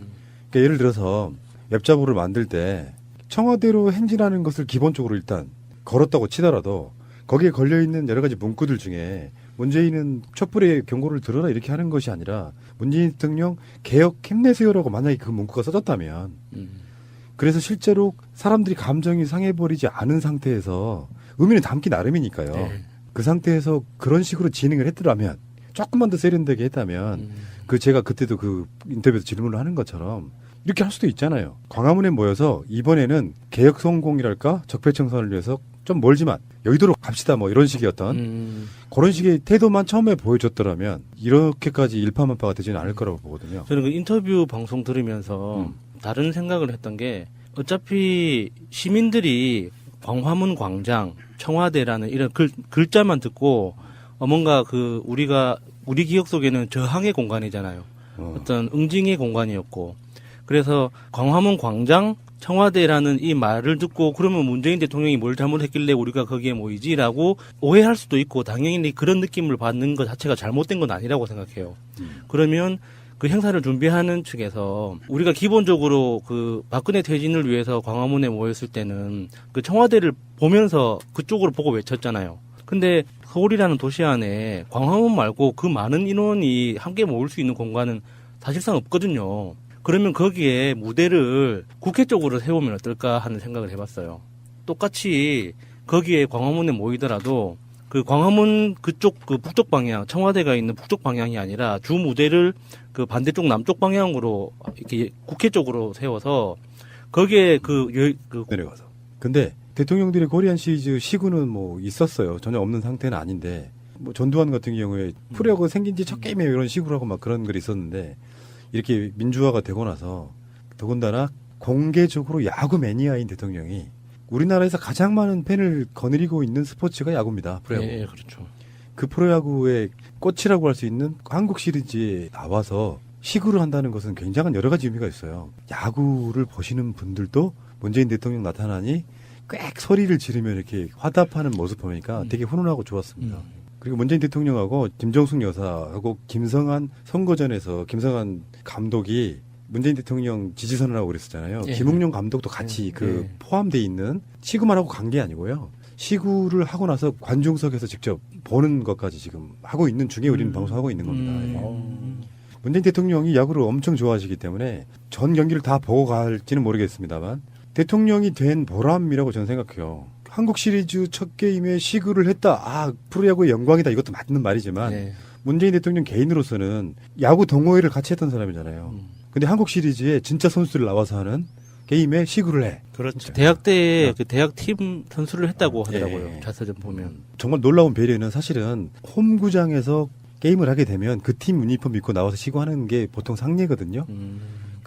그러니까 예를 들어서 웹자보를 만들 때 청와대로 행진하는 것을 기본적으로 일단 걸었다고 치더라도 거기에 걸려있는 여러 가지 문구들 중에 문재인은 촛불의 경고를 들어라 이렇게 하는 것이 아니라 문재인 대통령 개혁 힘내세요라고 만약에 그 문구가 써졌다면 그래서 실제로 사람들이 감정이 상해버리지 않은 상태에서 의미는 담기 나름이니까요. 네. 그 상태에서 그런 식으로 진행을 했더라면 조금만 더 세련되게 했다면 그 제가 그때도 그 인터뷰에서 질문을 하는 것처럼 이렇게 할 수도 있잖아요. 광화문에 모여서 이번에는 개혁 성공이랄까 적폐청산을 위해서 좀 멀지만 여의도로 갑시다 뭐 이런 식의 어떤 그런 식의 태도만 처음에 보여줬더라면 이렇게까지 일파만파가 되지는 않을 거라고 보거든요. 저는 그 인터뷰 방송 들으면서 다른 생각을 했던 게 어차피 시민들이 광화문 광장, 청와대라는 이런 글자만 듣고 뭔가 그 우리 기억 속에는 저항의 공간이잖아요. 어떤 응징의 공간이었고 그래서 광화문 광장, 청와대라는 이 말을 듣고 그러면 문재인 대통령이 뭘 잘못했길래 우리가 거기에 모이지라고 오해할 수도 있고 당연히 그런 느낌을 받는 것 자체가 잘못된 건 아니라고 생각해요. 그러면 그 행사를 준비하는 측에서 우리가 기본적으로 그 박근혜 퇴진을 위해서 광화문에 모였을 때는 그 청와대를 보면서 그쪽으로 보고 외쳤잖아요. 근데 서울이라는 도시 안에 광화문 말고 그 많은 인원이 함께 모일 수 있는 공간은 사실상 없거든요. 그러면 거기에 무대를 국회 쪽으로 세우면 어떨까 하는 생각을 해봤어요. 똑같이 거기에 광화문에 모이더라도 그 광화문 그쪽 그 북쪽 방향, 청와대가 있는 북쪽 방향이 아니라 주 무대를 그 반대쪽 남쪽 방향으로 이렇게 국회 쪽으로 세워서 거기에 내려가서. 근데 대통령들의 코리안 시리즈 시구는 뭐 있었어요. 전혀 없는 상태는 아닌데 뭐 전두환 같은 경우에 프로야구 생긴 지 첫 게임에 이런 식으로 하고 막 그런 글이 있었는데 이렇게 민주화가 되고 나서 더군다나 공개적으로 야구 매니아인 대통령이 우리나라에서 가장 많은 팬을 거느리고 있는 스포츠가 야구입니다. 프로야구. 예, 그렇죠. 그 프로야구의 꽃이라고 할 수 있는 한국 시리즈에 나와서 시구를 한다는 것은 굉장한 여러 가지 의미가 있어요. 야구를 보시는 분들도 문재인 대통령 나타나니 꽥 소리를 지르며 이렇게 화답하는 모습 보니까 되게 훈훈하고 좋았습니다. 그리고 문재인 대통령하고 김정숙 여사하고 김성한 선거전에서 김성한 감독이 문재인 대통령 지지선을 하고 그랬었잖아요. 예. 김웅룡 감독도 같이 포함되어 있는 시구만 하고 간 게 아니고요. 시구를 하고 나서 관중석에서 직접 보는 것까지 지금 하고 있는 중에 우리는 방송하고 있는 겁니다. 예. 문재인 대통령이 야구를 엄청 좋아하시기 때문에 전 경기를 다 보고 갈지는 모르겠습니다만 대통령이 된 보람이라고 저는 생각해요. 한국 시리즈 첫 게임에 시구를 했다. 아, 프로야구의 영광이다. 이것도 맞는 말이지만 문재인 대통령 개인으로서는 야구 동호회를 같이 했던 사람이잖아요. 근데 한국 시리즈에 진짜 선수들 나와서 하는 게임에 시구를 해. 그렇죠. 대학 때 그 대학 팀 선수를 했다고 하더라고요. 예. 자서전 보면. 정말 놀라운 배려는 사실은 홈구장에서 게임을 하게 되면 그 팀 유니폼 입고 나와서 시구하는 게 보통 상례거든요.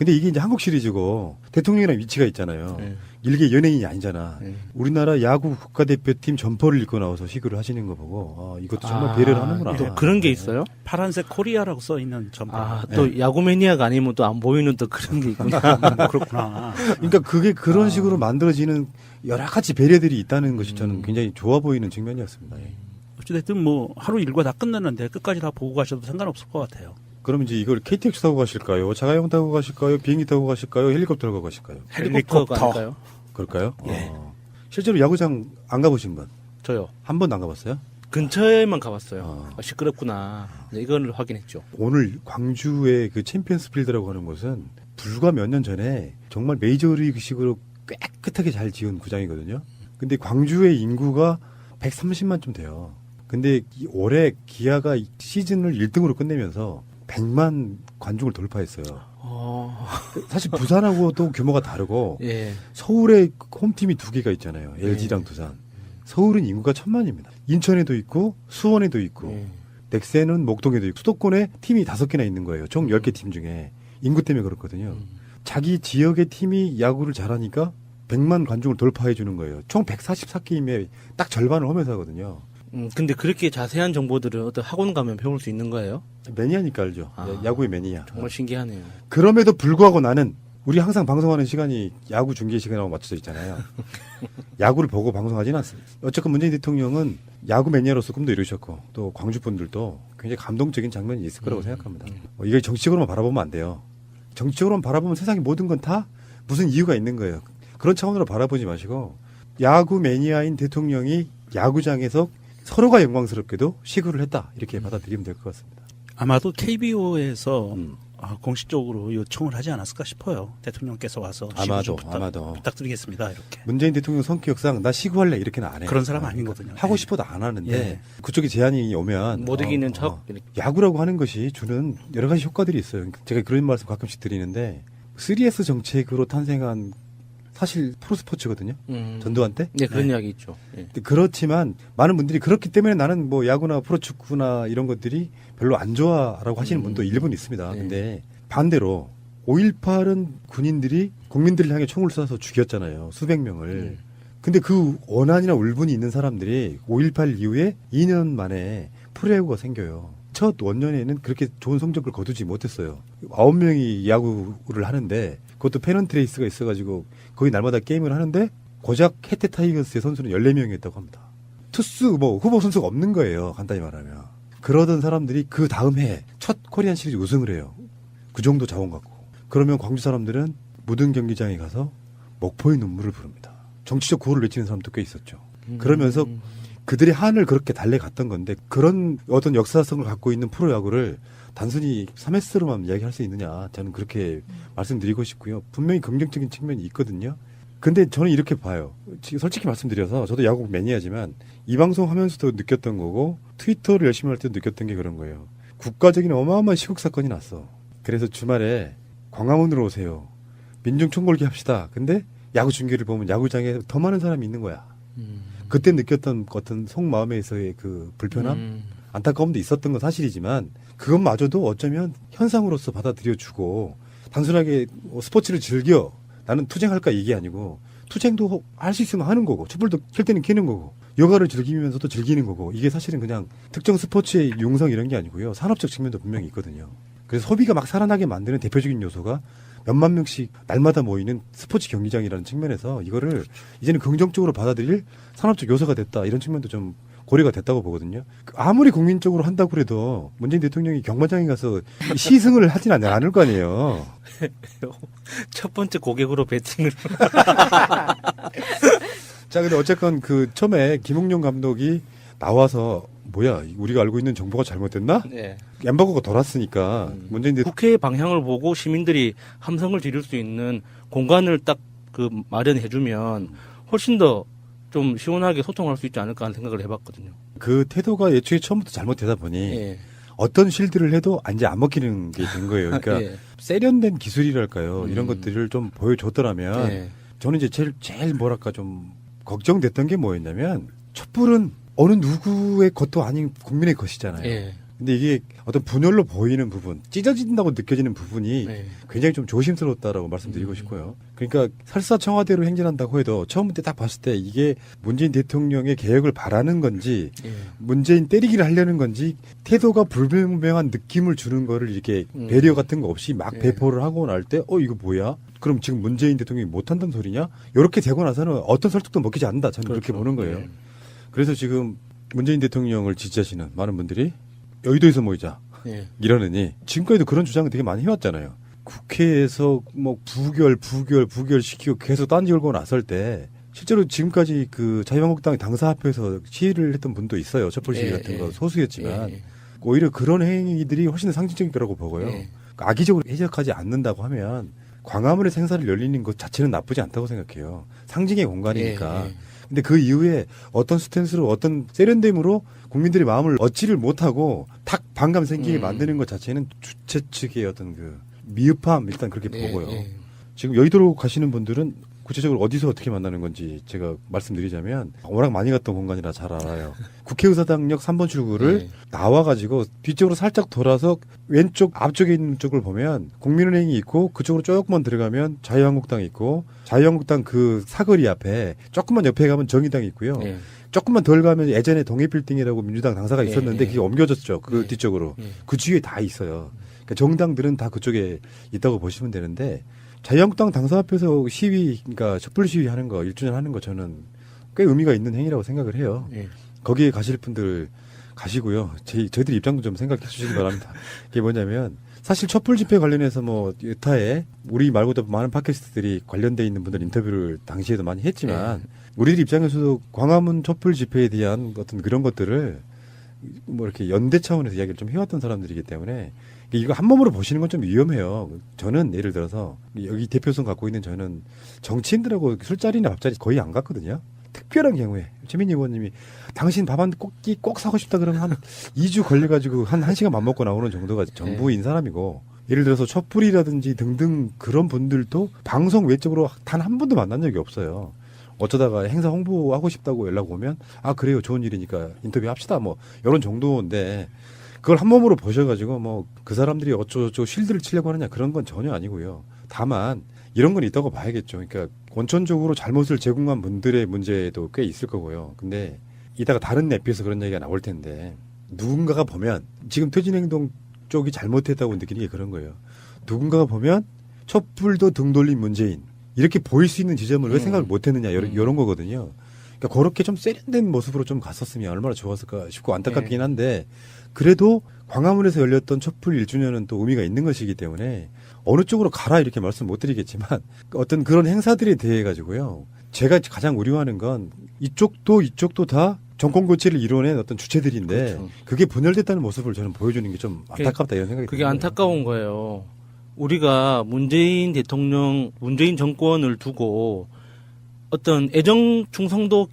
근데 이게 이제 한국 시리즈고 대통령이랑 위치가 있잖아요. 일개 연예인이 아니잖아. 우리나라 야구 국가대표팀 점퍼를 입고 나와서 시구를 하시는 거 보고 이것도 정말 배려를 하는구나. 또 그런 게 있어요? 파란색 코리아라고 써 있는 점퍼. 또 야구 매니아가 아니면 또 안 보이는 또 그런 게 있구나. 그렇구나. 그러니까 그게 그런 식으로 만들어지는 여러 가지 배려들이 있다는 것이 저는 굉장히 좋아 보이는 측면이었습니다. 어찌됐든 뭐 하루 일과 다 끝났는데 끝까지 다 보고 가셔도 상관없을 것 같아요. 그럼 이제 이걸 KTX 타고 가실까요? 자가용 타고 가실까요? 비행기 타고 가실까요? 헬리콥터 타고 가실까요? 헬리콥터 아닐까요? 그럴까요? 예. 실제로 야구장 안 가보신 분? 저요. 한 번도 안 가봤어요? 근처에만 가봤어요. 시끄럽구나. 이걸 확인했죠. 오늘 광주의 그 챔피언스 필드라고 하는 곳은 불과 몇 년 전에 정말 메이저리그식으로 깨끗하게 잘 지은 구장이거든요. 근데 광주의 인구가 130만 좀 돼요. 근데 올해 기아가 시즌을 1등으로 끝내면서 100만 관중을 돌파했어요. 사실 부산하고도 규모가 다르고 예. 서울에 홈팀이 2개가 있잖아요. LG랑 두산. 서울은 인구가 1000만입니다. 인천에도 있고 수원에도 있고 넥센은 목동에도 있고 수도권에 팀이 5개나 있는 거예요. 총 10개 팀 중에. 인구 때문에 그렇거든요. 자기 지역의 팀이 야구를 잘하니까 100만 관중을 돌파해 주는 거예요. 총 144게임에 딱 절반을 홈에서 하거든요. 근데 그렇게 자세한 정보들을 어떤 학원 가면 배울 수 있는 거예요? 매니아니까 알죠. 야구의 매니아. 정말 신기하네요. 그럼에도 불구하고 나는 우리 항상 방송하는 시간이 야구 중계 시간하고 맞춰져 있잖아요. 야구를 보고 방송하지는 않습니다. 어쨌건 문재인 대통령은 야구 매니아로서 꿈도 이루셨고 또 광주 분들도 굉장히 감동적인 장면이 있을 거라고 생각합니다. 이걸 정치적으로만 바라보면 안 돼요. 정치적으로만 바라보면 세상의 모든 건 다 무슨 이유가 있는 거예요. 그런 차원으로 바라보지 마시고 야구 매니아인 대통령이 야구장에서 서로가 영광스럽게도 시구를 했다. 이렇게 받아들이면 될 것 같습니다. 아마도 KBO에서 공식적으로 요청을 하지 않았을까 싶어요. 대통령께서 와서 아마도 부탁드리겠습니다. 이렇게. 문재인 대통령 성격상 나 시구할래 이렇게는 안 해요. 그런 사람 아니거든요. 하고 싶어도 안 하는데 예. 그쪽에 제안이 오면 못 이기는 척. 야구라고 하는 것이 주는 여러 가지 효과들이 있어요. 제가 그런 말씀 가끔씩 드리는데 3S 정책으로 탄생한 사실 프로스포츠거든요. 전두환 때. 네, 그런 이야기 있죠. 예. 그렇지만 많은 분들이 그렇기 때문에 나는 뭐 야구나 프로축구나 이런 것들이 별로 안 좋아라고 하시는 분도 일부는 있습니다. 근데 반대로 5.18은 군인들이 국민들을 향해 총을 쏴서 죽였잖아요. 수백 명을. 근데 그 원한이나 울분이 있는 사람들이 5.18 이후에 2년 만에 프로야구가 생겨요. 첫 원년에는 그렇게 좋은 성적을 거두지 못했어요. 9명이 야구를 하는데 그것도 페넌트레이스가 있어가지고 거의 날마다 게임을 하는데 고작 혜태 타이거스의 선수는 14명이었다고 합니다. 투수 뭐 후보 선수가 없는 거예요. 간단히 말하면. 그러던 사람들이 그 다음 해 첫 코리안 시리즈 우승을 해요. 그 정도 자원 갖고. 그러면 광주 사람들은 무등 경기장에 가서 목포의 눈물을 부릅니다. 정치적 구호를 외치는 사람도 꽤 있었죠. 그러면서 그들의 한을 그렇게 달래갔던 건데 그런 어떤 역사성을 갖고 있는 프로야구를 단순히 3S로만 이야기할 수 있느냐 저는 그렇게 말씀드리고 싶고요. 분명히 긍정적인 측면이 있거든요. 근데 저는 이렇게 봐요. 솔직히 말씀드려서 저도 야구 매니아지만 이 방송 하면서도 느꼈던 거고 트위터를 열심히 할 때도 느꼈던 게 그런 거예요. 국가적인 어마어마한 시국 사건이 났어. 그래서 주말에 광화문으로 오세요. 민중총궐기 합시다. 근데 야구 중계를 보면 야구장에 더 많은 사람이 있는 거야. 그때 느꼈던 어떤 속마음에서의 그 불편함, 안타까움도 있었던 건 사실이지만 그것마저도 어쩌면 현상으로서 받아들여주고 단순하게 스포츠를 즐겨 나는 투쟁할까 이게 아니고 투쟁도 할 수 있으면 하는 거고 촛불도 켤 때는 켜는 거고 여가를 즐기면서도 즐기는 거고 이게 사실은 그냥 특정 스포츠의 융성 이런 게 아니고요. 산업적 측면도 분명히 있거든요. 그래서 소비가 막 살아나게 만드는 대표적인 요소가 몇만 명씩 날마다 모이는 스포츠 경기장이라는 측면에서 이거를 이제는 긍정적으로 받아들일 산업적 요소가 됐다. 이런 측면도 좀 고려가 됐다고 보거든요. 아무리 국민적으로 한다고 해도 문재인 대통령이 경마장에 가서 시승을 하진 않을 거 아니에요. 첫 번째 고객으로 배팅을. 자, 근데 어쨌건 그 처음에 김웅룡 감독이 나와서 뭐야 우리가 알고 있는 정보가 잘못됐나? 네. 엠버거가 돌았으니까 문재인 대통령 국회의 방향을 보고 시민들이 함성을 지를 수 있는 공간을 딱 그 마련해주면 훨씬 더 좀 시원하게 소통할 수 있지 않을까 하는 생각을 해봤거든요. 그 태도가 애초에 처음부터 잘못되다 보니 어떤 실드를 해도 이제 안 먹히는 게 된 거예요. 그러니까 세련된 기술이랄까요. 이런 것들을 좀 보여줬더라면 저는 이제 제일 뭐랄까 좀 걱정됐던 게 뭐였냐면 촛불은 어느 누구의 것도 아닌 국민의 것이잖아요. 근데 이게 어떤 분열로 보이는 부분, 찢어진다고 느껴지는 부분이 굉장히 좀 조심스럽다라고 말씀드리고 싶고요. 그러니까 설사 청와대로 행진한다고 해도 처음부터 딱 봤을 때 이게 문재인 대통령의 개혁을 바라는 건지 문재인 때리기를 하려는 건지 태도가 불분명한 느낌을 주는 거를 이렇게 배려 같은 거 없이 막 배포를 하고 날 때 이거 뭐야? 그럼 지금 문재인 대통령이 못한다는 소리냐? 이렇게 되고 나서는 어떤 설득도 먹히지 않는다. 저는 그렇게 보는 거예요. 그래서 지금 문재인 대통령을 지지하시는 많은 분들이 여의도에서 모이자 이러느니 지금까지도 그런 주장을 되게 많이 해왔잖아요. 국회에서 뭐 부결 시키고 계속 딴지 걸고 나설 때 실제로 지금까지 그 자유한국당 당사 앞에서 시위를 했던 분도 있어요. 촛불 시위 같은 거 소수였지만 오히려 그런 행위들이 훨씬 더 상징적인 거라고 보고요. 악의적으로 해석하지 않는다고 하면 광화문에서 행사를 열리는 것 자체는 나쁘지 않다고 생각해요. 상징의 공간이니까. 근데 그 이후에 어떤 스탠스로 어떤 세련됨으로 국민들의 마음을 얻지를 못하고 탁 반감 생기게 만드는 것 자체는 주최 측의 어떤 그 미흡함 일단 그렇게 보고요. 지금 여의도로 가시는 분들은 구체적으로 어디서 어떻게 만나는 건지 제가 말씀드리자면 워낙 많이 갔던 공간이라 잘 알아요. 국회의사당역 3번 출구를 나와가지고 뒤쪽으로 살짝 돌아서 왼쪽 앞쪽에 있는 쪽을 보면 국민은행이 있고 그쪽으로 조금만 들어가면 자유한국당이 있고 자유한국당 그 사거리 앞에 조금만 옆에 가면 정의당이 있고요. 조금만 덜 가면 예전에 동해빌딩이라고 민주당 당사가 있었는데 그게 옮겨졌죠. 그 뒤쪽으로. 그 주위에 다 있어요. 그러니까 정당들은 다 그쪽에 있다고 보시면 되는데 자유한국당 당사 앞에서 시위, 그러니까 촛불 시위 하는 거, 1주년 하는 거 저는 꽤 의미가 있는 행위라고 생각을 해요. 거기에 가실 분들 가시고요. 저희들 입장도 좀 생각해 주시기 바랍니다. 그게 뭐냐면 사실 촛불 집회 관련해서 뭐 여타에 우리 말고도 많은 팟캐스트들이 관련돼 있는 분들 인터뷰를 당시에도 많이 했지만 우리들 입장에서도 광화문 촛불 집회에 대한 어떤 그런 것들을 뭐 이렇게 연대 차원에서 이야기를 좀 해왔던 사람들이기 때문에 이거 한 몸으로 보시는 건 좀 위험해요. 저는 예를 들어서 여기 대표성 갖고 있는 저는 정치인들하고 술자리나 밥자리 거의 안 갔거든요. 특별한 경우에 최민희 의원님이 당신 밥 한 끼 꼭 사고 싶다 그러면 한 2주 걸려가지고 한 1시간 밥 먹고 나오는 정도가 전부인 사람이고 예를 들어서 촛불이라든지 등등 그런 분들도 방송 외적으로 단 한 번도 만난 적이 없어요. 어쩌다가 행사 홍보하고 싶다고 연락 오면 아 그래요 좋은 일이니까 인터뷰 합시다 뭐 이런 정도인데 그걸 한 몸으로 보셔가지고 뭐 그 사람들이 어쩌고저쩌고 실드를 치려고 하느냐 그런 건 전혀 아니고요. 다만 이런 건 있다고 봐야겠죠. 그러니까 원천적으로 잘못을 제공한 분들의 문제도 꽤 있을 거고요. 근데 이따가 다른 에피에서 그런 얘기가 나올 텐데 누군가가 보면 지금 퇴진행동 쪽이 잘못했다고 느끼는 게 그런 거예요. 누군가가 보면 촛불도 등 돌린 문재인 이렇게 보일 수 있는 지점을 왜 생각을 못했느냐 이런 거거든요. 그러니까 그렇게 좀 세련된 모습으로 좀 갔었으면 얼마나 좋았을까 싶고 안타깝긴 한데 그래도 광화문에서 열렸던 촛불 1주년은 또 의미가 있는 것이기 때문에 어느 쪽으로 가라 이렇게 말씀 못 드리겠지만 어떤 그런 행사들에 대해 가지고요. 제가 가장 우려하는 건 이쪽도 다 정권 교체를 이뤄낸 어떤 주체들인데 그게 분열됐다는 모습을 저는 보여주는 게 좀 안타깝다 이런 생각이 그게 듭니다. 안타까운 거예요. 우리가 문재인 대통령, 문재인 정권을 두고 어떤 애정 충성도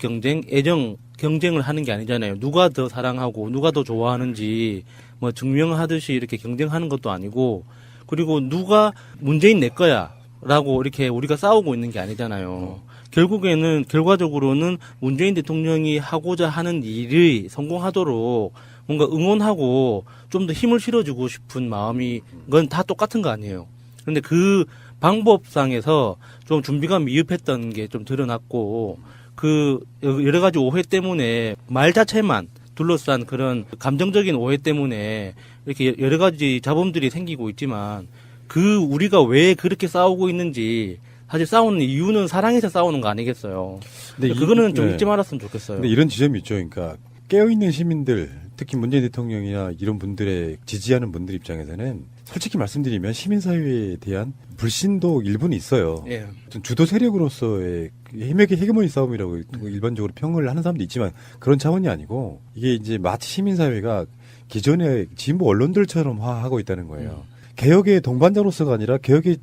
경쟁을 하는 게 아니잖아요. 누가 더 사랑하고 누가 더 좋아하는지 뭐 증명하듯이 이렇게 경쟁하는 것도 아니고 그리고 누가 문재인 내 거야 라고 이렇게 우리가 싸우고 있는 게 아니잖아요. 결과적으로는 문재인 대통령이 하고자 하는 일이 성공하도록 뭔가 응원하고 좀 더 힘을 실어주고 싶은 마음이 건 다 똑같은 거 아니에요. 그런데 그 방법상에서 좀 준비가 미흡했던 게 좀 드러났고 그 여러 가지 오해 때문에 말 자체만 둘러싼 그런 감정적인 오해 때문에 이렇게 여러 가지 잡음들이 생기고 있지만 그 우리가 왜 그렇게 싸우고 있는지 사실 싸우는 이유는 사랑해서 싸우는 거 아니겠어요. 근데 그거는 좀 잊지 말았으면 좋겠어요. 근데 이런 지점이 있죠. 그러니까 깨어있는 시민들, 특히 문재인 대통령이나 이런 분들의 지지하는 분들 입장에서는 솔직히 말씀드리면 시민사회에 대한 불신도 일부는 있어요. 주도 세력으로서의 헤게모니 싸움이라고 일반적으로 평을 하는 사람도 있지만 그런 차원이 아니고 이게 이제 마치 시민사회가 기존의 진보 언론들처럼 하고 있다는 거예요. 개혁의 동반자로서가 아니라 개혁의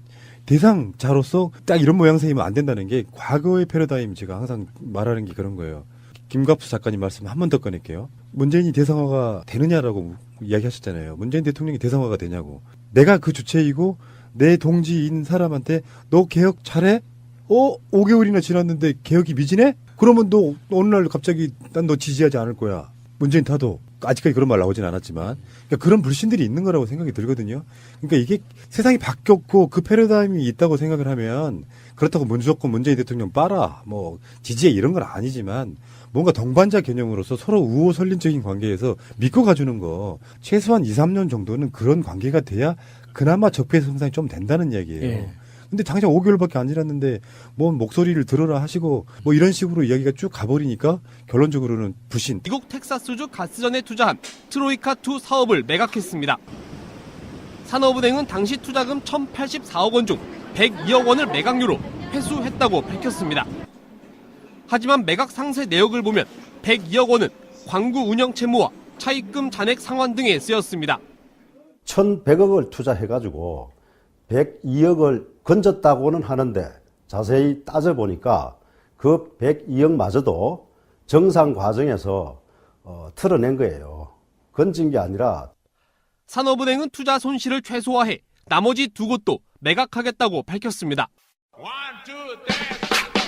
대상자로서 딱 이런 모양새이면 안 된다는 게 과거의 패러다임 제가 항상 말하는 게 그런 거예요. 김갑수 작가님 말씀 한 번 더 꺼낼게요. 문재인이 대상화가 되느냐라고 이야기하셨잖아요. 문재인 대통령이 대상화가 되냐고. 내가 그 주체이고 내 동지인 사람한테 너 개혁 잘해? 5개월이나 지났는데 개혁이 미진해? 그러면 너 어느 날 갑자기 난 너 지지하지 않을 거야. 문재인 타도. 아직까지 그런 말 나오진 않았지만 그러니까 그런 불신들이 있는 거라고 생각이 들거든요. 그러니까 이게 세상이 바뀌었고 그 패러다임이 있다고 생각을 하면 그렇다고 무조건 문재인 대통령 빨아 뭐 지지해 이런 건 아니지만 뭔가 동반자 개념으로서 서로 우호설린적인 관계에서 믿고 가주는 거 최소한 2, 3년 정도는 그런 관계가 돼야 그나마 적폐 성상이 좀 된다는 이야기예요. 예. 근데 당장 5개월밖에 안 지났는데 뭐 목소리를 들어라 하시고 뭐 이런 식으로 이야기가 쭉 가버리니까 결론적으로는 불신. 미국 텍사스주 가스전에 투자한 트로이카2 사업을 매각했습니다. 산업은행은 당시 투자금 1,084억 원 중 102억 원을 매각료로 회수했다고 밝혔습니다. 하지만 매각 상세 내역을 보면 102억 원은 광구 운영 채무와 차입금 잔액 상환 등에 쓰였습니다. 1,100억을 투자해가지고 102억을 건졌다고는 하는데 자세히 따져보니까 그 102억마저도 정상 과정에서 틀어낸 거예요. 건진 게 아니라. 산업은행은 투자 손실을 최소화해 나머지 두 곳도 매각하겠다고 밝혔습니다.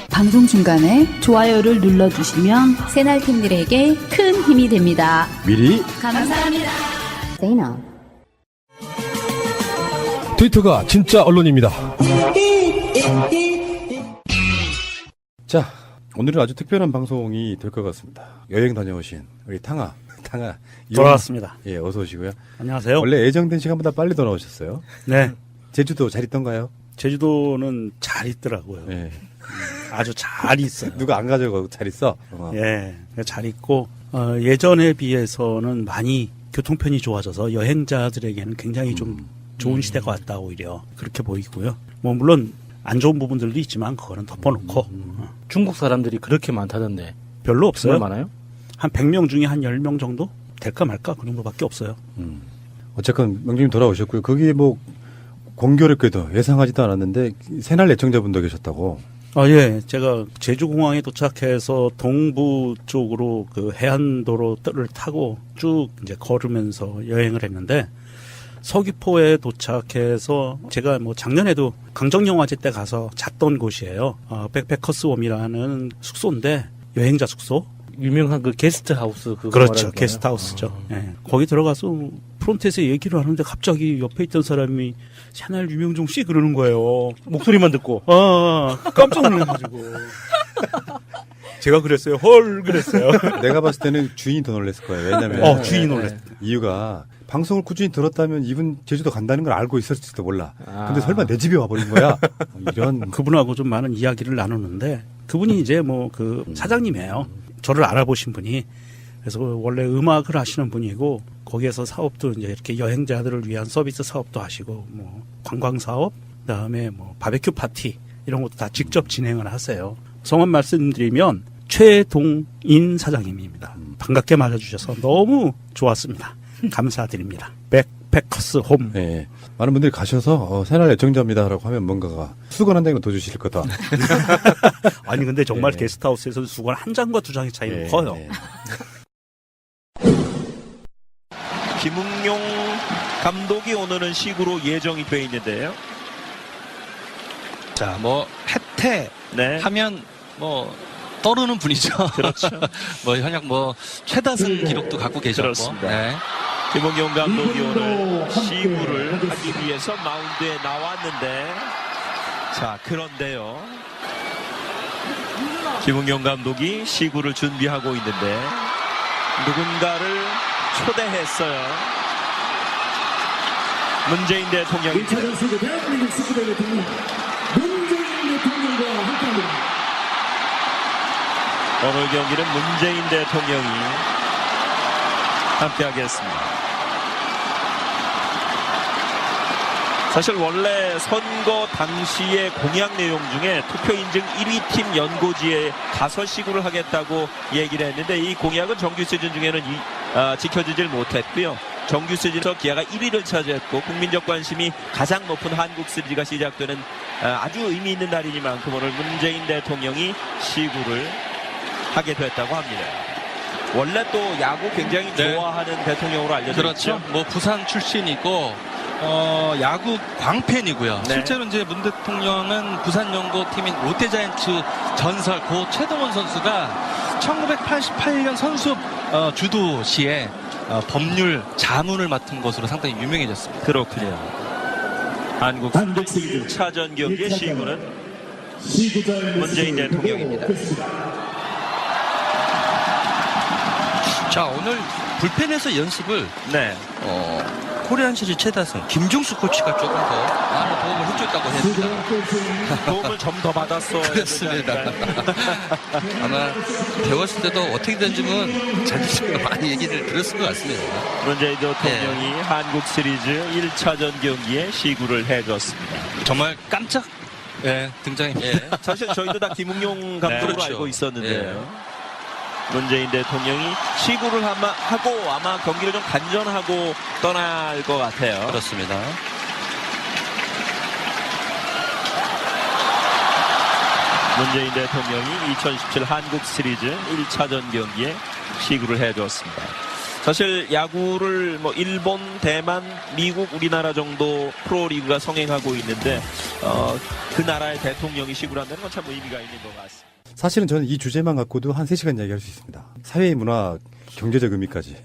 방송 중간에 좋아요를 눌러주시면 새날팀들에게 큰 힘이 됩니다. 미리 감사합니다. 트위터가 진짜 언론입니다. 자, 오늘은 아주 특별한 방송이 될 것 같습니다. 여행 다녀오신 우리 탕아 돌아왔습니다. 예, 어서 오시고요. 안녕하세요. 원래 예정된 시간보다 빨리 돌아오셨어요. 네. 제주도 잘 있던가요? 제주도는 잘 있더라고요. 예. 아주 잘 있어요. 누가 안 가져가고 잘 있어? 예, 잘 있고 예전에 비해서는 많이 교통편이 좋아져서 여행자들에게는 굉장히 좀 좋은 시대가 왔다 오히려 그렇게 보이고요. 뭐 물론 안 좋은 부분들도 있지만 그거는 덮어놓고 중국 사람들이 그렇게 많다던데. 별로 없어요. 정말 많아요? 한 100명 중에 한 10명 정도 될까 말까 그 정도밖에 없어요. 어쨌건 명주님 돌아오셨고요. 거기 뭐 공교롭게도 예상하지도 않았는데 새날 애청자분도 계셨다고. 예. 제가 제주공항에 도착해서 동부 쪽으로 그 해안도로를 타고 쭉 이제 걸으면서 여행을 했는데 서귀포에 도착해서 제가 뭐 작년에도 강정영화제 때 가서 잤던 곳이에요. 백패커스홈이라는 숙소인데 여행자 숙소. 유명한 그 게스트하우스 그거 그렇죠. 게스트하우스죠. 예. 거기 들어가서 프론트에서 얘기를 하는데 갑자기 옆에 있던 사람이 샤넬 유명종 씨 그러는 거예요. 목소리만 듣고. 깜짝 놀라가지고. 제가 그랬어요. 헐 그랬어요. 내가 봤을 때는 주인이 더 놀랐을 거예요. 왜냐면 주인이 놀랐어요. 이유가 방송을 꾸준히 들었다면 이분 제주도 간다는 걸 알고 있었을지도 몰라. 근데 설마 내 집에 와버린 거야? 이런. 그분하고 좀 많은 이야기를 나누는데 그분이 이제 뭐 그 사장님이에요. 저를 알아보신 분이. 그래서 원래 음악을 하시는 분이고 거기에서 사업도 이제 이렇게 여행자들을 위한 서비스 사업도 하시고 뭐 관광 사업, 그다음에 뭐 바베큐 파티 이런 것도 다 직접 진행을 하세요. 성함 말씀드리면 최동인 사장님입니다. 반갑게 맞아주셔서 너무 좋았습니다. 감사드립니다. 백패커스 홈. 네. 많은 분들이 가셔서 새날 애청자입니다라고 하면 뭔가가 수건 한 장이나 더 주실 거다. 아니 근데 정말 네. 게스트하우스에서 수건 한 장과 두 장의 차이는 네. 커요. 네. 김웅용 감독이 오늘은 시구로 예정이 돼 있는데요. 자, 뭐 해태 네. 하면 뭐 떠오르는 분이죠. 그렇죠. 뭐 현역 뭐 최다승 기록도 갖고 계셨고. 그렇습니다. 네. 김웅용 감독이 오늘 시구를 하기 위해서 마운드에 나왔는데 자 그런데요. 김웅용 감독이 시구를 준비하고 있는데 누군가를 초대했어요. 문재인 대통령이 대한민국 수구대 대통령 문재인 대통령과 함께합니다. 오늘 경기는 문재인 대통령이 함께하겠습니다. 사실 원래 선거 당시의 공약 내용 중에 투표 인증 1위 팀 연고지에 가서 시구를 하겠다고 얘기를 했는데 이 공약은 정규 시즌 중에는 지켜지질 못했고요. 정규 시즌에서 기아가 1위를 차지했고 국민적 관심이 가장 높은 한국 시리즈가 시작되는 아주 의미 있는 날이니만큼 오늘 문재인 대통령이 시구를 하게 됐다고 합니다. 원래 또 야구 굉장히 좋아하는 대통령으로 알려져 그렇죠. 있죠. 뭐 부산 출신이고 야구 광팬이고요. 네. 실제로 이제 문 대통령은 부산 연고팀인 롯데자이언츠 전설 고 최동원 선수가 1988년 선수 주도 시에 법률 자문을 맡은 것으로 상당히 유명해졌습니다. 그렇군요. 한국 시리즈 1차전 경기의 시구는 문재인 대통령입니다. 자, 오늘 불펜에서 연습을 코리안 시리즈 최다승 김종수 코치가 조금 더 많은 도움을 해줬다고 했습니다. 도움을 좀 더 받았어. 그렇습니다. 아마 배웠을 때도 어떻게든 좀은 자존심을 많이 얘기를 들었을 것 같습니다. 문재인 대통령이 한국 시리즈 1차전 경기에 시구를 해줬습니다. 정말 깜짝 등장입니다. 사실 저희도 다 김웅용 감독으로 그렇죠. 알고 있었는데요. 문재인 대통령이 시구를 하고 아마 경기를 좀 간전하고 떠날 것 같아요. 그렇습니다. 문재인 대통령이 2017 한국 시리즈 1차전 경기에 시구를 해주었습니다. 사실 야구를 뭐 일본, 대만, 미국, 우리나라 정도 프로리그가 성행하고 있는데 그 나라의 대통령이 시구를 한다는 건 참 의미가 있는 것 같습니다. 사실은 저는 이 주제만 갖고도 한 3시간 이야기할 수 있습니다. 사회, 문화, 경제적 의미까지.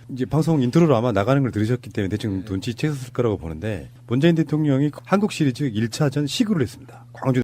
이제 방송 인트로로 아마 나가는 걸 들으셨기 때문에 대충 눈치채셨을 거라고 보는데 문재인 대통령이 한국 시리즈 1차전 시구를 했습니다. 광주